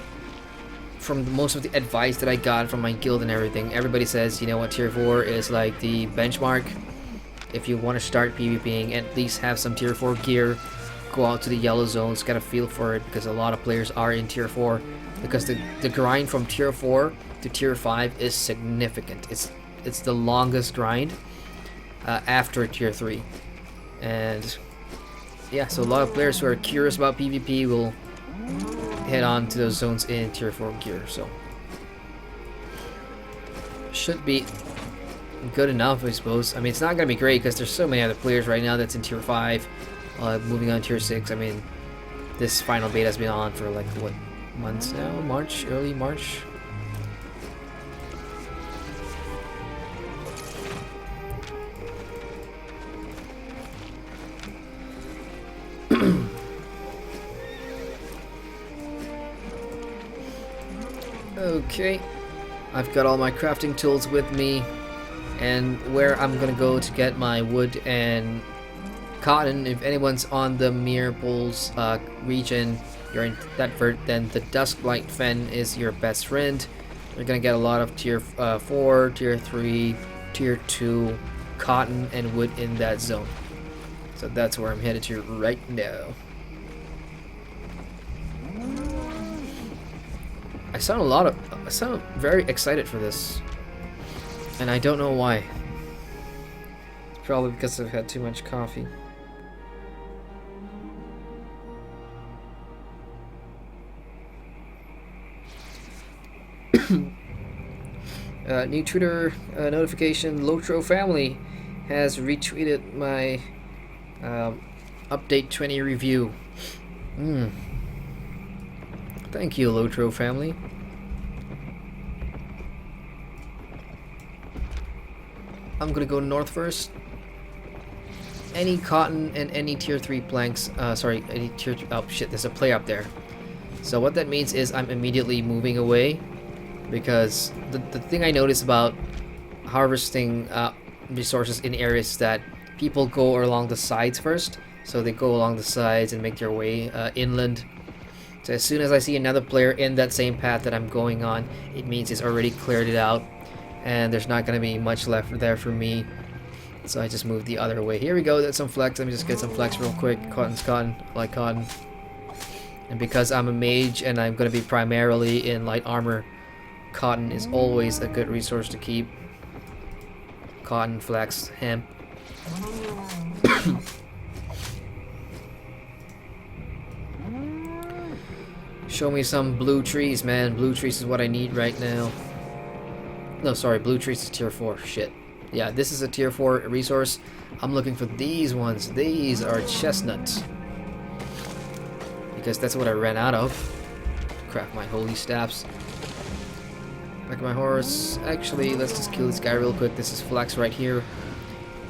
From most of the advice that I got from my guild and everything, everybody says, you know what, tier 4 is like the benchmark. If you want to start PvPing, at least have some tier 4 gear. Go out to the yellow zones, get a feel for it, because a lot of players are in tier 4. Because the grind from tier 4 to tier 5 is significant. It's the longest grind after tier 3. And yeah, so a lot of players who are curious about PvP will head on to those zones in tier 4 gear. So should be good enough, I suppose. I mean, it's not gonna be great because there's so many other players right now that's in tier 5, moving on to tier 6. I mean, this final beta has been on for like what months now? March, early March. Okay, I've got all my crafting tools with me, and where I'm gonna go to get my wood and cotton. If anyone's on the Miracles region, you're in Thetford, then the Duskblight Fen is your best friend. You're gonna get a lot of tier 4, tier 3, tier 2 cotton and wood in that zone. So that's where I'm headed to right now. I sound very excited for this, and I don't know why. It's probably because I've had too much coffee. New Twitter notification: Lotro family has retweeted my update 20 review. Thank you, Lotro family. I'm gonna go north first. Any cotton and any tier 3 planks, any tier 2, oh shit, there's a player up there. So what that means is I'm immediately moving away, because the thing I notice about harvesting resources in areas that people go along the sides first. So they go along the sides and make their way inland. So as soon as I see another player in that same path that I'm going on, it means it's already cleared it out, and there's not going to be much left there for me. So I just moved the other way. Here we go, that's some flex. Let me just get some flex real quick. Cotton's cotton, I like cotton. And because I'm a mage and I'm going to be primarily in light armor, cotton is always a good resource to keep. Cotton, flax, hemp. Show me some blue trees, man. Blue trees is what I need right now. No, sorry, blue trees is tier 4. Shit. Yeah, this is a tier 4 resource. I'm looking for these ones. These are chestnuts. Because that's what I ran out of. Craft my holy staffs. Back of my horse. Actually, let's just kill this guy real quick. This is Flax right here.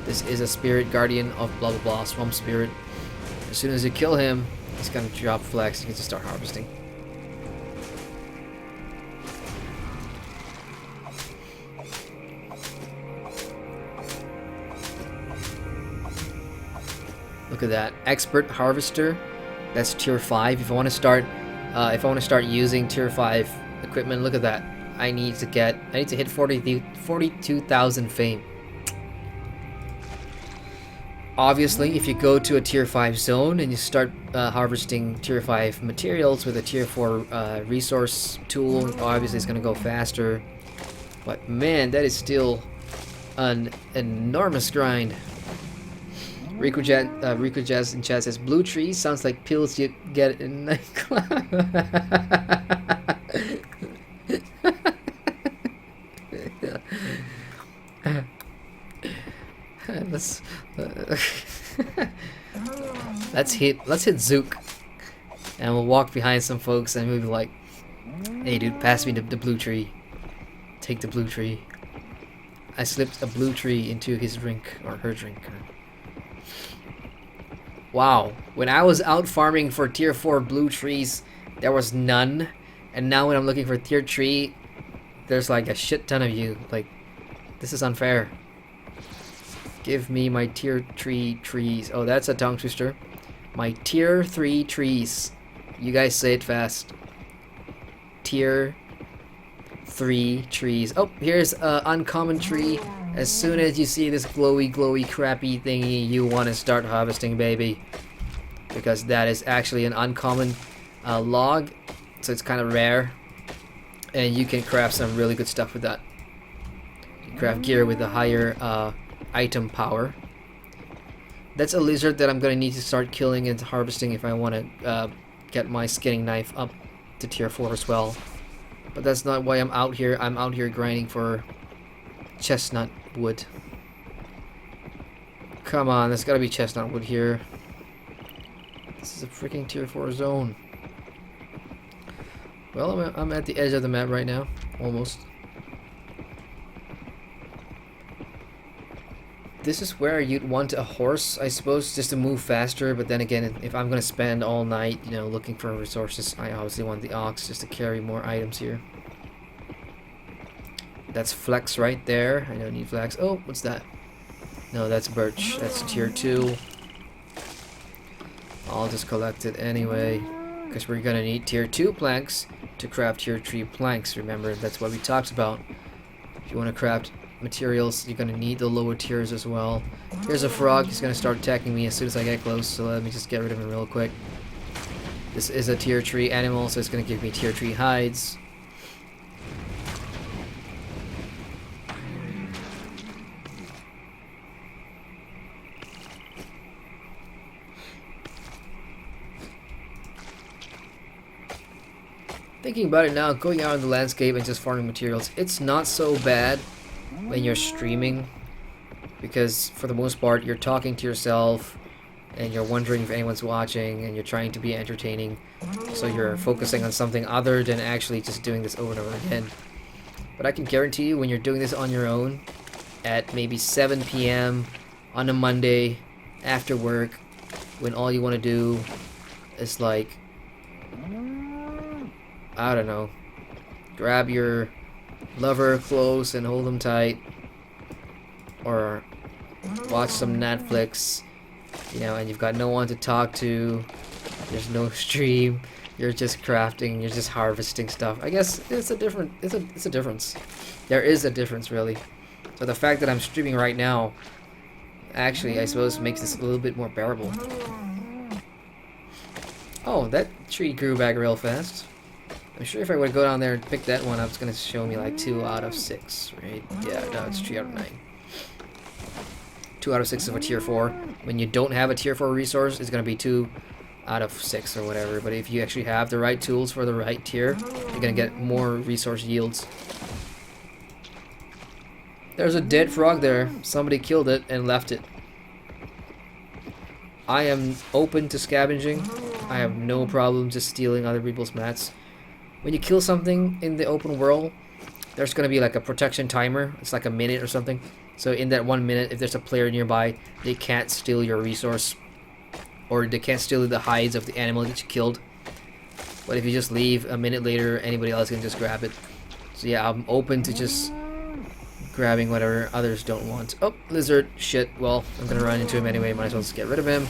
This is a spirit guardian of blah blah blah, swamp spirit. As soon as you kill him, he's gonna drop Flax. You can just start harvesting. Look at that, expert harvester. That's tier 5. If I want to start using tier 5 equipment, look at that. I need to hit 42,000 fame. Obviously, if you go to a tier 5 zone and you start harvesting tier 5 materials with a tier 4 resource tool, obviously it's going to go faster. But man, that is still an enormous grind. Rico Jazz in chat says, blue trees sounds like pills you get in nightclub. Let's hit Zook, and we'll walk behind some folks and we'll be like, hey dude, pass me the blue tree. Take the blue tree. I slipped a blue tree into his drink, or her drink. Wow, when I was out farming for tier 4 blue trees, there was none, and now when I'm looking for tier 3, there's like a shit ton of you. Like, this is unfair. Give me my tier 3 trees. Oh, that's a tongue twister. My tier 3 trees. You guys say it fast. Tier 3 trees. Oh, here's an uncommon tree. As soon as you see this glowy crappy thingy, you want to start harvesting, baby. Because that is actually an uncommon log, so it's kind of rare. And you can craft some really good stuff with that. You can craft gear with a higher item power. That's a lizard that I'm going to need to start killing and harvesting if I want to get my skinning knife up to tier 4 as well. But that's not why I'm out here. I'm out here grinding for chestnut wood. Come on, there's gotta be chestnut wood here. This is a freaking tier 4 zone. Well, I'm at the edge of the map right now, almost. This is where you'd want a horse, I suppose, just to move faster. But then again, if I'm gonna spend all night, looking for resources, I obviously want the ox just to carry more items here. That's flex right there. I don't need flex. Oh, what's that? No, that's birch. That's tier 2. I'll just collect it anyway, because we're gonna need tier 2 planks to craft tier 3 planks. Remember, that's what we talked about. If you want to craft materials, you're gonna need the lower tiers as well. Here's a frog. He's gonna start attacking me as soon as I get close, so let me just get rid of him real quick. This is a tier 3 animal, so it's gonna give me tier 3 hides. Thinking about it now, going out in the landscape and just farming materials, it's not so bad when you're streaming, because for the most part you're talking to yourself and you're wondering if anyone's watching and you're trying to be entertaining, so you're focusing on something other than actually just doing this over and over again. But I can guarantee you, when you're doing this on your own at maybe 7 p.m. on a Monday after work, when all you want to do is, like, I don't know, grab your lover close and hold them tight, or watch some Netflix, you know, and you've got no one to talk to, there's no stream, you're just crafting, you're just harvesting stuff. I guess it's a difference. There is a difference, really. So the fact that I'm streaming right now actually, I suppose, makes this a little bit more bearable. Oh, that tree grew back real fast. I'm sure if I would go down there and pick that one up, it's going to show me like 2 out of 6, right? Yeah, no, it's 3 out of 9. 2 out of 6 of a tier 4. When you don't have a tier 4 resource, it's going to be 2 out of 6 or whatever. But if you actually have the right tools for the right tier, you're going to get more resource yields. There's a dead frog there. Somebody killed it and left it. I am open to scavenging. I have no problem just stealing other people's mats. When you kill something in the open world, there's going to be like a protection timer. It's like a minute or something. So in that 1 minute, if there's a player nearby, they can't steal your resource, or they can't steal the hides of the animal that you killed. But if you just leave, a minute later, anybody else can just grab it. So yeah, I'm open to just grabbing whatever others don't want. Oh, lizard. Shit. Well, I'm going to run into him anyway. Might as well just get rid of him.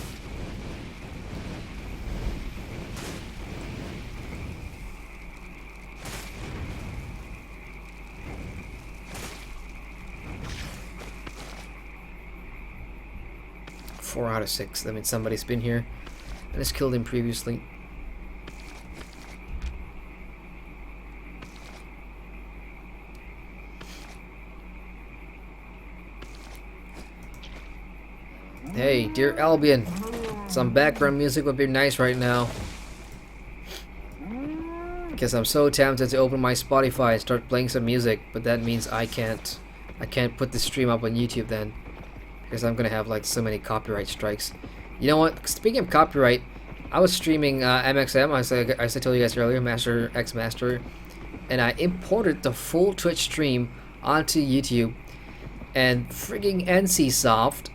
Four out of 6. That means somebody's been here and has killed him previously. Hey, dear Albion, some background music would be nice right now, because I'm so tempted to open my Spotify and start playing some music, but that means I can't put the stream up on YouTube then, because I'm gonna have like so many copyright strikes. You know what? Speaking of copyright, I was streaming MXM, as I told you guys earlier, Master X Master, and I imported the full Twitch stream onto YouTube, and frigging NCSoft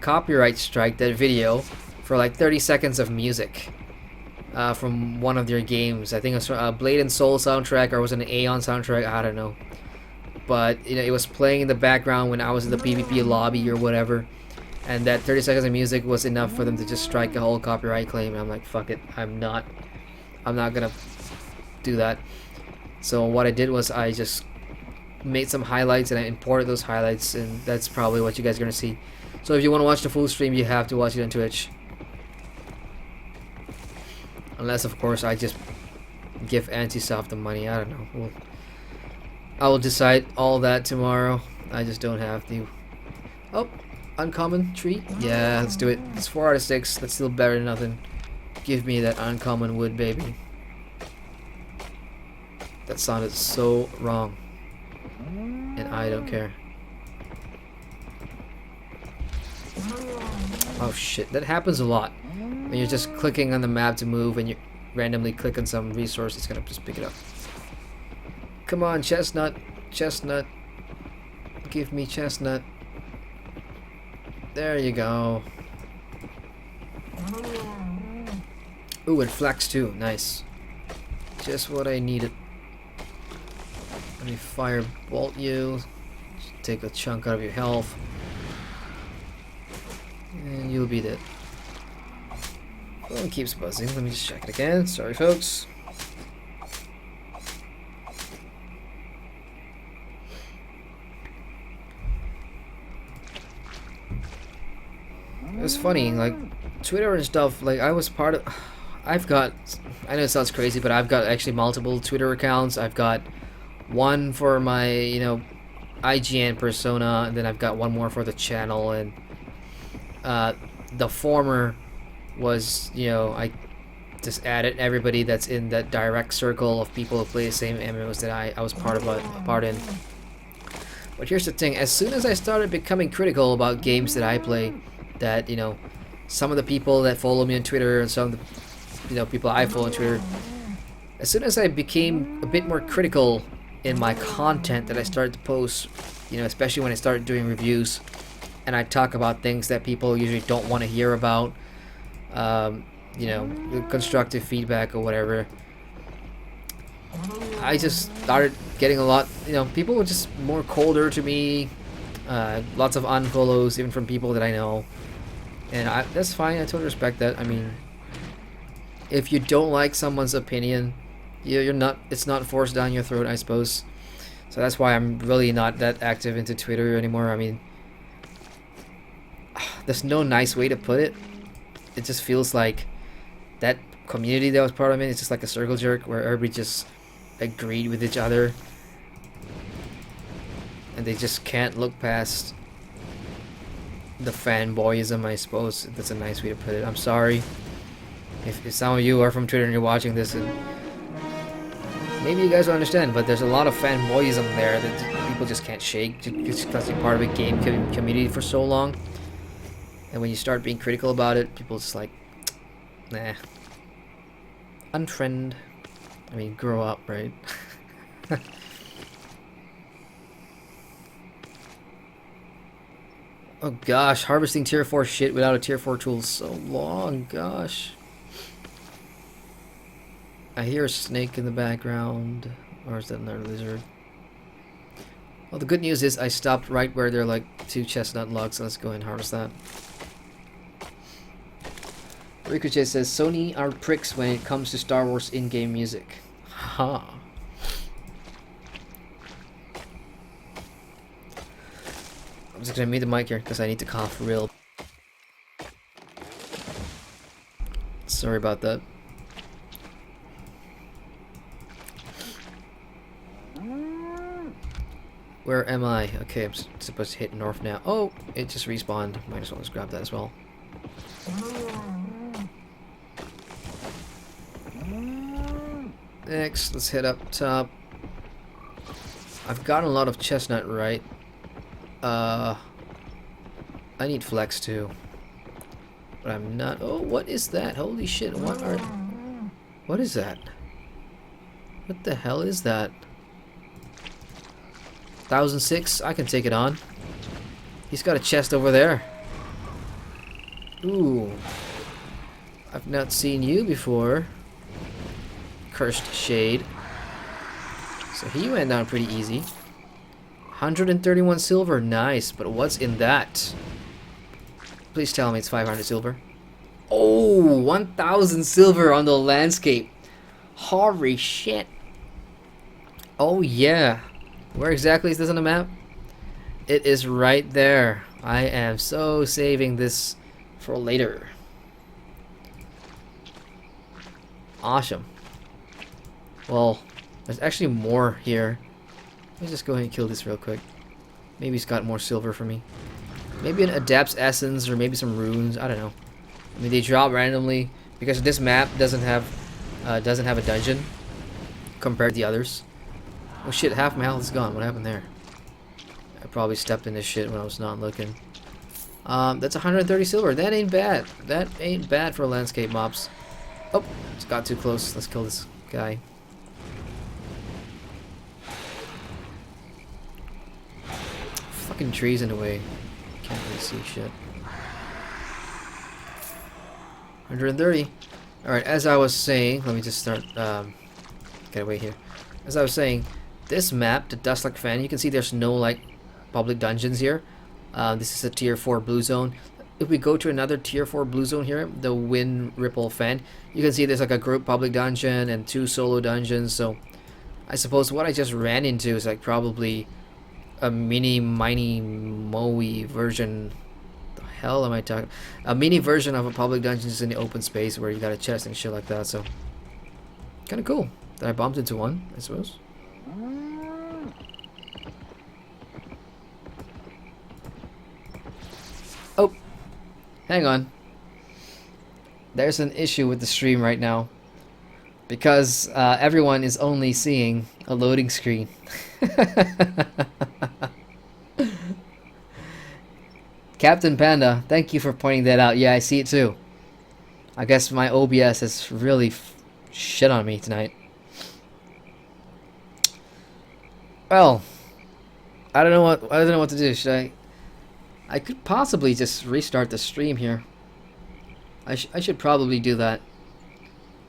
copyright strike that video for like 30 seconds of music from one of their games. I think it was a Blade and Soul soundtrack, or was it an Aeon soundtrack? I don't know. But you know, it was playing in the background when I was in the PvP lobby or whatever, and that 30 seconds of music was enough for them to just strike a whole copyright claim. And I'm like, fuck it, I'm not gonna do that. So what I did was I just made some highlights and I imported those highlights, and that's probably what you guys are gonna see. So if you want to watch the full stream, you have to watch it on Twitch. Unless, of course, I just give NCSoft the money. I don't know. I will decide all that tomorrow. I just don't have to. Oh, uncommon tree? Yeah, let's do it. It's 4 out of 6. That's still better than nothing. Give me that uncommon wood, baby. That sounded so wrong. And I don't care. Oh shit, that happens a lot. When you're just clicking on the map to move and you randomly click on some resource, it's gonna just pick it up. Come on, chestnut. Chestnut. Give me chestnut. There you go. Ooh, and flax too. Nice. Just what I needed. Let me firebolt you. Take a chunk out of your health. And you'll be dead. Phone keeps buzzing. Let me just check it again. Sorry, folks. It's funny, like Twitter and stuff. Like I was part of. I've got. I know it sounds crazy, but I've got actually multiple Twitter accounts. I've got one for my, IGN persona, and then I've got one more for the channel. And the former was, I just added everybody that's in that direct circle of people who play the same MMOs that I was part in. But here's the thing: as soon as I started becoming critical about games that I play, that some of the people that follow me on Twitter and some of the people I follow on Twitter, as soon as I became a bit more critical in my content that I started to post, especially when I started doing reviews, and I talk about things that people usually don't want to hear about, constructive feedback or whatever, I just started getting a lot, people were just more colder to me, lots of unfollows even from people that I know, and that's fine. I totally respect that. I mean, if you don't like someone's opinion, you're not, it's not forced down your throat, I suppose. So that's why I'm really not that active into Twitter anymore. I mean, there's no nice way to put it. It just feels like that community that I was part of it, it's just like a circle jerk where everybody just agreed with each other and they just can't look past the fanboyism, I suppose. That's a nice way to put it. I'm sorry if some of you are from Twitter and you're watching this, and maybe you guys don't understand, but there's a lot of fanboyism there that people just can't shake just because you're part of a game community for so long. And when you start being critical about it, people just like, nah. Unfriend. I mean, grow up, right? Oh gosh, harvesting tier 4 shit without a tier 4 tool is so long, gosh. I hear a snake in the background. Or is that another lizard? Well, the good news is I stopped right where there are like 2 chestnut logs, so let's go and harvest that. Ricochet says, Sony are pricks when it comes to Star Wars in-game music. Ha. Huh. I'm just gonna mute the mic here because I need to cough real. Sorry about that. Where am I? Okay, I'm supposed to hit north now. Oh, it just respawned. Might as well just grab that as well. Next, let's head up top. I've gotten a lot of chestnut, right? I need flex too. But I'm not. Oh, what is that? Holy shit, what is that? What the hell is that? 1006, I can take it on. He's got a chest over there. Ooh. I've not seen you before. Cursed Shade. So he went down pretty easy. 131 silver, nice. But what's in that? Please tell me it's 500 silver. Oh, 1,000 silver on the landscape. Holy shit. Oh yeah. Where exactly is this on the map? It is right there. I am so saving this for later. Awesome. Well, there's actually more here. Let me just go ahead and kill this real quick. Maybe he's got more silver for me. Maybe an Adapt's Essence or maybe some runes. I don't know. I mean, they drop randomly because this map doesn't have a dungeon compared to the others. Oh shit, half my health is gone. What happened there? I probably stepped in this shit when I was not looking. That's 130 silver. That ain't bad. That ain't bad for landscape mobs. Oh, it's got too close. Let's kill this guy. Fucking trees in the way. Can't really see shit. 130. Alright, as I was saying, let me just start, get away here. As I was saying, this map, the Dustlock Fan, you can see there's no like public dungeons here. This is a tier 4 blue zone. If we go to another tier 4 blue zone here, the Wind Ripple Fan, you can see there's like a group public dungeon and 2 solo dungeons. So I suppose what I just ran into is like probably a mini moe version. The hell am I talking? A mini version of a public dungeons in the open space where you got a chest and shit like that. So kind of cool that I bumped into one, I suppose. Oh, hang on. There's an issue with the stream right now because everyone is only seeing a loading screen. Captain Panda, thank you for pointing that out. Yeah, I see it too. I guess my OBS has really shit on me tonight. Well, I don't know what to do. Should I could possibly just restart the stream here. I should probably do that.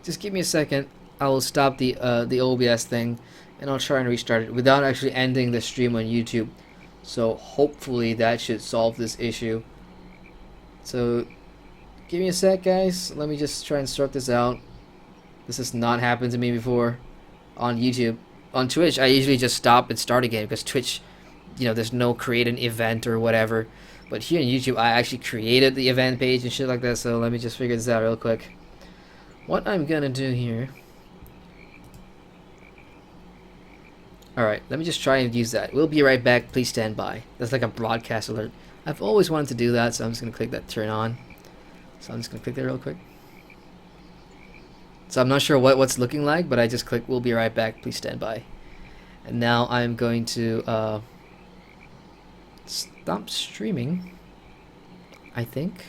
Just give me a second. I will stop the OBS thing, and I'll try and restart it without actually ending the stream on YouTube. So hopefully that should solve this issue. So give me a sec, guys. Let me just try and sort this out. This has not happened to me before on YouTube. On Twitch, I usually just stop and start again because Twitch, you know, there's no create an event or whatever. But here on YouTube, I actually created the event page and shit like that. So let me just figure this out real quick. What I'm gonna do here. Alright, let me just try and use that. We'll be right back. Please stand by. That's like a broadcast alert. I've always wanted to do that, so I'm just gonna click that turn on. So I'm just gonna click that real quick. So I'm not sure what's looking like, but I just click we'll be right back. Please stand by. And now I'm going to stop streaming, I think.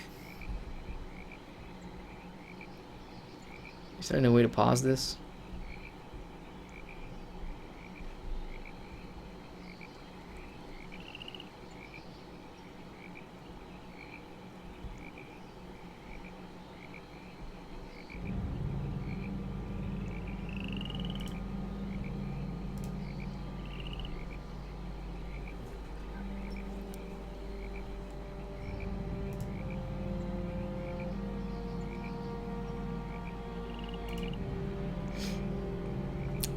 Is there no way to pause this?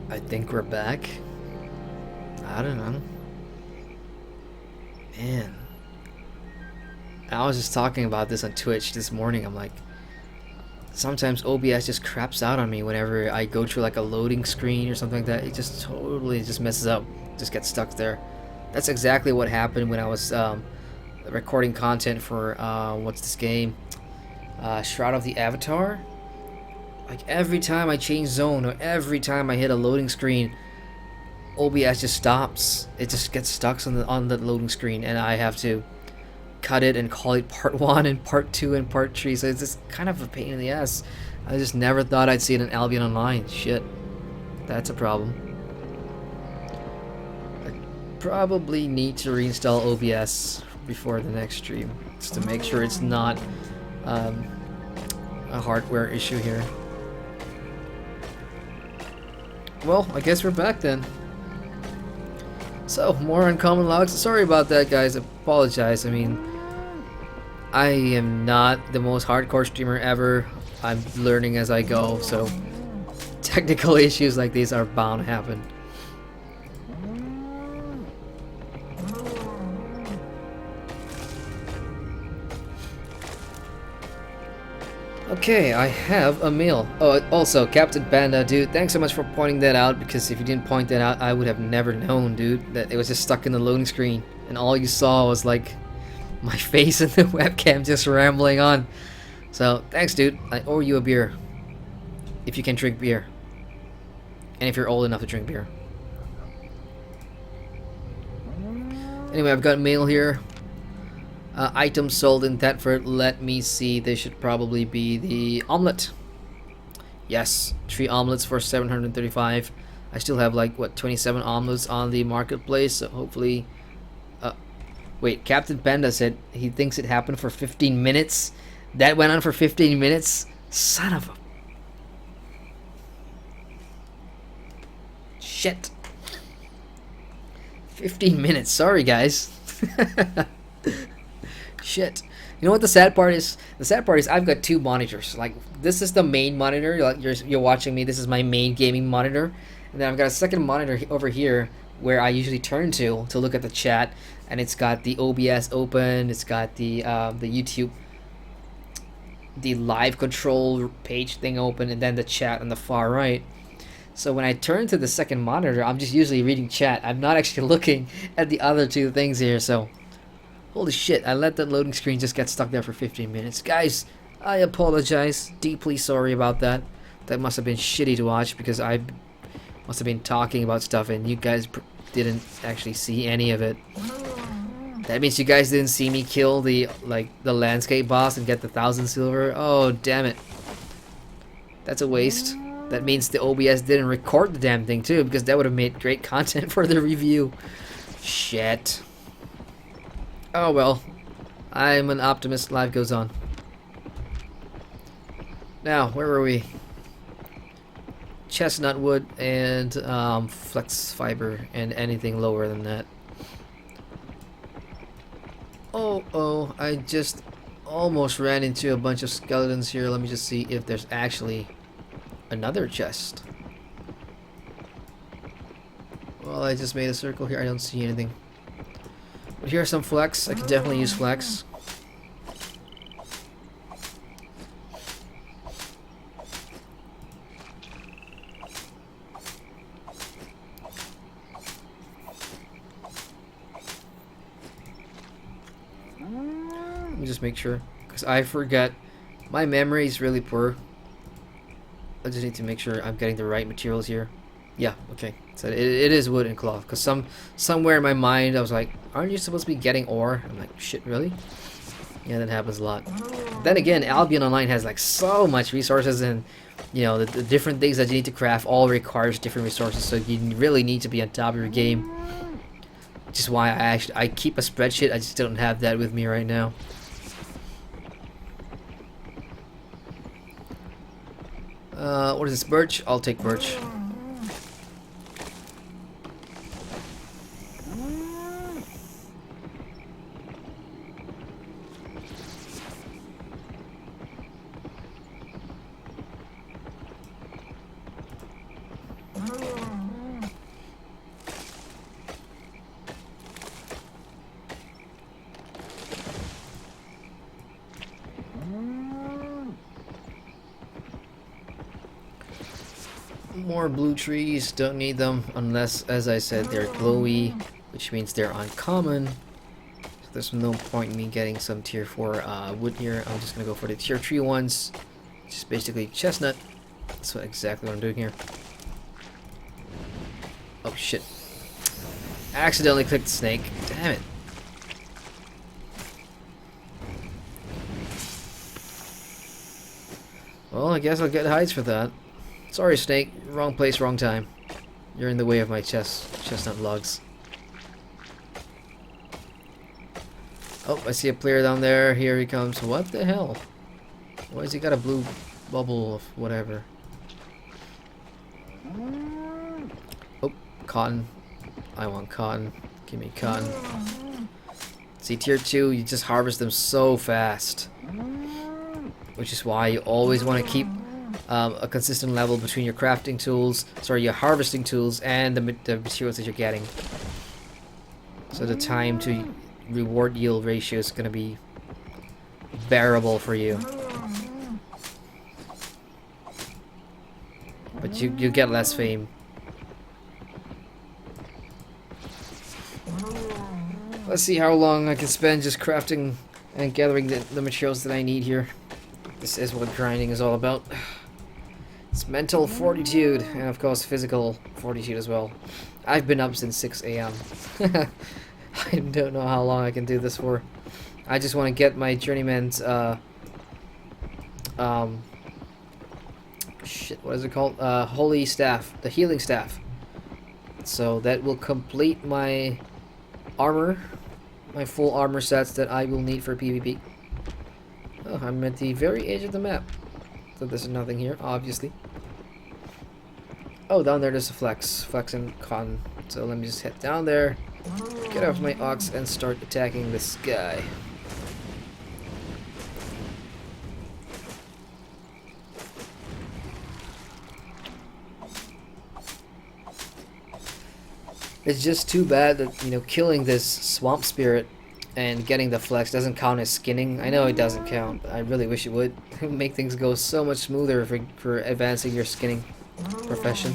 I think we're back. I don't know. Man. I was just talking about this on Twitch this morning. I'm like, sometimes OBS just craps out on me whenever I go through like a loading screen or something like that. It just totally just messes up. Just gets stuck there. That's exactly what happened when I was recording content for what's this game? Shroud of the Avatar. Like every time I change zone or every time I hit a loading screen, OBS just stops. It just gets stuck on the loading screen, and I have to cut it and call it part 1 and part 2 and part 3. So it's just kind of a pain in the ass. I just never thought I'd see it in Albion Online. Shit, that's a problem. I probably need to reinstall OBS before the next stream just to make sure it's not a hardware issue here. Well, I guess we're back then. So, more uncommon logs. Sorry about that, guys. I apologize. I mean, I am not the most hardcore streamer ever. I'm learning as I go, so technical issues like these are bound to happen. Okay, I have a mail. Oh, also, Captain Panda, dude, thanks so much for pointing that out, because if you didn't point that out, I would have never known, dude, that it was just stuck in the loading screen, and all you saw was, like, my face in the webcam just rambling on. So, thanks, dude. I owe you a beer. If you can drink beer. And if you're old enough to drink beer. Anyway, I've got mail here. Items sold in Thetford. Let me see. They should probably be the omelet. Yes, 3 omelets for 735. I still have like what 27 omelets on the marketplace. So hopefully. Wait, Captain Panda said he thinks it happened for 15 minutes. That went on for 15 minutes. Son of a shit. 15 minutes. Sorry, guys. Shit. You know what the sad part is? The sad part is I've got two monitors. Like, this is the main monitor. Like, you're watching me. This is my main gaming monitor. And then I've got a second monitor over here where I usually turn to look at the chat. And it's got the OBS open. It's got the YouTube, the live control page thing open, and then the chat on the far right. So when I turn to the second monitor, I'm just usually reading chat. I'm not actually looking at the other two things here. So, holy shit, I let that loading screen just get stuck there for 15 minutes. Guys, I apologize. Deeply sorry about that. That must have been shitty to watch because I must have been talking about stuff and you guys didn't actually see any of it. That means you guys didn't see me kill the landscape boss and get the 1,000 silver. Oh, damn it. That's a waste. That means the OBS didn't record the damn thing too, because that would have made great content for the review. Shit. Oh well. I'm an optimist. Life goes on. Now, where were we? Chestnut wood and flex fiber and anything lower than that. Oh, I just almost ran into a bunch of skeletons here. Let me just see if there's actually another chest. Well, I just made a circle here. I don't see anything. But here's some flex. I could definitely use flex. Let me just make sure, because I forget. My memory is really poor. I just need to make sure I'm getting the right materials here. Yeah, okay. So it is wood and cloth. Because somewhere in my mind I was like, aren't you supposed to be getting ore? I'm like, shit, really? Yeah, that happens a lot. Then again, Albion Online has like so much resources, and you know the different things that you need to craft all requires different resources. So you really need to be on top of your game. Which is why I keep a spreadsheet. I just don't have that with me right now. What is this? Birch? I'll take birch. More blue trees, don't need them unless, as I said, they're glowy, which means they're uncommon. So there's no point in me getting some tier 4 wood here. I'm just gonna go for the tier 3 ones, which is basically chestnut. That's exactly what I'm doing here. Oh shit. I accidentally clicked snake. Damn it. Well, I guess I'll get hides for that. Sorry, snake. Wrong place, wrong time. You're in the way of my chestnut logs. Oh, I see a player down there. Here he comes. What the hell? Why has he got a blue bubble of whatever? Oh, cotton. I want cotton. Give me cotton. See, tier 2, you just harvest them so fast. Which is why you always want to keep a consistent level between your crafting tools, your harvesting tools, and the materials that you're getting. So the time to reward yield ratio is going to be bearable for you. But you get less fame. Let's see how long I can spend just crafting and gathering the materials that I need here. This is what grinding is all about. It's mental fortitude, and of course physical fortitude as well. I've been up since 6 AM. I don't know how long I can do this for. I just want to get my journeyman's, shit, what is it called? Holy staff, the healing staff. So that will complete my armor, my full armor sets that I will need for PvP. Oh, I'm at the very edge of the map. So there's nothing here, obviously. Oh, down there there's a flex and cotton. So let me just head down there. Get off my ox and start attacking this guy. It's just too bad that, you know, killing this swamp spirit and getting the flex doesn't count as skinning. I know it doesn't count, but I really wish it would. It would make things go so much smoother for advancing your skinning profession.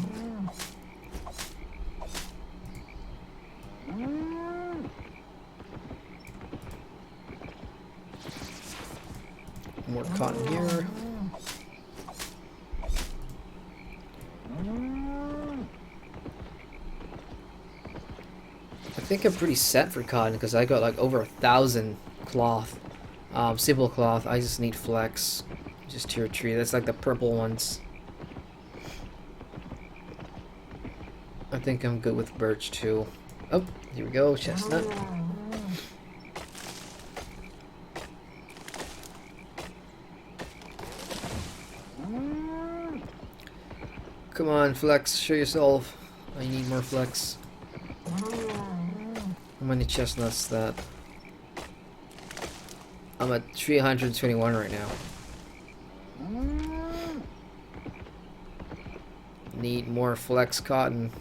More cotton here. I think I'm pretty set for cotton because I got like over 1,000 cloth. Simple cloth. I just need flex. Just tier 3. That's like the purple ones. I think I'm good with birch too. Oh, here we go. Chestnut. Come on, flex. Show yourself. I need more flex. How many chestnuts that? I'm at 321 right now. Need more flex cotton.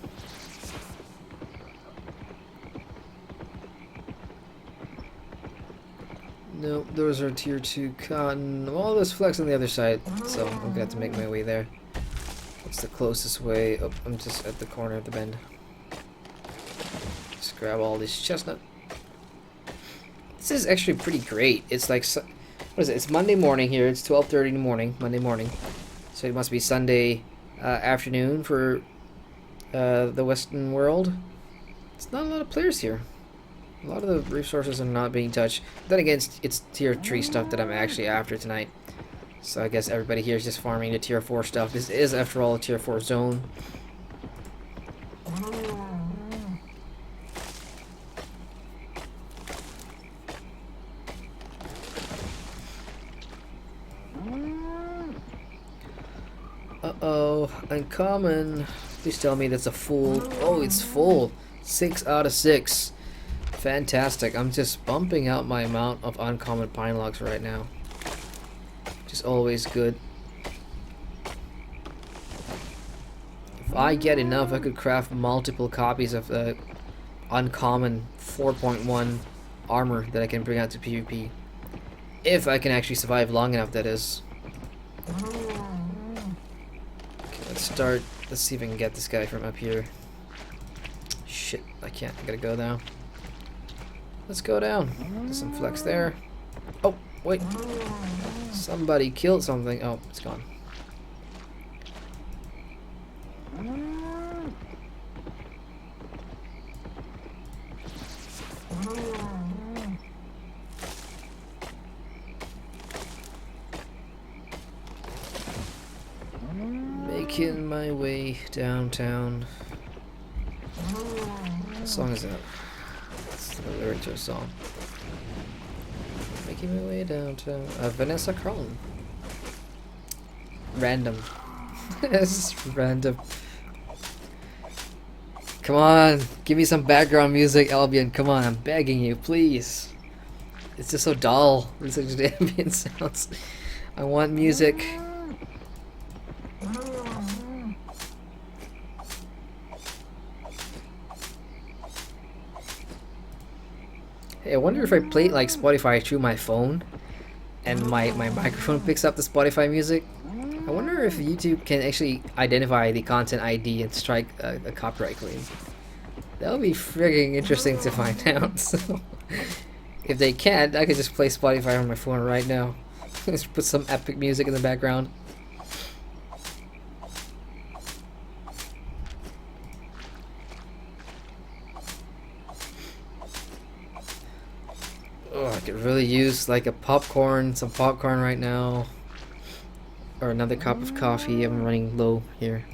Nope, those are tier 2 cotton. Well, there's flex on the other side, so I'm gonna have to make my way there. What's the closest way? Oh, I'm just at the corner of the bend. Just grab all this chestnut. This is actually pretty great. It's like, what is it? It's Monday morning here. It's 12:30 in the morning, Monday morning. So it must be Sunday afternoon for the Western world. It's not a lot of players here. A lot of the resources are not being touched. Then again, it's tier 3 stuff that I'm actually after tonight. So I guess everybody here is just farming the tier 4 stuff. This is, after all, a tier 4 zone. Uh-oh, uncommon. Please tell me that's a full. Oh, it's full. 6 out of 6. Fantastic. I'm just bumping out my amount of uncommon pine logs right now. Which is always good. If I get enough, I could craft multiple copies of the uncommon 4.1 armor that I can bring out to PvP. If I can actually survive long enough, that is. Start. Let's see if I can get this guy from up here. Shit, I can't. I gotta go down. Let's go down. There's some flex there. Oh, wait. Somebody killed something. Oh, it's gone. Making my way downtown. What song is that? It's the lyric to a song. Making my way downtown. Vanessa Carlton. Random. It's just random. Come on, give me some background music, Albion. Come on, I'm begging you, please. It's just so dull. It's such ambient sounds. I want music. Hey, I wonder if I play it like Spotify through my phone and my microphone picks up the Spotify music. I wonder if YouTube can actually identify the content ID and strike a copyright claim. That would be frigging interesting to find out. So, if they can't, I could just play Spotify on my phone right now. Just put some epic music in the background. Oh, I could really use like some popcorn right now. Or another cup of coffee. I'm running low here.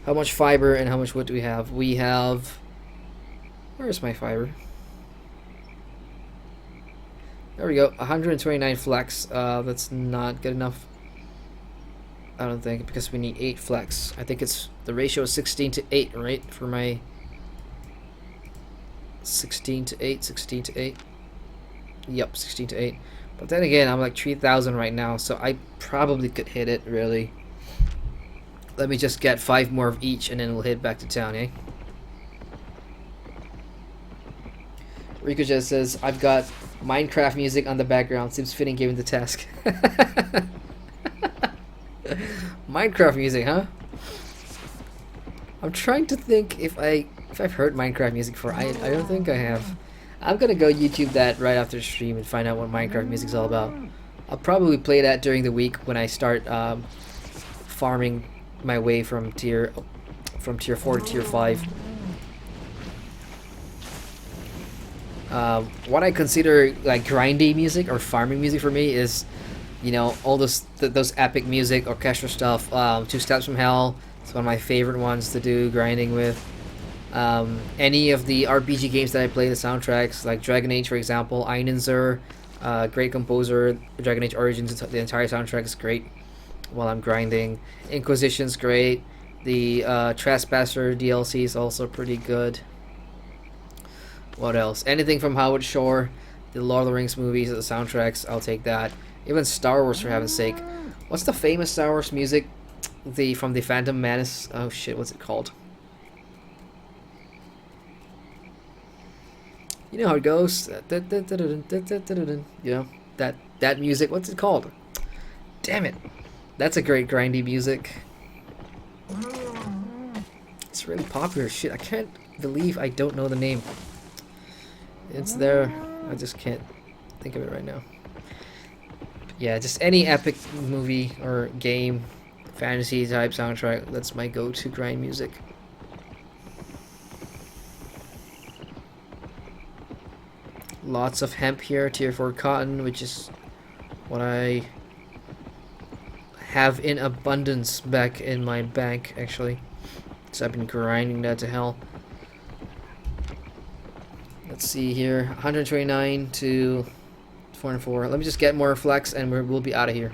How much fiber and how much wood do we have? We have... Where's my fiber? There we go. 129 flex. That's not good enough. I don't think, because we need 8 flex. I think it's the ratio is 16 to 8, right? For my 16 to 8, 16 to 8. Yep, 16 to 8. But then again, I'm like 3,000 right now, so I probably could hit it, really. Let me just get 5 more of each, and then we'll head back to town, eh? Rico just says, I've got Minecraft music on the background. Seems fitting given the task. Minecraft music, huh? I'm trying to think if I've heard Minecraft music before. I don't think I have. I'm gonna go YouTube that right after the stream and find out what Minecraft music's all about. I'll probably play that during the week when I start farming my way from tier 4 to tier 5. What I consider like grindy music or farming music for me is, you know, all those epic music, orchestra stuff. 2 Steps from Hell. It's one of my favorite ones to do grinding with. Any of the RPG games that I play, the soundtracks, like Dragon Age, for example, Einenzer, great composer. Dragon Age Origins, the entire soundtrack is great while I'm grinding. Inquisition's great. The Trespasser DLC is also pretty good. What else? Anything from Howard Shore, the Lord of the Rings movies, the soundtracks, I'll take that. Even Star Wars, for heaven's sake. What's the famous Star Wars music? From the Phantom Menace. Oh shit, what's it called? You know how it goes. You know, that music. What's it called? Damn it. That's a great grindy music. It's really popular. Shit, I can't believe I don't know the name. It's there. I just can't think of it right now. Yeah, just any epic movie or game, fantasy type soundtrack. That's my go-to grind music. Lots of hemp here, tier 4 cotton, which is what I have in abundance back in my bank, actually. So I've been grinding that to hell. Let's see here, 129 to 404. Let me just get more flex and we'll be out of here.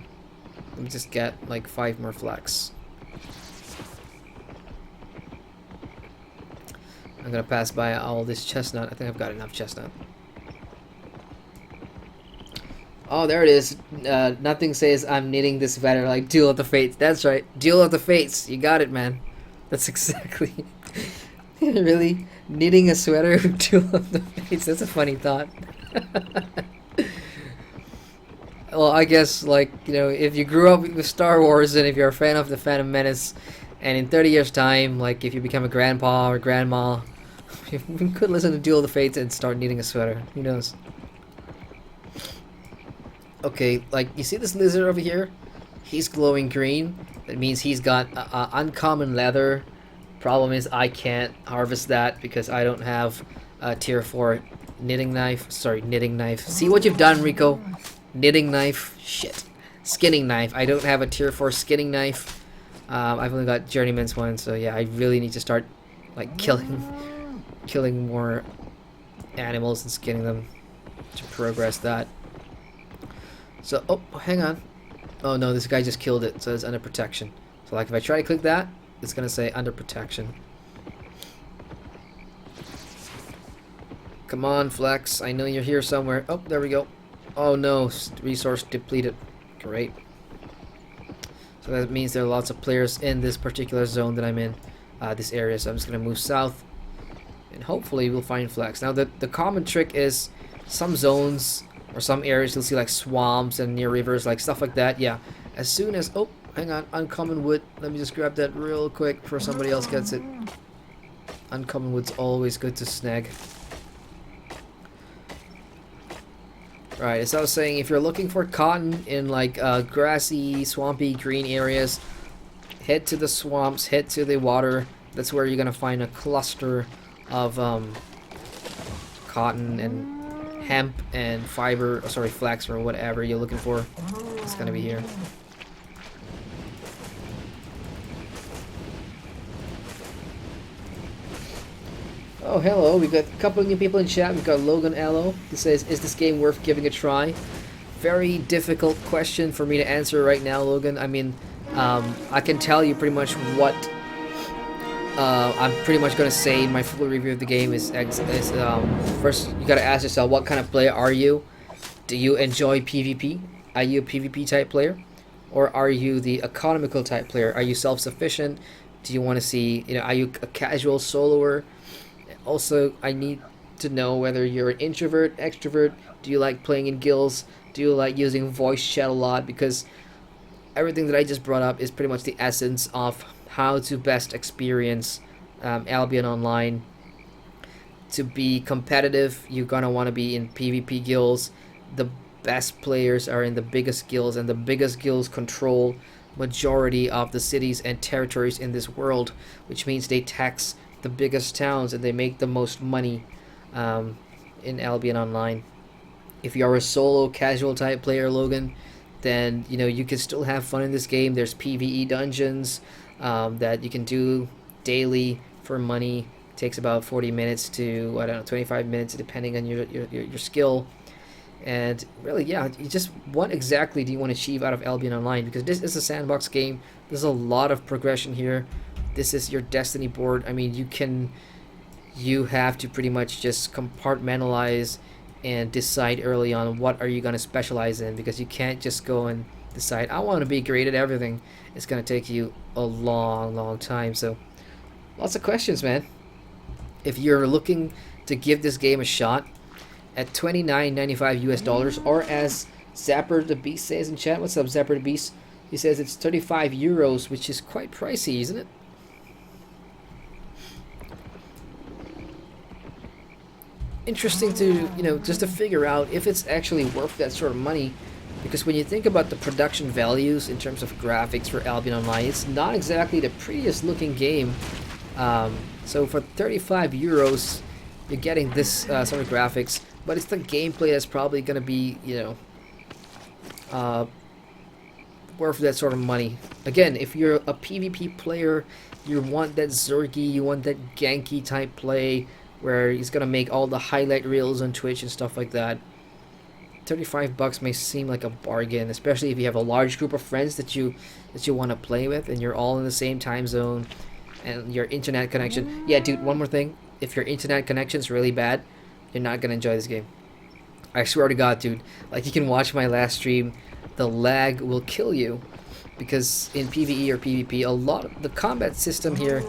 Let me just get like 5 more flex. I'm gonna pass by all this chestnut. I think I've got enough chestnut. Oh, there it is. Nothing says I'm knitting this better like Duel of the Fates. That's right. Duel of the Fates. You got it, man. That's exactly... Really? Knitting a sweater with Duel of the Fates? That's a funny thought. Well, I guess, like, you know, if you grew up with Star Wars and if you're a fan of the Phantom Menace, and in 30 years' time, like, if you become a grandpa or grandma, we could listen to Duel of the Fates and start knitting a sweater. Who knows? Okay, like, you see this lizard over here? He's glowing green. That means he's got uncommon leather. Problem is I can't harvest that because I don't have a tier 4 knitting knife. Sorry, knitting knife. See what you've done, Rico? Knitting knife. Shit. Skinning knife. I don't have a tier 4 skinning knife. I've only got journeyman's one, so yeah, I really need to start like killing more animals and skinning them to progress that. So, oh, hang on. Oh no, this guy just killed it, so it's under protection. So like if I try to click that, it's gonna say under protection. Come on, Flex. I know you're here somewhere. Oh, there we go. Oh no, resource depleted. Great. So that means there are lots of players in this particular zone that I'm in, this area. So I'm just gonna move south, and hopefully we'll find Flex. Now the common trick is some zones or some areas you'll see like swamps and near rivers, like stuff like that. Yeah, as soon as, oh, hang on, uncommon wood. Let me just grab that real quick before somebody else gets it. Uncommon wood's always good to snag. Right, as I was saying, if you're looking for cotton in like grassy, swampy, green areas, head to the swamps, head to the water. That's where you're gonna find a cluster of cotton and hemp and fiber, sorry, flax or whatever you're looking for. It's gonna be here. Oh, hello. We've got a couple of new people in chat. We've got Logan Allo. He says, is this game worth giving a try? Very difficult question for me to answer right now, Logan. I mean, I can tell you pretty much what I'm pretty much gonna say my full review of the game is first you gotta ask yourself, what kind of player are you? Do you enjoy PvP? Are you a PvP type player, or are you the economical type player? Are you self-sufficient? Do you want to see, are you a casual soloer? Also, I need to know whether you're an introvert, extrovert. Do you like playing in guilds? Do you like using voice chat a lot? Because everything that I just brought up is pretty much the essence of how to best experience Albion Online. To be competitive, you're gonna want to be in PvP guilds. The best players are in the biggest guilds, and the biggest guilds control majority of the cities and territories in this world, which means they tax the biggest towns and they make the most money in Albion Online. If you're a solo casual type player, Logan, then you can still have fun in this game. There's PvE dungeons that you can do daily for money. It takes about 40 minutes to 25 minutes depending on your skill. And really, yeah, what exactly do you want to achieve out of Albion Online? Because this is a sandbox game. There's a lot of progression here. This is your destiny board. I mean, you have to pretty much just compartmentalize and decide early on what are you going to specialize in, because you can't just go and decide, I want to be great at everything. It's going to take you a long time. So lots of questions, man. If you're looking to give this game a shot, at $29.95 US, or as Zapper the Beast says in chat, what's up Zapper the Beast? He says it's 35 euros, which is quite pricey, isn't it? Interesting to, just to figure out if it's actually worth that sort of money, because when you think about the production values in terms of graphics for Albion Online, it's not exactly the prettiest looking game. So for 35 euros, you're getting this sort of graphics, but it's the gameplay that's probably going to be, worth that sort of money. Again, if you're a PvP player, you want that Zergy, you want that ganky type play, where he's going to make all the highlight reels on Twitch and stuff like that. 35 bucks may seem like a bargain, especially if you have a large group of friends that you want to play with, and you're all in the same time zone, and your internet connection. Yeah, dude, one more thing. If your internet connection's really bad, you're not gonna enjoy this game. I swear to God, dude. Like, you can watch my last stream, the lag will kill you, because in PvE or PvP, the combat system here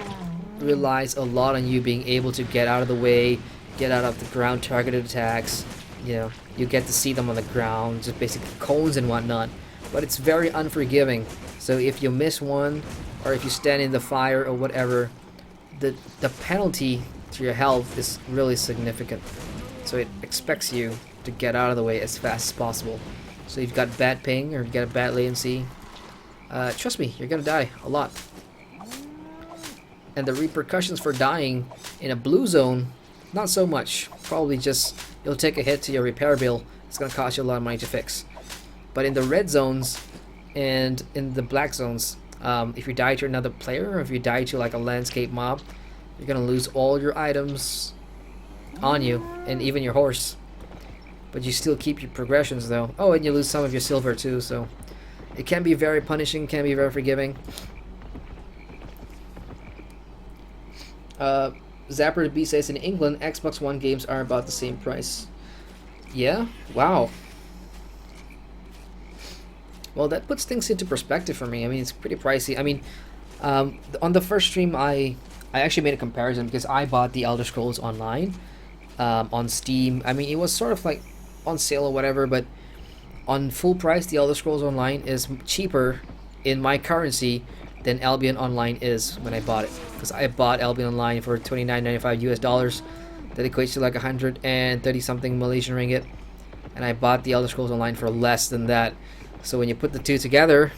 relies a lot on you being able to get out of the way, get out of the ground targeted attacks. You get to see them on the ground, just basically cones and whatnot. But it's very unforgiving. So if you miss one, or if you stand in the fire or whatever, the penalty to your health is really significant. So it expects you to get out of the way as fast as possible. So you've got bad ping, or you've got a bad latency, trust me, you're gonna die a lot. And the repercussions for dying in a blue zone, not so much. Probably just, you'll take a hit to your repair bill. It's gonna cost you a lot of money to fix. But in the red zones and in the black zones, if you die to another player, or if you die to like a landscape mob, you're gonna lose all your items on you, and even your horse. But you still keep your progressions though. Oh, and you lose some of your silver too, so it can be very punishing, can be very forgiving. Zapper the B says in England, Xbox One games are about the same price. Yeah? Wow. Well, that puts things into perspective for me. I mean, it's pretty pricey. I mean, on the first stream, I actually made a comparison, because I bought the Elder Scrolls Online on Steam. I mean, it was sort of like on sale or whatever, but on full price, the Elder Scrolls Online is cheaper in my currency than Albion Online is when I bought it. Because I bought Albion Online for $29.95 US. That equates to like 130 something Malaysian ringgit. And I bought the Elder Scrolls Online for less than that. So when you put the two together,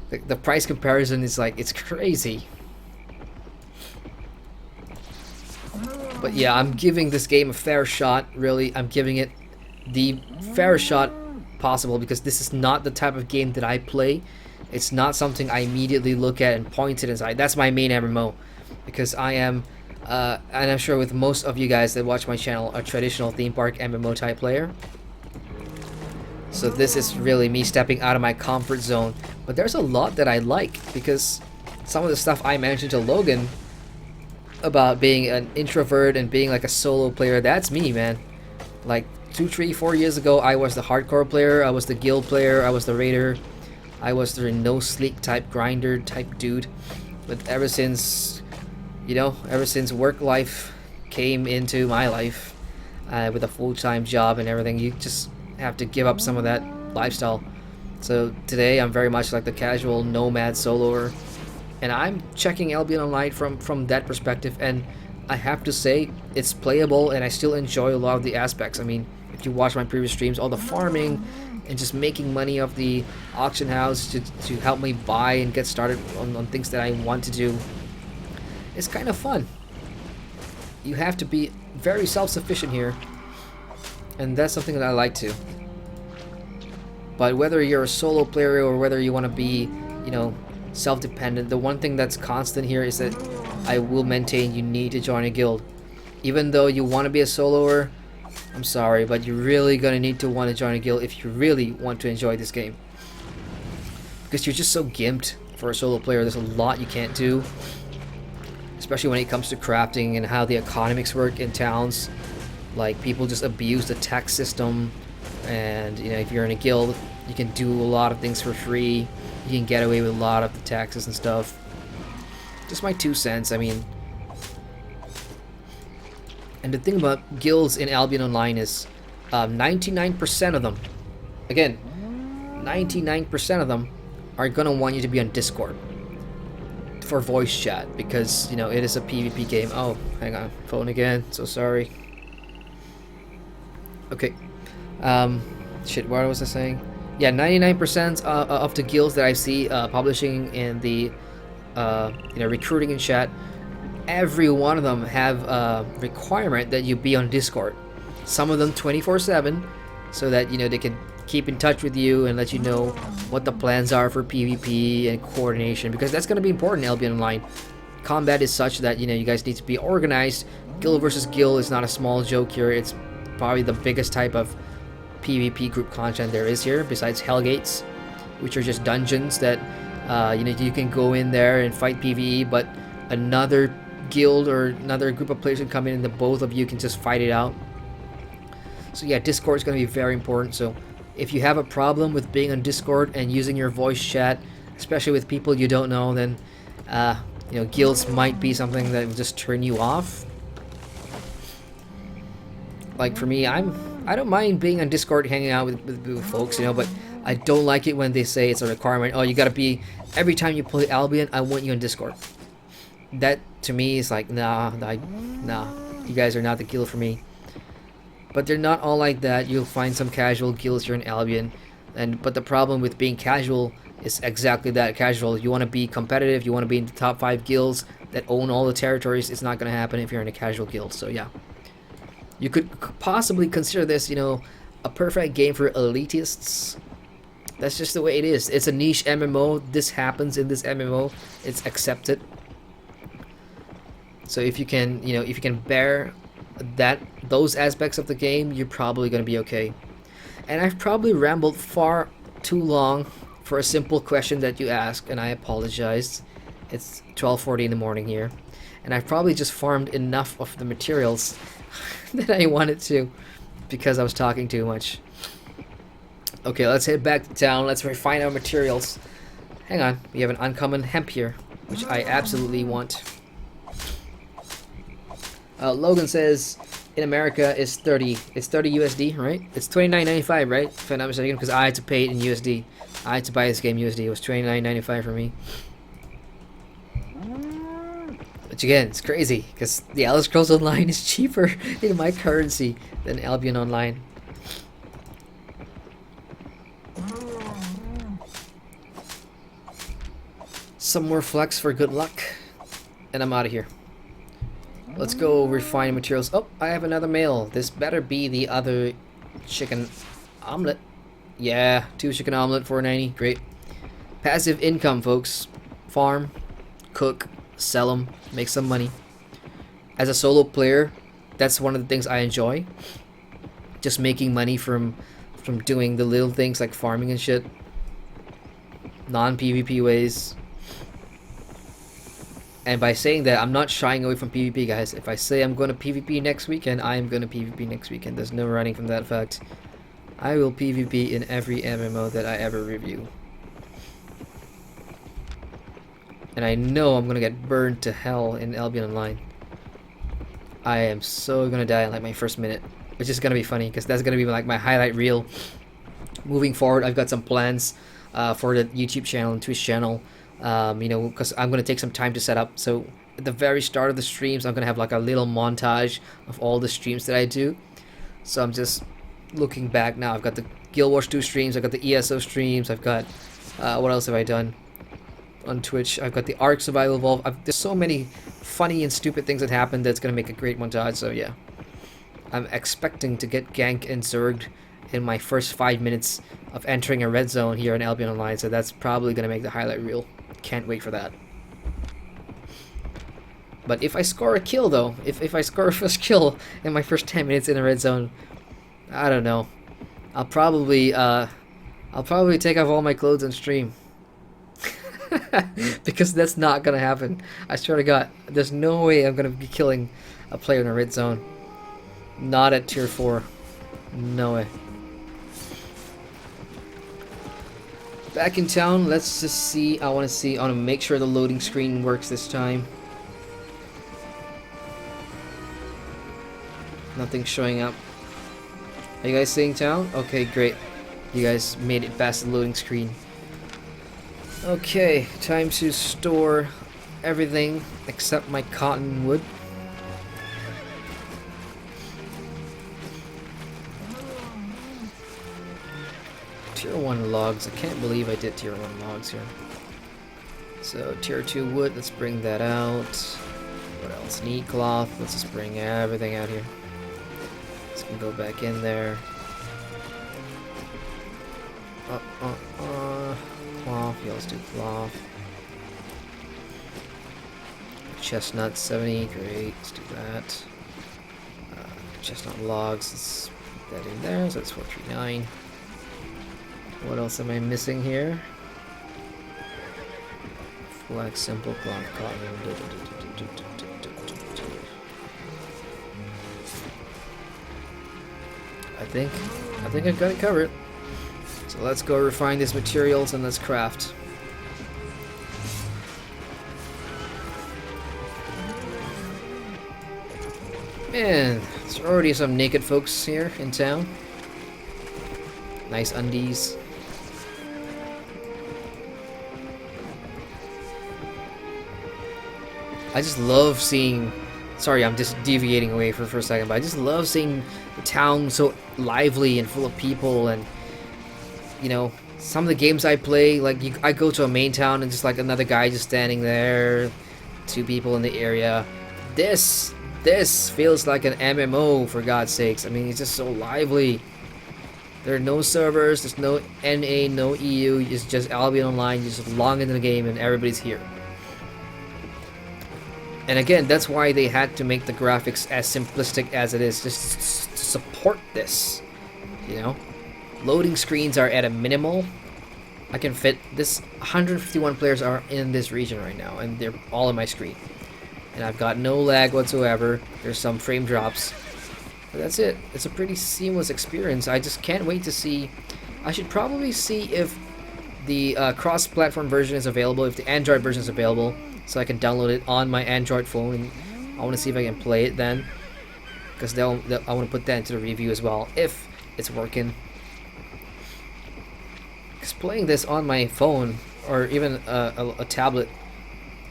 the price comparison is like, it's crazy. But yeah, I'm giving this game a fair shot, really. I'm giving it the fairest shot possible, because this is not the type of game that I play. It's not something I immediately look at and point it inside. That's my main MMO, because I am, and I'm sure with most of you guys that watch my channel, a traditional theme park MMO type player. So this is really me stepping out of my comfort zone. But there's a lot that I like, because some of the stuff I mentioned to Logan about being an introvert and being like a solo player, that's me, man. Like 2, 3, 4 years ago, I was the hardcore player, I was the guild player, I was the raider, I was the no sleek type grinder type dude. But ever since, ever since work life came into my life, with a full-time job and everything, you just have to give up some of that lifestyle. So today I'm very much like the casual nomad soloer, and I'm checking Albion Online from that perspective, and I have to say it's playable and I still enjoy a lot of the aspects. I mean, if you watch my previous streams, all the farming and just making money off the auction house to help me buy and get started on things that I want to do, it's kind of fun. You have to be very self-sufficient here, and that's something that I like to. But whether you're a solo player or whether you want to be, self-dependent, the one thing that's constant here is that I will maintain you need to join a guild. Even though you want to be a soloer, I'm sorry, but you're really gonna need to want to join a guild if you really want to enjoy this game. Because you're just so gimped for a solo player. There's a lot you can't do, especially when it comes to crafting and how the economics work in towns. Like, people just abuse the tax system, and if you're in a guild, you can do a lot of things for free. You can get away with a lot of the taxes and stuff. Just my 2 cents. I mean, and the thing about guilds in Albion Online is 99% of them, again, 99% of them are gonna want you to be on Discord for voice chat, because it is a PvP game. Oh, hang on, phone again, so sorry. Okay, shit, what was I saying? Yeah, 99% of the guilds that I see publishing in the recruiting and chat, every one of them have a requirement that you be on Discord. Some of them 24/7, so that they can keep in touch with you and let you know what the plans are for PvP and coordination, because that's going to be important in Albion Online. Combat is such that you guys need to be organized. Guild versus guild is not a small joke here. It's probably the biggest type of PvP group content there is here, besides Hellgates, which are just dungeons that you can go in there and fight PvE, but another guild or another group of players can come in and the both of you can just fight it out. So yeah, Discord is going to be very important. So if you have a problem with being on Discord and using your voice chat, especially with people you don't know, then guilds might be something that will just turn you off. Like for me, I don't mind being on Discord, hanging out with folks, but I don't like it when they say it's a requirement. Oh, you gotta be, every time you play Albion, I want you on Discord. That to me is like, nah, you guys are not the guild for me. But they're not all like that. You'll find some casual guilds here in Albion, but the problem with being casual is exactly that, casual. You want to be competitive, you want to be in the top 5 guilds that own all the territories. It's not going to happen if you're in a casual guild. So yeah, you could possibly consider this, a perfect game for elitists. That's just the way it is. It's a niche MMO. This happens in this MMO. It's accepted. So if you can, if you can bear those aspects of the game, you're probably going to be okay. And I've probably rambled far too long for a simple question that you asked, and I apologize. It's 12:40 in the morning here, and I've probably just farmed enough of the materials that I wanted to, because I was talking too much. Okay, let's head back to town. Let's refine our materials. Hang on, we have an uncommon hemp here, which I absolutely want. Logan says in America it's 30 USD, right? It's $29.95, right? If I'm not mistaken, because I had to pay it in USD. I had to buy this game USD. It was $29.95 for me. Which again, it's crazy, because the Elder Scrolls Online is cheaper in my currency than Albion Online. Some more flex for good luck, and I'm out of here. Let's go refine materials. Oh, I have another mail. This better be the other chicken omelet. Yeah, 2 chicken omelet, $4.90. Great. Passive income, folks. Farm, cook, sell them, make some money. As a solo player, that's one of the things I enjoy. Just making money from doing the little things like farming and shit. Non-PvP ways. And by saying that, I'm not shying away from PvP, guys. If I say I'm going to PvP next weekend, I am going to PvP next weekend. There's no running from that fact. I will PvP in every MMO that I ever review. And I know I'm going to get burned to hell in Albion Online. I am so going to die in like my first minute. Which is going to be funny, because that's going to be like my highlight reel. Moving forward, I've got some plans for the YouTube channel and Twitch channel. You know, because I'm going to take some time to set up. So at the very start of the streams, I'm going to have like a little montage of all the streams that I do. So I'm just looking back now. I've got the Guild Wars 2 streams, I've got the ESO streams, I've got what else have I done on Twitch? I've got the Ark Survival Evolve. There's so many funny and stupid things that happen that's gonna make a great montage. So yeah, I'm expecting to get ganked and zerged in my first 5 minutes of entering a red zone here in Albion Online, so that's probably gonna make the highlight reel. Can't wait for that. But if I score a kill though, if I score a first kill in my first 10 minutes in a red zone, I don't know. I'll probably take off all my clothes and stream. Because that's not gonna happen. I swear to God, there's no way I'm gonna be killing a player in a red zone. Not at tier 4. No way. Back in town, let's just see. I want to make sure the loading screen works this time. Nothing showing up. Are you guys seeing town? Okay, great. You guys made it past the loading screen. Okay, time to store everything except my cottonwood. Tier 1 logs. I can't believe I did tier 1 logs here. So tier 2 wood, let's bring that out. What else? Neat cloth. Let's just bring everything out here. This can go back in there. Cloth. Yeah, let's do cloth. Chestnut 70. Great. Let's do that. Chestnut logs. Let's put that in there. So that's 439. What else am I missing here? Flax, simple cloth, cotton. I think I've got it covered. So let's go refine these materials and let's craft. Man, there's already some naked folks here in town. Nice undies. I just love seeing... Sorry, I'm just deviating away for a second, but I just love seeing the town so lively and full of people. And, you know, some of the games I play, like, I go to a main town and just, like, another guy just standing there. 2 people in the area. This feels like an MMO, for God's sakes. I mean, it's just so lively. There are no servers, there's no NA, no EU, it's just Albion Online, you just log into the game and everybody's here. And again, that's why they had to make the graphics as simplistic as it is, just to support this, you know? Loading screens are at a minimal. I can fit this, 151 players are in this region right now, and they're all on my screen. And I've got no lag whatsoever, there's some frame drops. But that's it, it's a pretty seamless experience. I just can't wait to see. I should probably see if the cross-platform version is available, if the Android version is available, so I can download it on my Android phone, and I want to see if I can play it then, because I want to put that into the review as well, if it's working. Because playing this on my phone, or even a tablet,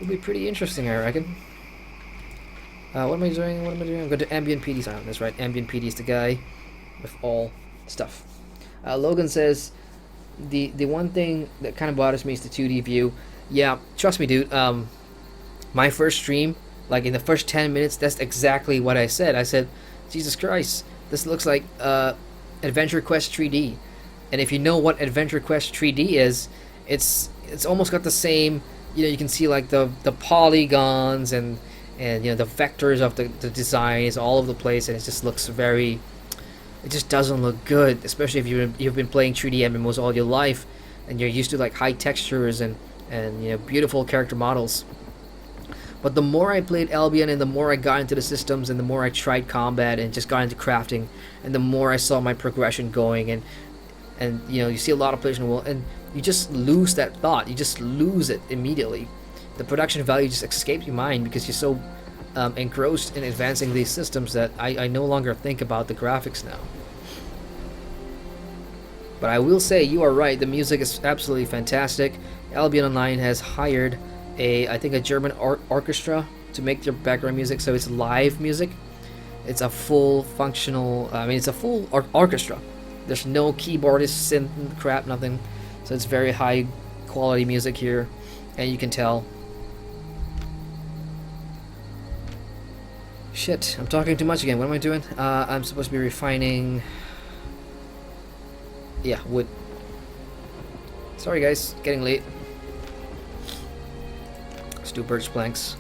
would be pretty interesting, I reckon. What am I doing? I'm going to Ambient PD sign. That's right, Ambient PD is the guy with all stuff. Logan says, the one thing that kind of bothers me is the 2D view. Yeah, trust me, dude. My first stream, like in the first 10 minutes, that's exactly what I said. I said, Jesus Christ, this looks like Adventure Quest 3D. And if you know what Adventure Quest 3D is, it's almost got the same, you know, you can see like the polygons and you know, the vectors of the design is all over the place, and it just looks very, it just doesn't look good, especially if you've been playing 3D MMOs all your life and you're used to like high textures and you know, beautiful character models. But the more I played Albion and the more I got into the systems and the more I tried combat and just got into crafting and the more I saw my progression going, and you know, you see a lot of players in the world and you just lose that thought. You just lose it immediately. The production value just escapes your mind because you're so engrossed in advancing these systems that I no longer think about the graphics now. But I will say you are right. The music is absolutely fantastic. Albion Online has hired I think a German orchestra to make their background music, so it's live music. It's a full functional. I mean, it's a full orchestra. There's no keyboardist, synth, crap, nothing. So it's very high quality music here, and you can tell. Shit, I'm talking too much again. What am I doing? I'm supposed to be refining. Yeah, wood. Sorry guys, getting late. Let's do birch planks.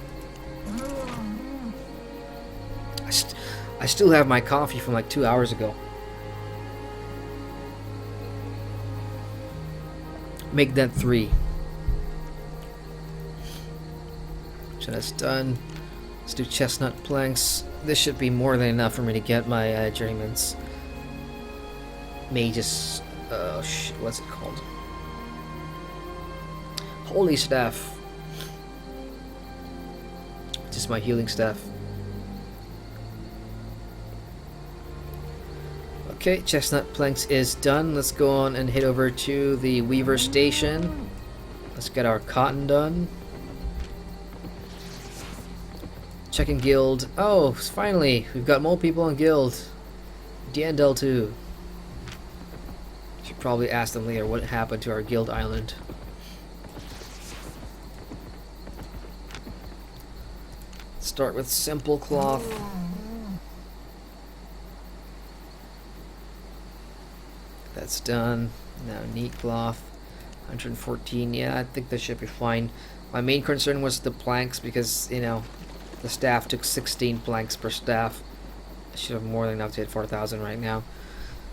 I still have my coffee from like 2 hours ago. Make that 3. So that's done. Let's do chestnut planks. This should be more than enough for me to get my journeyman's mages. What's it called? Holy staff. Just my healing staff. Okay, chestnut planks is done. Let's go on and head over to the weaver station. Let's get our cotton done. Checking guild. Oh, finally, we've got more people on guild. Diandel too. Should probably ask them later what happened to our guild island. Start with simple cloth. That's done. Now neat cloth. 114. Yeah, I think that should be fine. My main concern was the planks because, you know, the staff took 16 planks per staff. I should have more than enough to hit 4,000 right now.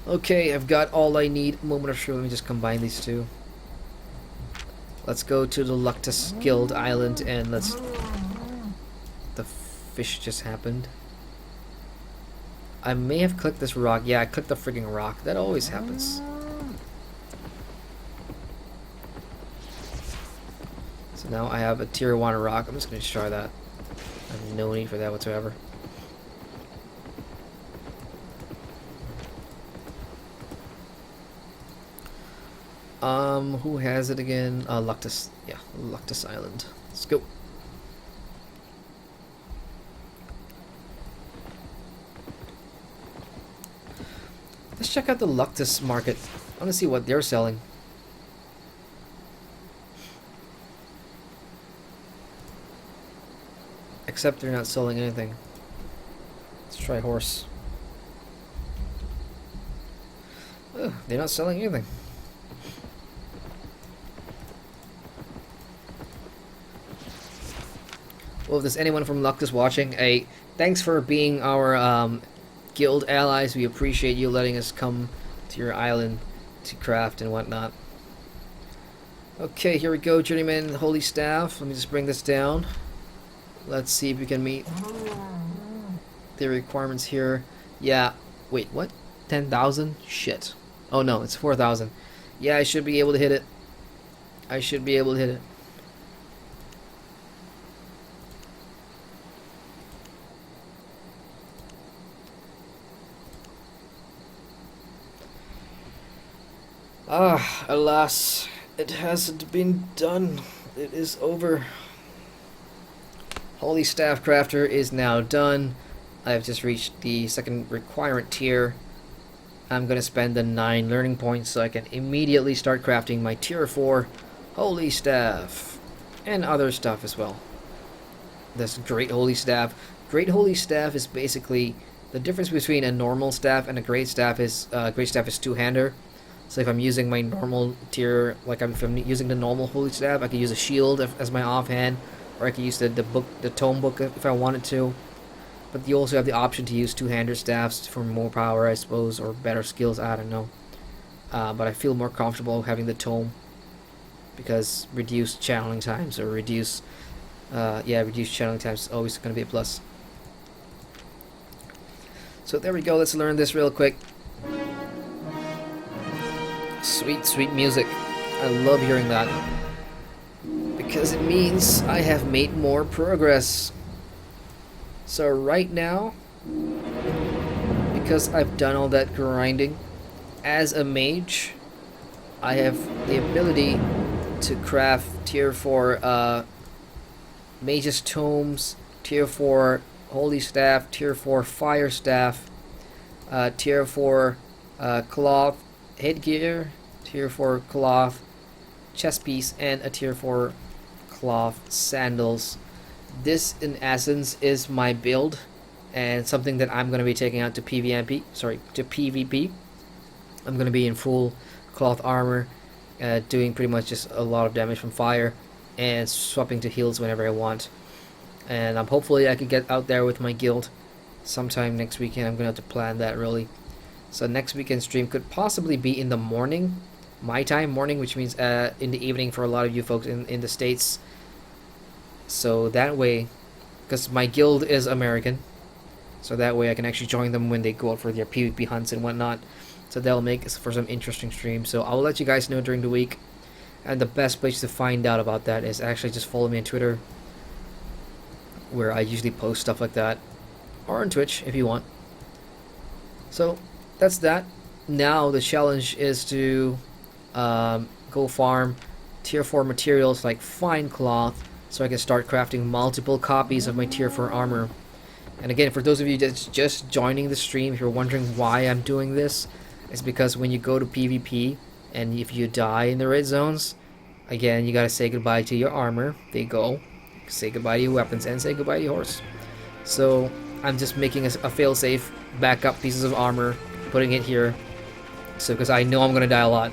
Okay, I've got all I need. Moment of truth. Let me just combine these two. Let's go to the Luctus Guild Island and let's... The fish just happened. I may have clicked this rock. Yeah, I clicked the frigging rock. That always happens. So now I have a tier 1 rock. I'm just going to try that. I have no need for that whatsoever. Who has it again? Luctus. Yeah, Luctus Island. Let's go. Let's check out the Luctus market. I want to see what they're selling. Except they're not selling anything. Let's try horse. Oh, they're not selling anything. Well, if there's anyone from Luctus watching, hey, thanks for being our guild allies. We appreciate you letting us come to your island to craft and whatnot. Okay, here we go, Journeyman Holy Staff. Let me just bring this down. Let's see if we can meet the requirements here. Yeah, wait, what? 10,000? Shit. Oh no, it's 4,000. Yeah, I should be able to hit it. I should be able to hit it. Ah, alas, it hasn't been done. It is over. Holy Staff Crafter is now done. I've just reached the second requirement tier. I'm going to spend the 9 learning points so I can immediately start crafting my tier 4 Holy Staff. And other stuff as well. This Great Holy Staff. Great Holy Staff is basically the difference between a normal staff and a great staff is two-hander. So if I'm using my normal tier, like if I'm using the normal Holy Staff, I can use a shield as my offhand, or I can use the tome book if I wanted to. But you also have the option to use two-hander staffs for more power, I suppose, or better skills, I don't know. But I feel more comfortable having the tome, because reduced channeling times or reduce Yeah, reduced channeling times is always going to be a plus. So there we go. Let's learn this real quick. Sweet, sweet music. I love hearing that because it means I have made more progress. So right now, because I've done all that grinding as a mage, I have the ability to craft tier 4 mage's tomes, tier 4 holy staff, tier 4 fire staff, tier 4 cloth headgear, tier 4 cloth chest piece, and a tier 4 cloth sandals. This in essence is my build and something that I'm going to be taking out to PvP. I'm going to be in full cloth armor, doing pretty much just a lot of damage from fire and swapping to heals whenever I want. And hopefully I can get out there with my guild sometime next weekend. I'm going to have to plan that really. So next weekend stream could possibly be in the morning, my time, morning, which means in the evening for a lot of you folks in the States. So that way, because my guild is American, so that way I can actually join them when they go out for their PvP hunts and whatnot. So they'll make for some interesting streams. So I'll let you guys know during the week. And the best place to find out about that is actually just follow me on Twitter, where I usually post stuff like that, or on Twitch if you want. So that's that. Now the challenge is to go farm tier 4 materials like fine cloth, so I can start crafting multiple copies of my tier 4 armor. And again, for those of you that's just joining the stream, if you're wondering why I'm doing this, it's because when you go to PvP and if you die in the red zones, again, you gotta say goodbye to your armor. They go. Say goodbye to your weapons and say goodbye to your horse. So I'm just making a failsafe backup pieces of armor, putting it here. So because I know I'm gonna die a lot,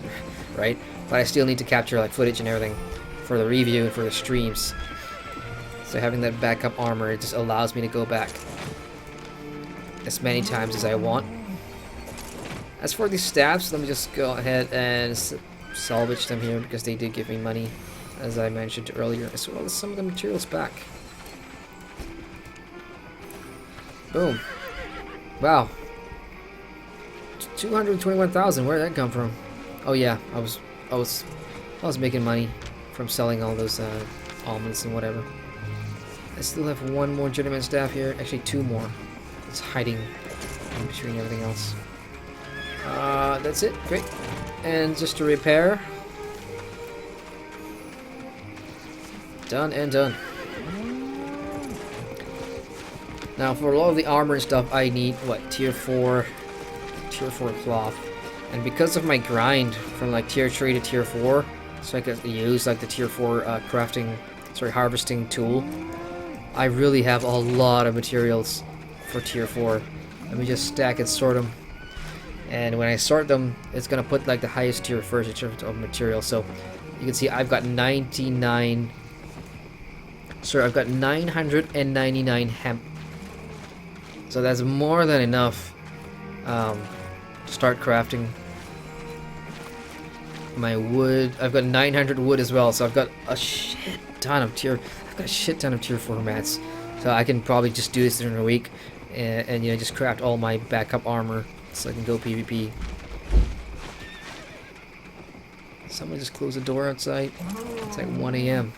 right? But I still need to capture like footage and everything for the review and for the streams. So having that backup armor, it just allows me to go back as many times as I want. As for these staffs, let me just go ahead and salvage them here because they did give me money, as I mentioned earlier, as well as some of the materials back. Boom. Wow. 221,000. Where did that come from? Oh yeah, I was making money from selling all those almonds and whatever. I still have one more journeyman staff here. Actually, two more. It's hiding in between everything else. That's it. Great. And just to repair. Done and done. Now for a lot of the armor and stuff, I need what, tier 4 cloth. And because of my grind from like tier 3 to tier 4, so I could use like the tier 4 harvesting tool, I really have a lot of materials for tier 4. Let me just stack and sort them. And when I sort them, it's gonna put like the highest tier first in terms of material. So you can see I've got 99. Sorry, I've got 999 hemp. So that's more than enough to start crafting my wood. I've got 900 wood as well, so I've got a shit ton of tier 4 mats. So I can probably just do this during the week and you know, just craft all my backup armor so I can go PvP. Someone just closed the door outside. It's like 1 AM.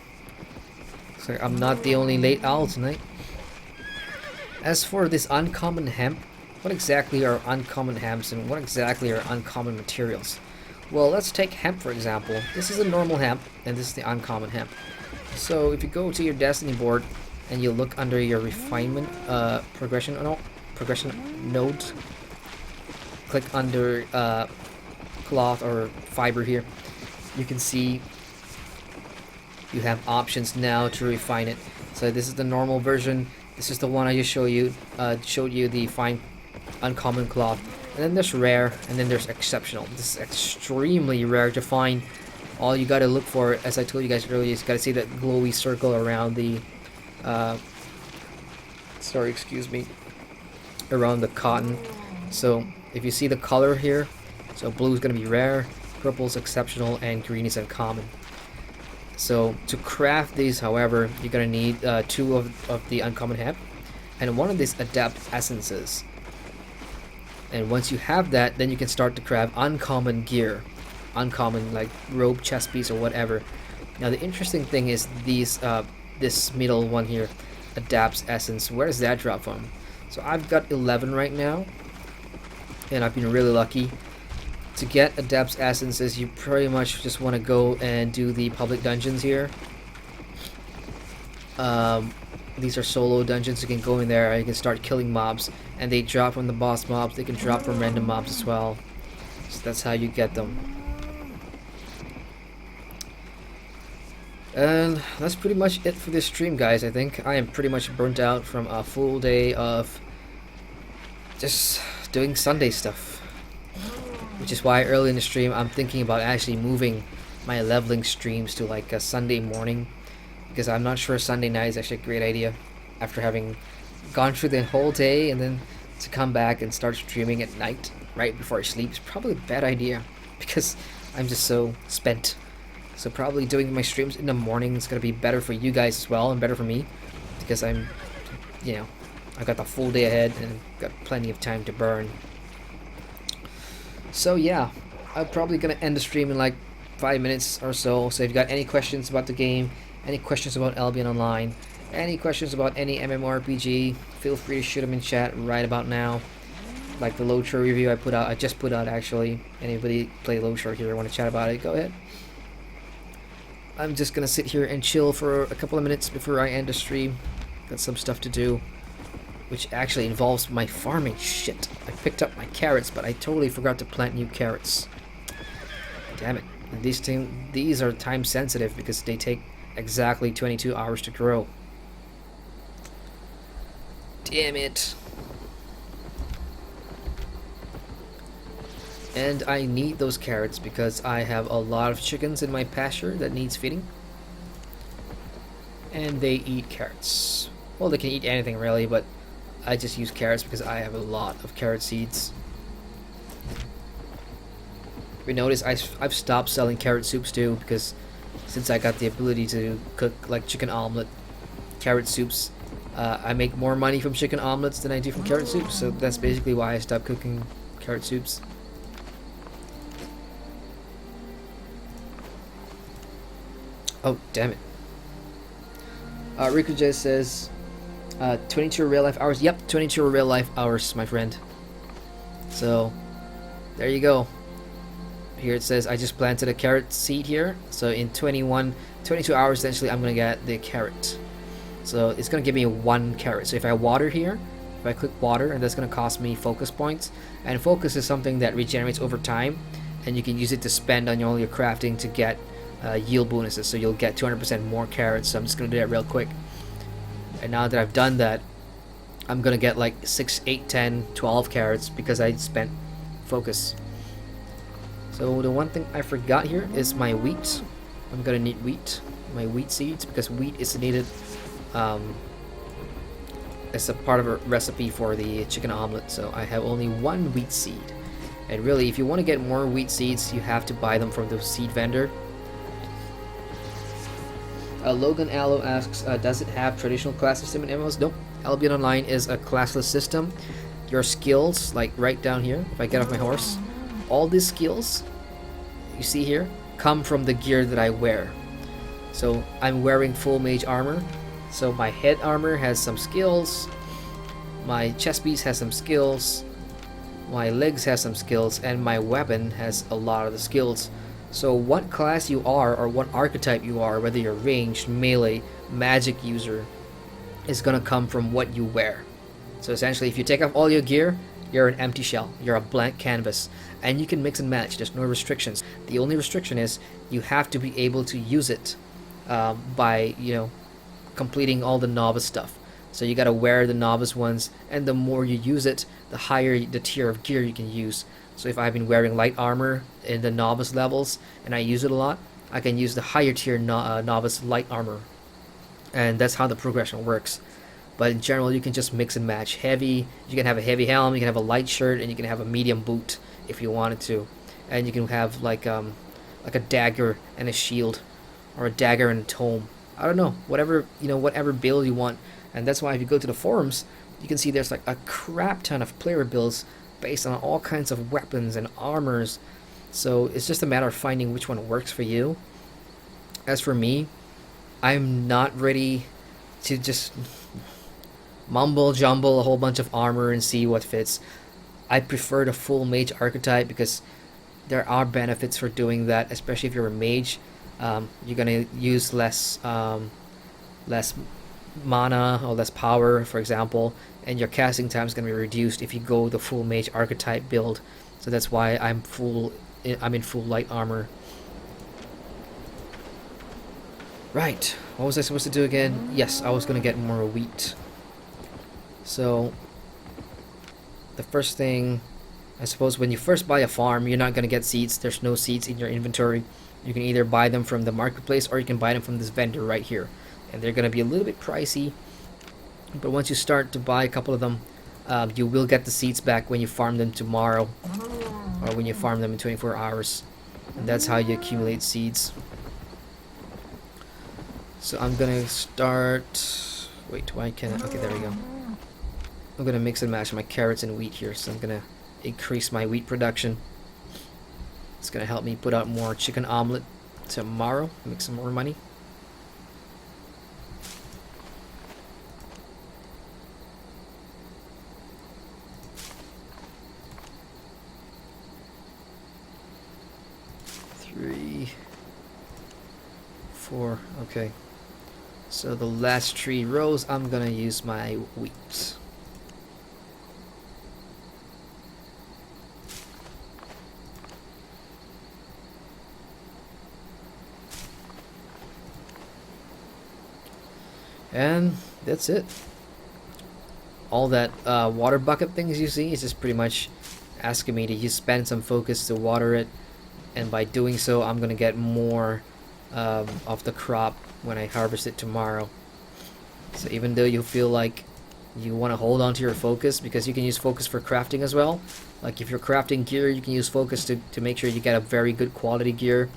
So I'm not the only late owl tonight. As for this uncommon hemp, what exactly are uncommon hemps and what exactly are uncommon materials? Well, let's take hemp for example. This is a normal hemp and this is the uncommon hemp. So if you go to your destiny board and you look under your refinement progression nodes, click under cloth or fiber here, you can see you have options now to refine it. So this is the normal version. This is the one I just showed you the fine uncommon cloth. And then there's rare, and then there's exceptional. This is extremely rare to find. All you gotta look for, as I told you guys earlier, is gotta see that glowy circle around the around the cotton. So if you see the color here, so blue is gonna be rare, purple is exceptional, and green is uncommon. So to craft these, however, you're gonna need two of the uncommon hemp and one of these adept essences. And once you have that, then you can start to craft uncommon gear, uncommon like robe, chest piece, or whatever. Now the interesting thing is these this middle one here, adapts essence. Where does that drop from? So I've got 11 right now, and I've been really lucky. To get adapts essences, you pretty much just want to go and do the public dungeons here. These are solo dungeons. You can go in there and you can start killing mobs, and they drop from the boss mobs. They can drop from random mobs as well. So that's how you get them. And that's pretty much it for this stream, guys. I think I am pretty much burnt out from a full day of just doing Sunday stuff, which is why early in the stream I'm thinking about actually moving my leveling streams to like a Sunday morning, because I'm not sure Sunday night is actually a great idea after having gone through the whole day, and then to come back and start streaming at night right before I sleep is probably a bad idea because I'm just so spent. So probably doing my streams in the morning is going to be better for you guys as well, and better for me, because I'm, you know, I've got the full day ahead and got plenty of time to burn. So yeah, I'm probably going to end the stream in like 5 minutes or so. So if you got any questions about the game, any questions about Albion Online, any questions about any MMORPG, feel free to shoot them in chat right about now. Like the Loadshow review I just put out actually. Anybody play Loadshow here, want to chat about it, go ahead. I'm just gonna sit here and chill for a couple of minutes before I end the stream. Got some stuff to do, which actually involves my farming. Shit, I picked up my carrots, but I totally forgot to plant new carrots. Damn it. And these are time sensitive because they take exactly 22 hours to grow. Damn it. And I need those carrots because I have a lot of chickens in my pasture that needs feeding. And they eat carrots. Well, they can eat anything really, but I just use carrots because I have a lot of carrot seeds. If you notice, I've stopped selling carrot soups too, because since I got the ability to cook like chicken omelet, carrot soups, I make more money from chicken omelets than I do from carrot soups, so that's basically why I stopped cooking carrot soups. Oh, damn it. Riku J says, 22 real life hours. Yep, 22 real life hours, my friend. So, there you go. Here it says, I just planted a carrot seed here. So in 22 hours, essentially, I'm going to get the carrot. So it's going to give me 1 carrot. So if I water here, if I click water, and that's going to cost me focus points. And focus is something that regenerates over time. And you can use it to spend on all your crafting to get yield bonuses, so you'll get 200% more carrots. So I'm just gonna do that real quick, and now that I've done that, I'm gonna get like 6, 8, 10, 12 carrots because I spent focus. So the one thing I forgot here is my wheat. I'm gonna need my wheat seeds, because wheat is needed as a part of a recipe for the chicken omelet. So I have only 1 wheat seed, and really if you want to get more wheat seeds, you have to buy them from the seed vendor. Logan Allo asks, does it have traditional class system in MMOs? Nope. Albion Online is a classless system. Your skills, like right down here, if I get off my horse, all these skills you see here come from the gear that I wear. So I'm wearing full mage armor, so my head armor has some skills, my chest piece has some skills, my legs has some skills, and my weapon has a lot of the skills. So what class you are, or what archetype you are, whether you're ranged, melee, magic user, is gonna come from what you wear. So essentially, if you take off all your gear, you're an empty shell, you're a blank canvas, and you can mix and match. There's no restrictions. The only restriction is you have to be able to use it by, you know, completing all the novice stuff. So you gotta wear the novice ones, and the more you use it, the higher the tier of gear you can use. So if I've been wearing light armor in the novice levels and I use it a lot, I can use the higher tier novice light armor, and that's how the progression works. But in general, you can just mix and match. Heavy, you can have a heavy helm, you can have a light shirt, and you can have a medium boot if you wanted to, and you can have like a dagger and a shield, or a dagger and a tome. I don't know, whatever whatever build you want. And that's why if you go to the forums, you can see there's like a crap ton of player builds based on all kinds of weapons and armors. So it's just a matter of finding which one works for you. As for me, I'm not ready to just mumble jumble a whole bunch of armor and see what fits. I prefer the full mage archetype because there are benefits for doing that, especially if you're a mage. You're gonna use less mana or less power, for example, and your casting time is gonna be reduced if you go the full mage archetype build. So that's why I'm in full light armor. Right, what was I supposed to do again? Yes, I was gonna get more wheat. So the first thing, I suppose, when you first buy a farm, you're not gonna get seeds. There's no seeds in your inventory. You can either buy them from the marketplace or you can buy them from this vendor right here, and they're gonna be a little bit pricey. But once you start to buy a couple of them, you will get the seeds back when you farm them tomorrow, or when you farm them in 24 hours, and that's how you accumulate seeds. So I'm gonna start. Wait, why can't I? Okay, there we go. I'm gonna mix and match my carrots and wheat here, so I'm gonna increase my wheat production. It's gonna help me put out more chicken omelet tomorrow, make some more money. Three, four, okay. So the last 3 rows, I'm gonna use my wheat. And that's it. All that water bucket things you see is just pretty much asking me to just spend some focus to water it, and by doing so I'm gonna get more of the crop when I harvest it tomorrow. So even though you feel like you want to hold on to your focus, because you can use focus for crafting as well. Like if you're crafting gear, you can use focus to make sure you get a very good quality gear.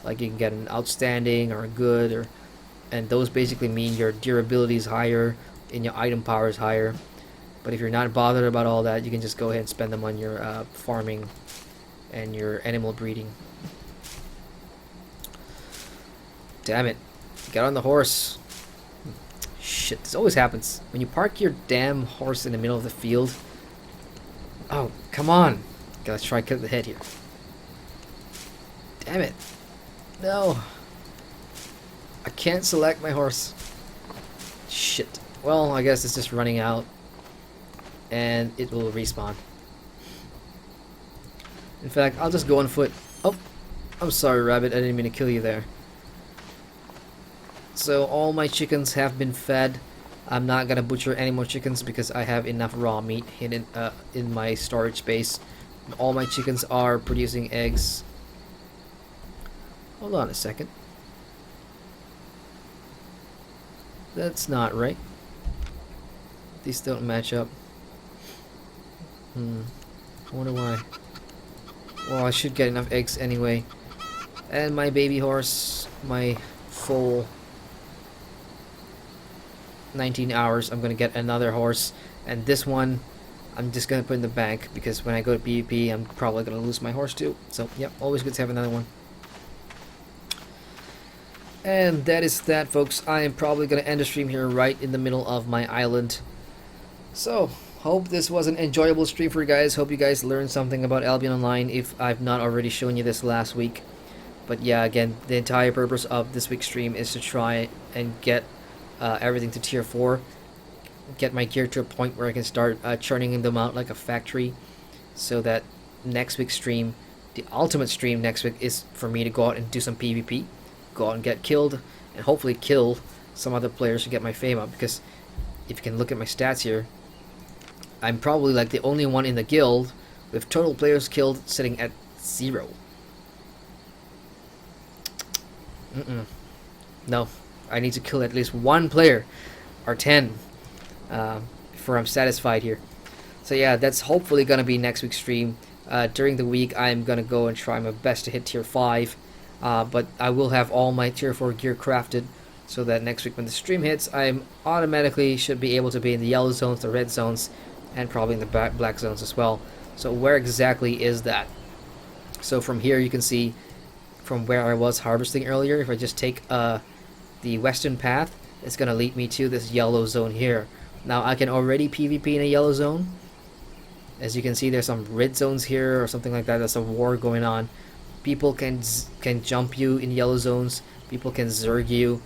Like you can get an outstanding or a good, or and those basically mean your durability is higher and your item power is higher. But if you're not bothered about all that, you can just go ahead and spend them on your farming and your animal breeding. Damn it. Get on the horse. Shit, this always happens. When you park your damn horse in the middle of the field. Oh, come on. Okay, let's try to cut the head here. Damn it. No. I can't select my horse. Shit. Well, I guess it's just running out. And it will respawn. In fact, I'll just go on foot. Oh, I'm sorry, rabbit. I didn't mean to kill you there. So all my chickens have been fed. I'm not gonna butcher any more chickens because I have enough raw meat hidden in my storage space. All my chickens are producing eggs. Hold on a second. That's not right. These don't match up. I wonder why. Well, I should get enough eggs anyway. And my baby horse, my full 19 hours, I'm gonna get another horse. And this one, I'm just gonna put in the bank because when I go to PvP, I'm probably gonna lose my horse too. So, yep, always good to have another one. And that is that, folks. I am probably gonna end the stream here right in the middle of my island. So, hope this was an enjoyable stream for you guys. Hope you guys learned something about Albion Online if I've not already shown you this last week. But yeah, again, the entire purpose of this week's stream is to try and get everything to tier 4. Get my gear to a point where I can start churning them out like a factory. So that next week's stream, the ultimate stream next week, is for me to go out and do some PvP. Go out and get killed, and hopefully kill some other players to get my fame up. Because if you can look at my stats here, I'm probably like the only one in the guild with total players killed sitting at 0. No, I need to kill at least 1 player or 10 before I'm satisfied here. So yeah, that's hopefully gonna be next week's stream. During the week, I'm gonna go and try my best to hit tier 5. but I will have all my tier 4 gear crafted, so that next week when the stream hits, I automatically should be able to be in the yellow zones, the red zones, and probably in the black zones as well. So where exactly is that? So from here you can see from where I was harvesting earlier. If I just take the western path, it's going to lead me to this yellow zone here. Now I can already PvP in a yellow zone. As you can see, there's some red zones here or something like that. There's a war going on. People can jump you in yellow zones. People can zerg you,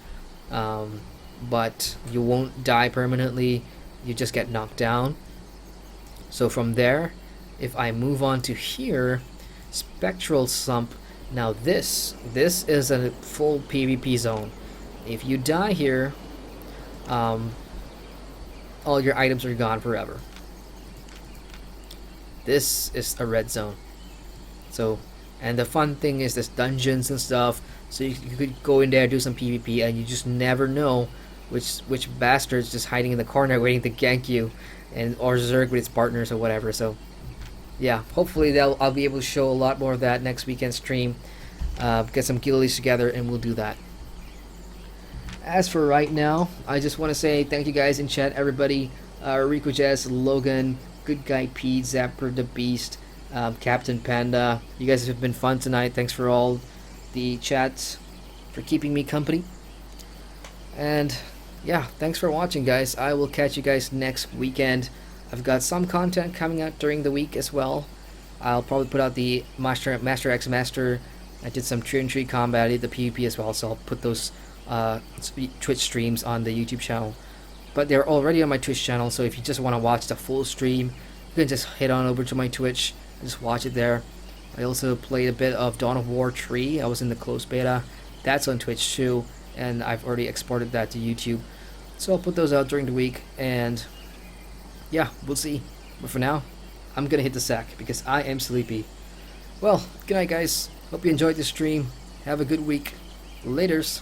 but you won't die permanently. You just get knocked down. So from there, if I move on to here, Spectral Sump. Now this is a full PvP zone. If you die here, all your items are gone forever. This is a red zone. So, and the fun thing is there's dungeons and stuff. So you could go in there, do some PvP, and you just never know which bastard's just hiding in the corner waiting to gank you, and or zerg with its partners or whatever. So, yeah, hopefully I'll be able to show a lot more of that next weekend stream. Get some guildies together, and we'll do that. As for right now, I just want to say thank you guys in chat, everybody. Rico Jazz, Logan, Good Guy Pete, Zapper the Beast, Captain Panda. You guys have been fun tonight. Thanks for all the chats, for keeping me company. And yeah, thanks for watching, guys. I will catch you guys next weekend. I've got some content coming out during the week as well. I'll probably put out the Master X Master. I did some Tree and Tree combat. I did the PvP as well, so I'll put those Twitch streams on the YouTube channel. But they're already on my Twitch channel, so if you just want to watch the full stream, you can just head on over to my Twitch and just watch it there. I also played a bit of Dawn of War 3. I was in the closed beta. That's on Twitch too, and I've already exported that to YouTube. So I'll put those out during the week, and yeah, we'll see. But for now, I'm gonna hit the sack because I am sleepy. Well, good night, guys. Hope you enjoyed the stream. Have a good week. Laters.